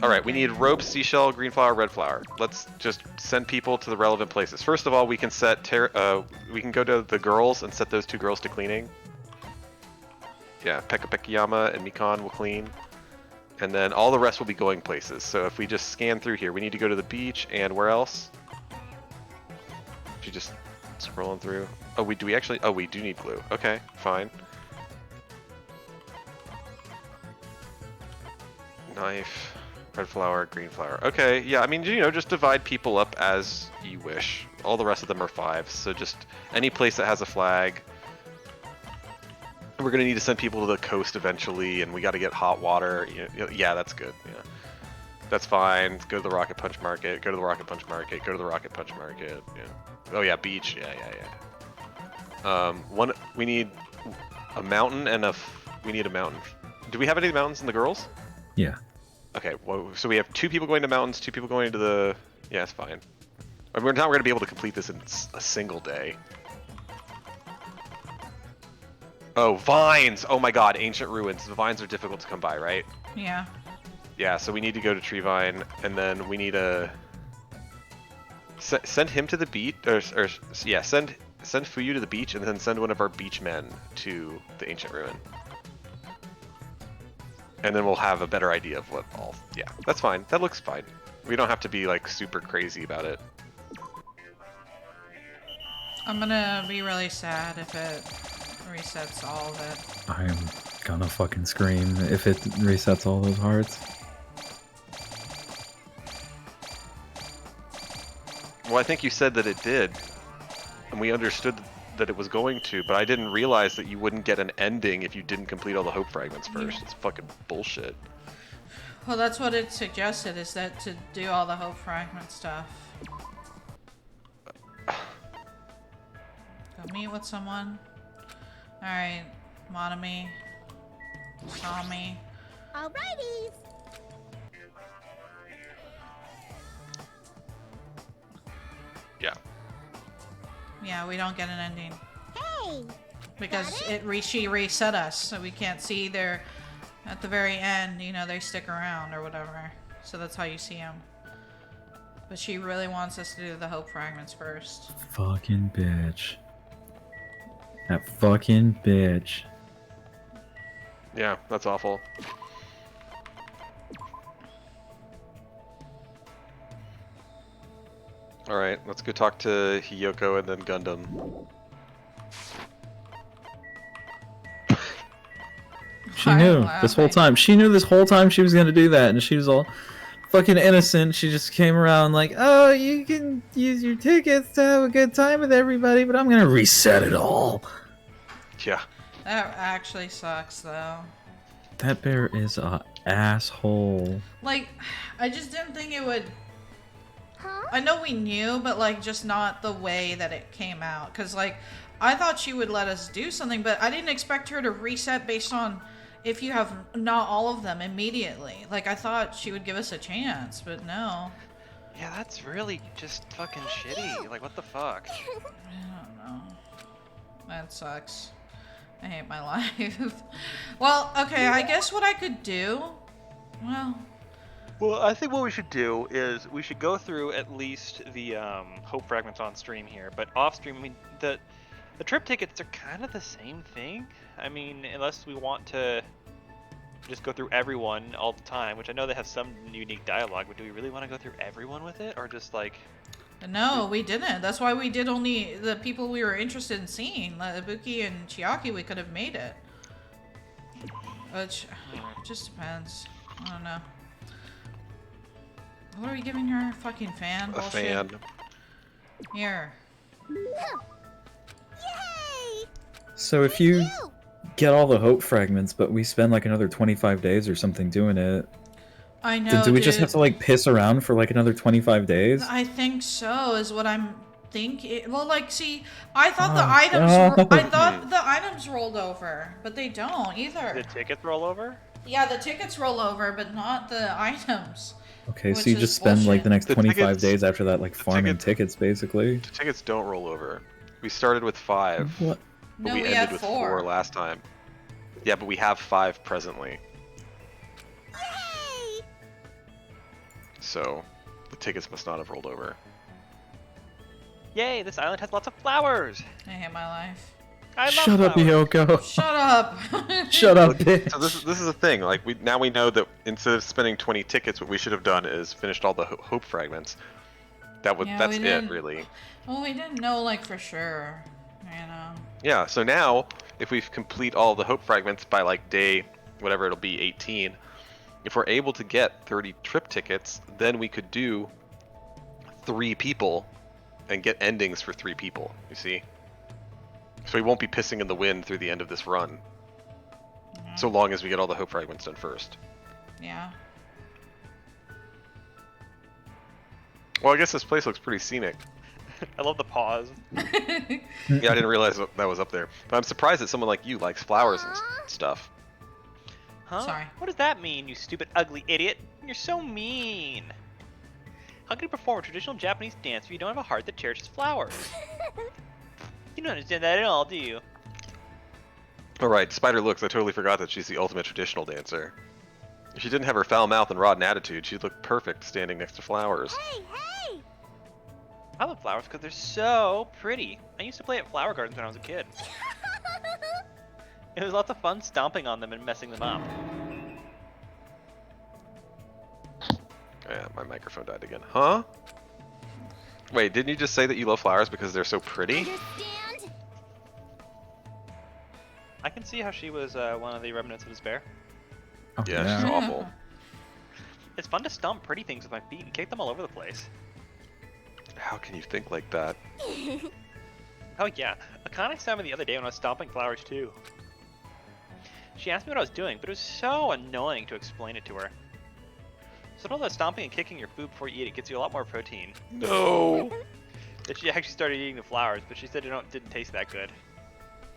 All right, we need rope, seashell, green flower, red flower. Let's just send people to the relevant places. First of all, we can set we can go to the girls and set those two girls to cleaning. Yeah, Pekka Pekiyama and Mikan will clean. And then all the rest will be going places. So if we just scan through here, we need to go to the beach and where else? If you just scrolling through. Oh, we do need glue. Okay, fine. Knife. Red flower, green flower. Okay, yeah, I mean, just divide people up as you wish. All the rest of them are 5, so just any place that has a flag. We're gonna need to send people to the coast eventually, and we gotta get hot water. Yeah, that's good, yeah. That's fine. Go to the Rocket Punch Market, go to the Rocket Punch Market, go to the Rocket Punch Market, yeah. Oh yeah, beach, yeah. We need a mountain and we need a mountain. Do we have any mountains in the girls? Yeah. Okay, well, so we have 2 people going to mountains, 2 people going to the... Yeah, it's fine. I mean, we're not going to be able to complete this in a single day. Oh, vines! Oh my god, ancient ruins. The vines are difficult to come by, right? Yeah. Yeah, so we need to go to Treevine, and then we need a... Send him to the beach, yeah, send Fuyu to the beach, and then send one of our beach men to the ancient ruin. And then we'll have a better idea of what all... Yeah, that's fine. That looks fine. We don't have to be, like, super crazy about it. I'm gonna be really sad if it resets all of it. I'm gonna fucking scream if it resets all those hearts. Well, I think you said that it did, and we understood that it was going to, but I didn't realize that you wouldn't get an ending if you didn't complete all the hope fragments first. It's fucking bullshit. Well, that's what it suggested, is that to do all the hope fragment stuff. Go meet with someone. Alright, Monami. Saw me. Alrighties. Yeah. Yeah, we don't get an ending. Hey. Because Got she reset us, so we can't see their... At the very end, you know, they stick around or whatever. So that's how you see them. But she really wants us to do the hope fragments first. Fucking bitch. That fucking bitch. Yeah, that's awful. Alright, let's go talk to Hiyoko and then Gundam. She knew this whole time. She knew this whole time she was gonna do that, and she was all fucking innocent. She just came around like, oh, you can use your tickets to have a good time with everybody, but I'm gonna reset it all. Yeah. That actually sucks, though. That bear is a asshole. Like, I just didn't think it would... Huh? I know we knew, but, like, just not the way that it came out. Because, like, I thought she would let us do something, but I didn't expect her to reset based on if you have not all of them immediately. Like, I thought she would give us a chance, but no. Yeah, that's really just fucking shitty. Like, what the fuck? I don't know. That sucks. I hate my life. Well, okay, I guess what I could do... Well, I think what we should do is we should go through at least the hope fragments on stream here, but off stream, I mean, the trip tickets are kind of the same thing. I mean, unless we want to just go through everyone all the time, which I know they have some unique dialogue, but do we really want to go through everyone with it, or just like... No, we didn't. That's why we did only the people we were interested in seeing. Like Ibuki and Chiaki, we could have made it. Which just depends. I don't know. What are we giving her? Fucking fan? A Bullshit? fan. Here. Yay! So if you get all the hope fragments, but we spend like another 25 days or something doing it, I know. do we just dude. have to like piss around for like another 25 days? I think so. Is what I'm thinking. Well, like, see, I thought the Oh, items. no. I thought the items rolled over, but they don't either. The tickets roll over? Yeah, the tickets roll over, but not the items. Okay, so Which you is just spend like bullshit. the next The 25 tickets- days after that like the farming tickets- tickets basically. The tickets don't roll over. We started with 5, What? but No, we we ended had with 4. 4 last time. Yeah, but we have 5 presently. Yay! So, the tickets must not have rolled over. Yay, this island has lots of flowers! I hate my life. I love Shut up, flowers. Yoko. Shut up. Shut up, bitch. So this is the thing. Like now we know that instead of spending 20 tickets, what we should have done is finished all the hope fragments. Yeah, That's we it didn't- really. Well, we didn't know, like, for sure. You know. Yeah. So now, if we complete all the hope fragments by like day, whatever it'll be, 18, if we're able to get 30 trip tickets, then we could do 3 people and get endings for 3 people. You see. So we won't be pissing in the wind through the end of this run. So long as we get all the hope fragments done first. Yeah. Well, I guess this place looks pretty scenic. I love the pause. Yeah, I didn't realize that was up there. But I'm surprised that someone like you likes flowers and stuff. Huh? Sorry. What does that mean, you stupid, ugly idiot? You're so mean. How can you perform a traditional Japanese dance if you don't have a heart that cherishes flowers? You don't understand that at all, do you? Alright, Spider looks. I totally forgot that she's the ultimate traditional dancer. If she didn't have her foul mouth and rotten attitude, she'd look perfect standing next to flowers. Hey, hey! I love flowers because they're so pretty. I used to play at flower gardens when I was a kid. It was lots of fun stomping on them and messing them up. Yeah, my microphone died again. Huh? Wait, didn't you just say that you love flowers because they're so pretty? Understand? I can see how she was one of the remnants of despair. Oh, Yeah, she's awful. It's fun to stomp pretty things with my feet and kick them all over the place. How can you think like that? Oh yeah, Akane saw me the other day when I was stomping flowers too. She asked me what I was doing, but it was so annoying to explain it to her. So all that stomping and kicking your food before you eat it gets you a lot more protein. No. That she actually started eating the flowers, but she said didn't taste that good.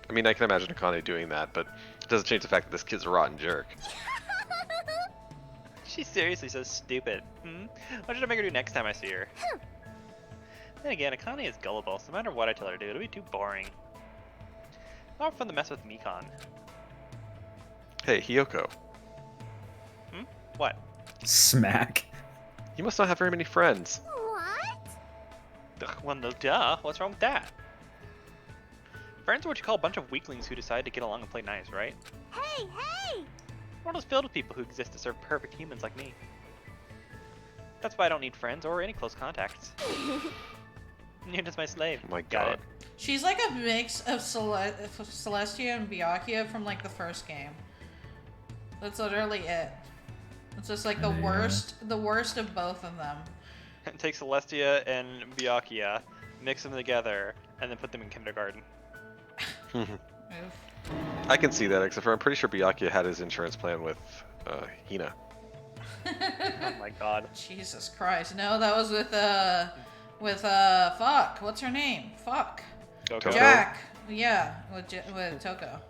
I mean, I can imagine Akane doing that, but it doesn't change the fact that this kid's a rotten jerk. She's seriously so stupid. What should I make her do next time I see her? Then again, Akane is gullible, so no matter what I tell her to do, it'll be too boring. More fun to mess with Mikan. Hey, Hiyoko. What? Smack. You must not have very many friends. What? Ugh, well, no duh. What's wrong with that? Friends are what you call a bunch of weaklings who decide to get along and play nice, right? Hey, hey! The world is filled with people who exist to serve perfect humans like me. That's why I don't need friends or any close contacts. You're just my slave. Oh my Got god. it. She's like a mix of Celestia and Byakuya from like the first game. That's literally it. It's just like the worst of both of them. Take Celestia and Byakuya, mix them together, and then put them in kindergarten. Oof. I can see that, except for I'm pretty sure Byakuya had his insurance plan with Hina. Oh my god. Jesus Christ. No, that was with fuck. What's her name? Fuck. Toko. Jack. Yeah, with Toko.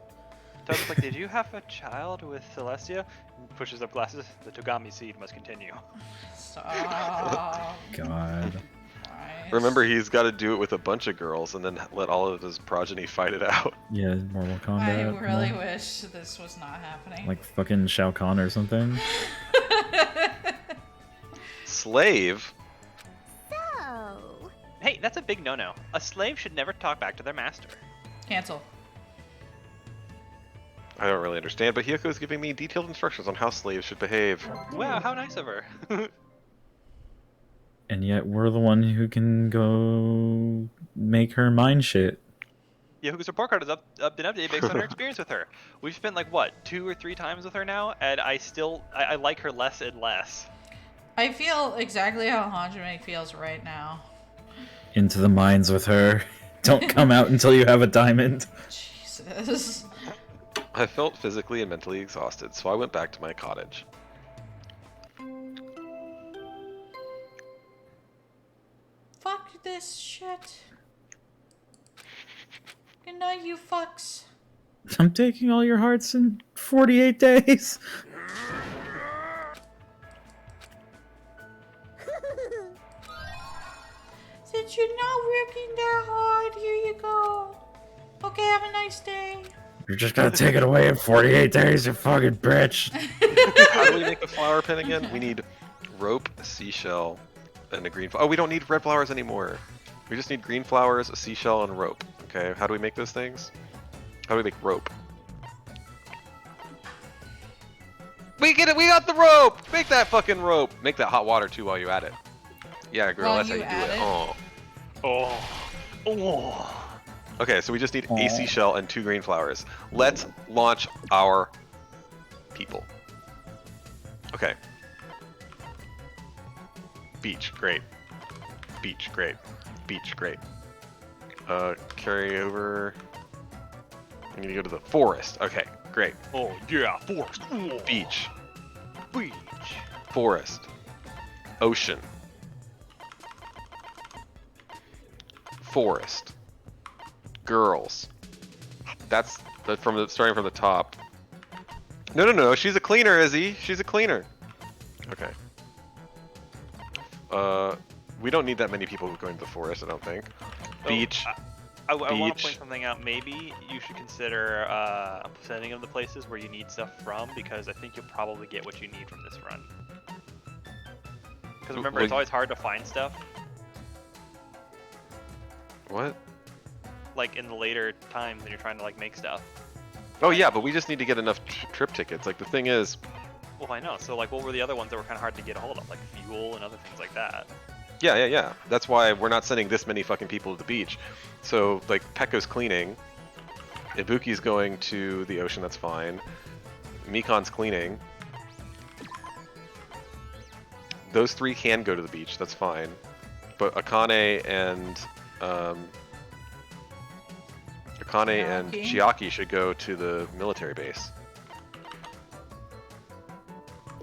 Toko's like, did you have a child with Celestia? And pushes up glasses. The Togami seed must continue. Stop. God. Christ. Remember, he's got to do it with a bunch of girls and then let all of his progeny fight it out. Yeah, Mortal I Kombat. really more- wish this was not happening. Like fucking Shao Kahn or something. Slave? So... Hey, that's a big no-no. A slave should never talk back to their master. Cancel. I don't really understand, but Hiyoko is giving me detailed instructions on how slaves should behave. Wow, how nice of her. And yet we're the one who can go make her mind shit. Yahuga's report card is been updated based on her experience with her. We've spent like what, 2 or 3 times with her now, and I like her less and less. I feel exactly how Hajime feels right now. Into the mines with her. Don't come out until you have a diamond. Jesus. I felt physically and mentally exhausted, so I went back to my cottage. Fuck this shit. Good night, you fucks. I'm taking all your hearts in 48 days. Since you're not working that hard, here you go. Okay, have a nice day. You're just gonna take it away in 48 days, you fucking bitch. How do we make the flower pin again? We need rope, a seashell, and a green flower. Oh, we don't need red flowers anymore. We just need green flowers, a seashell, and rope. Okay, how do we make those things? How do we make rope? We get it! We got the rope! Make that fucking rope! Make that hot water too while you at it. Yeah, girl, While that's how you you do add it. it? Oh. Oh. Okay, so we just need a Aw. seashell and 2 green flowers. Let's launch our people. Okay. Beach, great. Beach, great. Beach, great. Carry over. I'm gonna go to the forest. Okay, great. Oh yeah, forest. Oh. Beach, Beach. forest, ocean, forest, girls. That's starting from the top. No. She's a cleaner, Izzy. She's a cleaner. Okay. We don't need that many people going to the forest, I don't think. Beach. I want to Beach. point something out. Maybe you should consider sending them the places where you need stuff from, because I think you'll probably get what you need from this run. Because remember, it's Well, always hard to find stuff. What? Like in the later times when you're trying to like make stuff. Oh yeah, but we just need to get enough trip tickets. Like the thing is, Well, I know. So like, what were the other ones that were kind of hard to get a hold of, like fuel and other things like that? yeah. That's why we're not sending this many fucking people to the beach. So like Pekko's cleaning, Ibuki's going to the ocean. That's fine. Mikan's cleaning. Those 3 can go to the beach. That's fine. but Akane and Chiaki should go to the military base.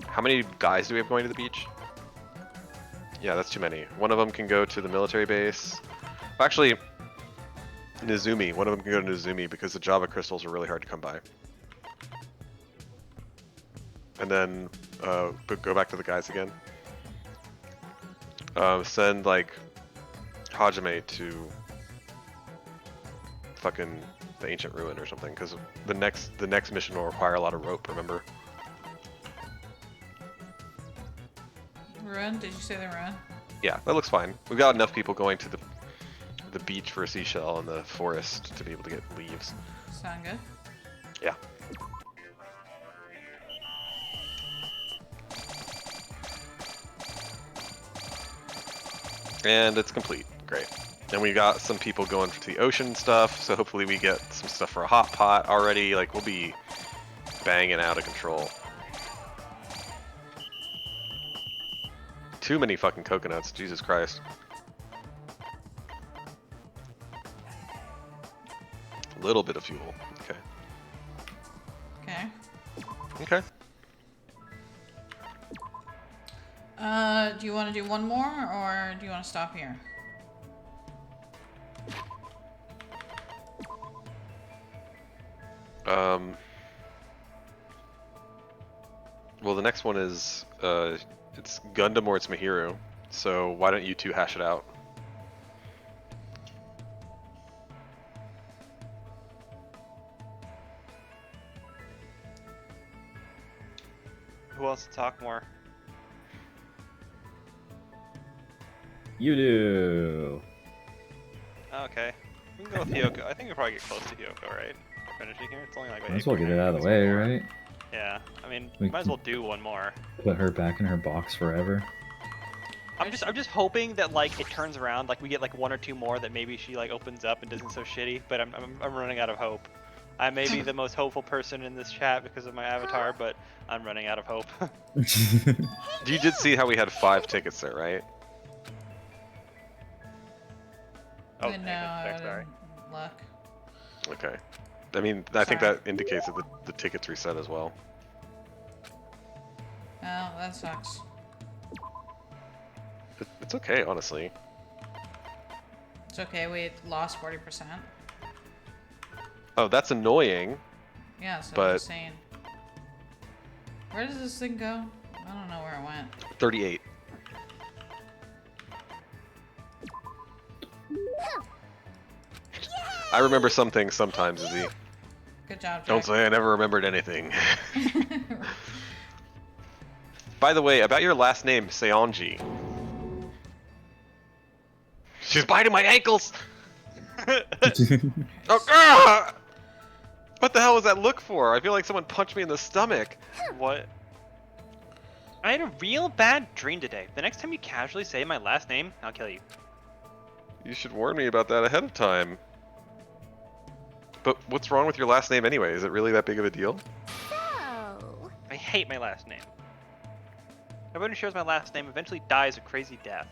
How many guys do we have going to the beach? Yeah, that's too many. One of them can go to the military base. Actually, Nizumi. One of them can go to Nizumi because the Java crystals are really hard to come by. And then go back to the guys again. Send like Hajime to fucking the ancient ruin or something, because the next mission will require a lot of rope. Remember? Ruin? Did you say the ruin? Yeah, that looks fine. We've got enough people going to the beach for a seashell and the forest to be able to get leaves. Sound good? Yeah. And it's complete. Great. And we got some people going to the ocean stuff, so hopefully we get some stuff for a hot pot already. Like, we'll be banging out of control. Too many fucking coconuts, Jesus Christ. A little bit of fuel. Okay. Okay. Okay. Do you want to do one more, or do you want to stop here? Well, the next one is, it's Gundam or it's Mihiru. So why don't you two hash it out? Who wants to talk more? You do. Okay. We can go with Hyoko. I think we'll probably get close to Hyoko, right? Finishing here. It's only like. Might as well get it out of the way, right? Yeah. I mean, We might as can- well do one more. Put her back in her box forever. I'm just hoping that like it turns around, like we get like one or two more that maybe she like opens up and isn't so shitty. But I'm running out of hope. I may be the most hopeful person in this chat because of my avatar, but I'm running out of hope. You did see how we had 5 tickets there, right? Oh, I dang it. know. Sorry. Luck. Okay. I mean, I think Sorry. that indicates that the tickets reset as well. Oh, that sucks. It's okay, honestly. It's okay. We lost 40%. Oh, that's annoying. Yeah, so But- I'm just saying. Where does this thing go? I don't know where it went. 38. I remember some things sometimes, Izzy. Good job, Don't Jack. say I never remembered anything. By the way, about your last name, Seonji. She's biting my ankles! Oh, ah! What the hell was that look for? I feel like someone punched me in the stomach. What? I had a real bad dream today. The next time you casually say my last name, I'll kill you. You should warn me about that ahead of time. But what's wrong with your last name anyway? Is it really that big of a deal? So, I hate my last name. Everyone who shares my last name eventually dies a crazy death.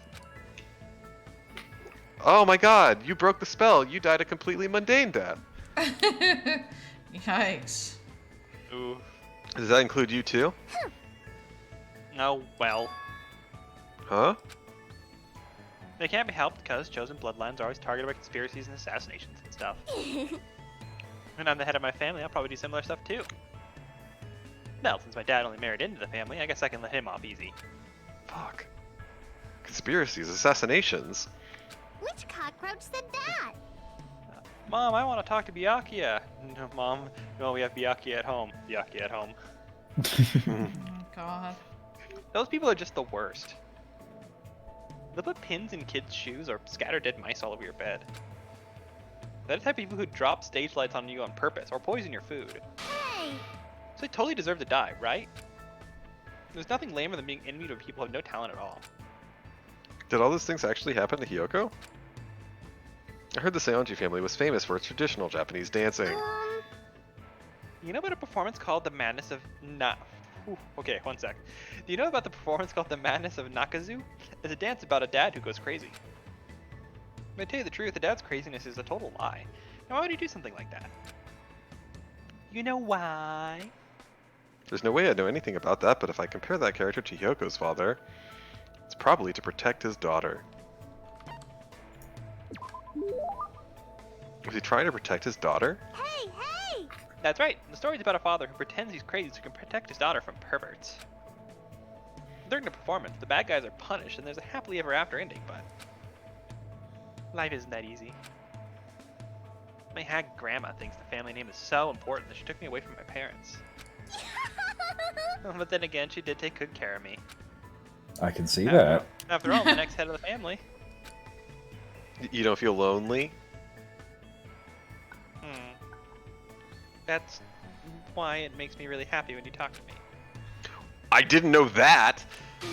Oh my god, you broke the spell. You died a completely mundane death. Yikes. Ooh. Does that include you too? No, well. Huh? They can't be helped because chosen bloodlines are always targeted by conspiracies and assassinations and stuff. And I'm the head of my family, I'll probably do similar stuff too. Well, since my dad only married into the family, I guess I can let him off easy. Fuck. Conspiracies, assassinations. which cockroach said that? Mom, I want to talk to Byakuya. No, Mom, no, we have Byakuya at home. Byakuya at home. Oh, God. Those people are just the worst. They'll put pins in kids' shoes or scatter dead mice all over your bed. They're the type of people who drop stage lights on you on purpose or poison your food. Hey, So they totally deserve to die, right? There's nothing lamer than being envied of people who have no talent at all. Did all those things actually happen to Hyoko? I heard the Seonji family was famous for its traditional Japanese dancing. You know about a performance called The Madness of Okay, one sec. Do you know about the performance called The Madness of Nakazu? It's a dance about a dad who goes crazy. But to tell you the truth, the dad's craziness is a total lie. Now, why would he do something like that? You know why? There's no way I know anything about that, but if I compare that character to Hyoko's father, it's probably to protect his daughter. Was he trying to protect his daughter? Hey, hey! That's right. The story's about a father who pretends he's crazy so he can protect his daughter from perverts. During the performance, the bad guys are punished and there's a happily ever after ending, but life isn't that easy. My hag grandma thinks the family name is so important that she took me away from my parents. But then again, she did take good care of me. I can see that. After all, I'm the next head of the family. You don't feel lonely? That's why it makes me really happy when you talk to me. I didn't know that!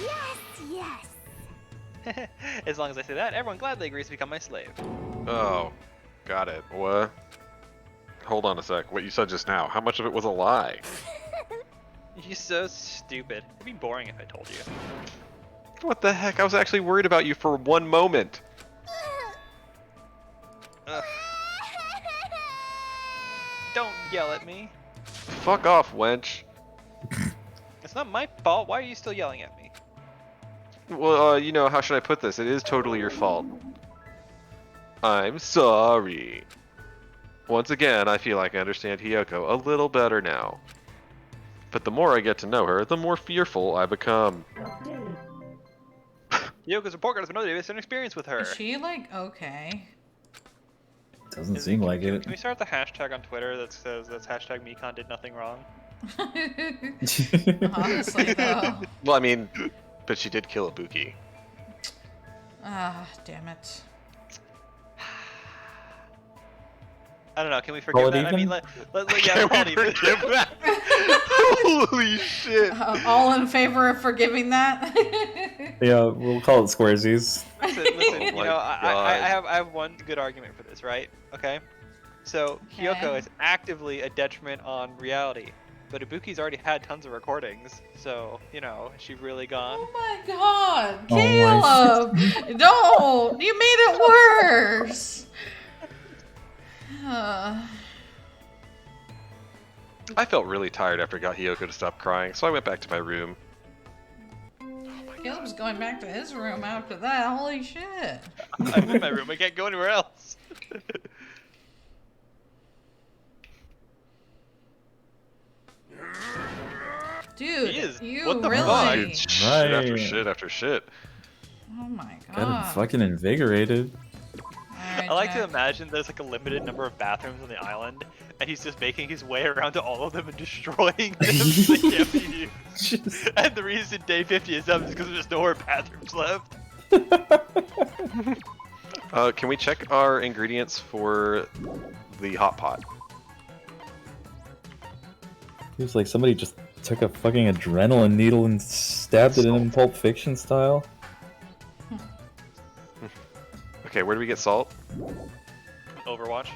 Yes, yes. As long as I say that, everyone gladly agrees to become my slave. Oh, got it. What? Hold on a sec. What you said just now, how much of it was a lie? You're so stupid. It'd be boring if I told you. What the heck? I was actually worried about you for one moment. Ugh. Don't yell at me. Fuck off, wench. It's not my fault. Why are you still yelling at me? Well, you know, how should I put this? It is totally your fault. I'm sorry. Once again, I feel like I understand Hiyoko a little better now. But the more I get to know her, the more fearful I become. Yoko's report card has been noted based on experience with her. Is she like okay? Doesn't seem like it. Can we start the hashtag on Twitter that says that's hashtag Mikon did nothing wrong? Honestly, though. Well, I mean, but she did kill Ibuki. Ah, damn it. I don't know. Can we forgive Call it that? I mean, even? yeah, call it even. Holy shit! All in favor of forgiving that? Yeah, we'll call it squaresies. Listen, Oh you my know, I God. have one good argument for this, right? Okay. So Hiyoko Okay. is actively a detriment on reality, but Ibuki's already had tons of recordings, so you know, is she really gone? Oh my god, Oh my- Caleb! Don't! You made it worse! I felt really tired after I got Hiyoko to stop crying, so I went back to my room. Caleb's going back to his room after that. Holy shit. I'm in my room. I can't go anywhere else. Dude, He is- you what the really... fuck? Dude, shit after Right. shit after shit. Oh my god. Got him fucking invigorated. Alright, I like to Jack. imagine there's like a limited number of bathrooms on the island, and he's just making his way around to all of them and destroying them so they can't be used. And the reason day 50 is up is because there's no more bathrooms left. Can we check our ingredients for the hot pot? It was like somebody just took a fucking adrenaline needle and stabbed it in him Pulp Fiction style. Okay, where do we get salt? Overwatch.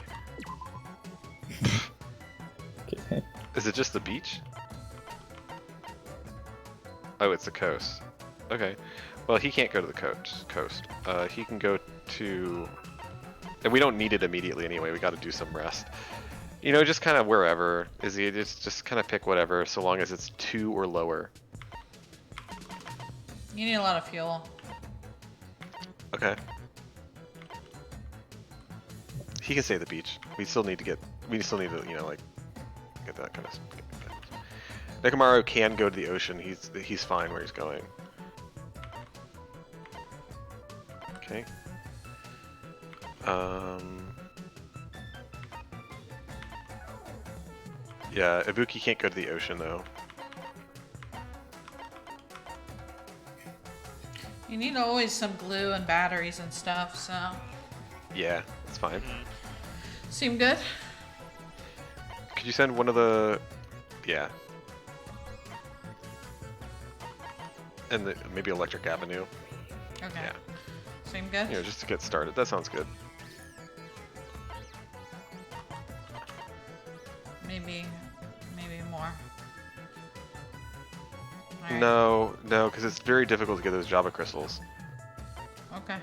Okay. Is it just the beach? Oh, it's the coast. Okay. Well, he can't go to the coast. He can go to... And we don't need it immediately anyway. We got to do some rest. You know, just kind of wherever. Is he just kind of pick whatever, so long as it's 2 or lower. You need a lot of fuel. Okay. He can stay at the beach. We still need to, you know, like, get that kind of stuff. Nekomaru can go to the ocean. He's fine where he's going. Okay. Yeah, Ibuki can't go to the ocean though. You need always some glue and batteries and stuff, so... Yeah, that's fine. Seem good? Could you send one of the... Yeah. And maybe Electric Avenue. Okay. Yeah. Seem good? You know, just to get started. That sounds good. Maybe more. Alright. No, because it's very difficult to get those Java crystals. Okay.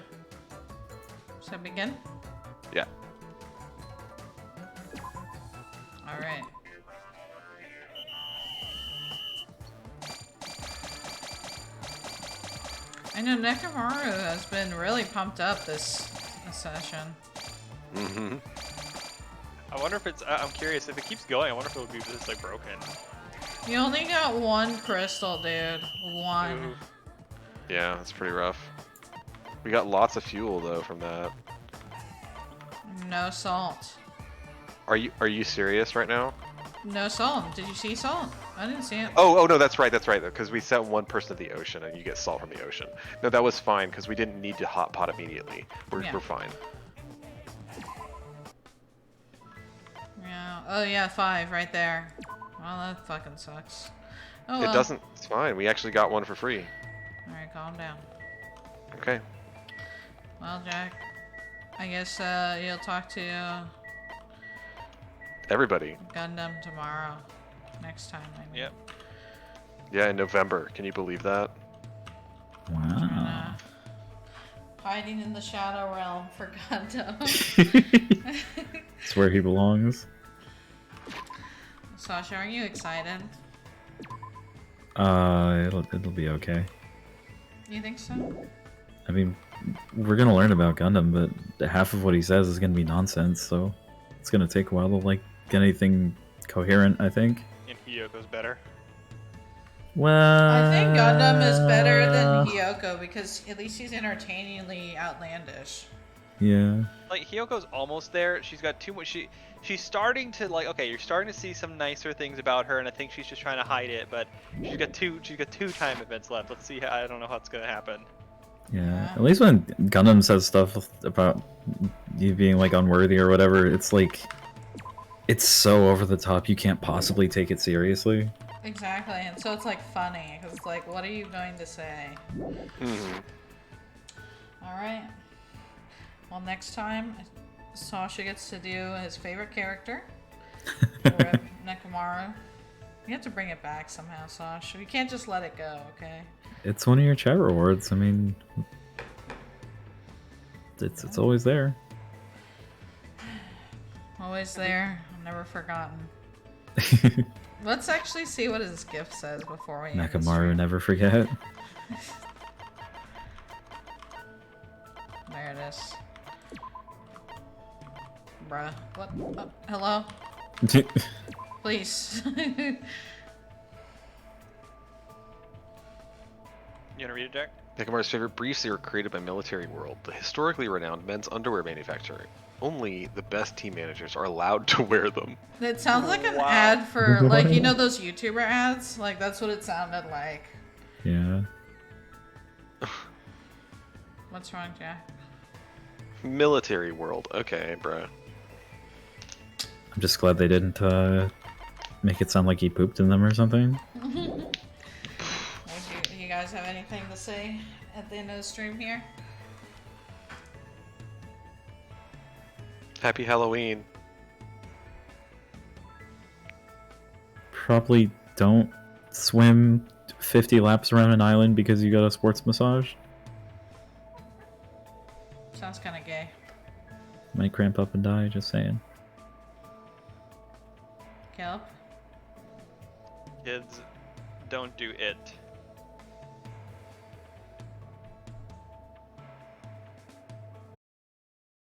So begin? Yeah. Alright. I know Nekomaru has been really pumped up this session. Mm-hmm. I wonder if it's. I'm curious if it keeps going. I wonder if it would be just like broken. You only got one crystal, dude. One. Ooh. Yeah, that's pretty rough. We got lots of fuel though from that. No salt. Are you serious right now? No salt. Did you see salt? I didn't see it. Oh no, that's right, because we sent one person to the ocean and you get salt from the ocean. No, that was fine because we didn't need to hot pot immediately. We're fine. Yeah. Oh yeah, 5 right there. Well, that fucking sucks. Oh well. It doesn't. It's fine. We actually got one for free. All right, calm down. Okay. Well, Jack, I guess you'll talk to Everybody. Gundam tomorrow. Next time. I mean. Yep. Yeah, in November. Can you believe that? Wow. Hiding in the Shadow Realm for Gundam. It's where he belongs. Sasha, are you excited? It'll be okay. You think so? I mean, we're gonna learn about Gundam, but half of what he says is gonna be nonsense, so it's gonna take a while to like get anything coherent, I think. And Hyoko's better. Well, I think Gundam is better than Hyoko because at least she's entertainingly outlandish. Yeah. Like Hyoko's almost there. She's got too much. She's starting to like. Okay, you're starting to see some nicer things about her, and I think she's just trying to hide it. But she's got two time events left. Let's see. I don't know how it's gonna happen. Yeah. At least when Gundam says stuff about you being like unworthy or whatever, it's like it's so over the top you can't possibly take it seriously. Exactly, and so it's like funny because it's like, what are you going to say? Mm-hmm. All right. Well, next time, Sasha gets to do his favorite character, Rip Nekomaru. You have to bring it back somehow, Sasha. You can't just let it go, okay? It's one of your chat rewards. I mean, it's always there. Always there, never forgotten. Let's actually see what his gift says before we end the Nekomaru, stream. never forget. There it is. Bruh. What? Oh, hello? Please. You wanna read it, Jack? Nekomaru's favorite briefs, they were created by Military World, the historically renowned men's underwear manufacturer. Only the best team managers are allowed to wear them. It sounds like an Wow. ad for, like, you know those YouTuber ads? Like, that's what it sounded like. Yeah. What's wrong, Jack? Military World. Okay, bruh. I'm just glad they didn't make it sound like he pooped in them or something. You guys have anything to say at the end of the stream here? Happy Halloween. Probably don't swim 50 laps around an island because you got a sports massage. Sounds kind of gay. Might cramp up and die, just saying. Caleb? Kids, don't do it.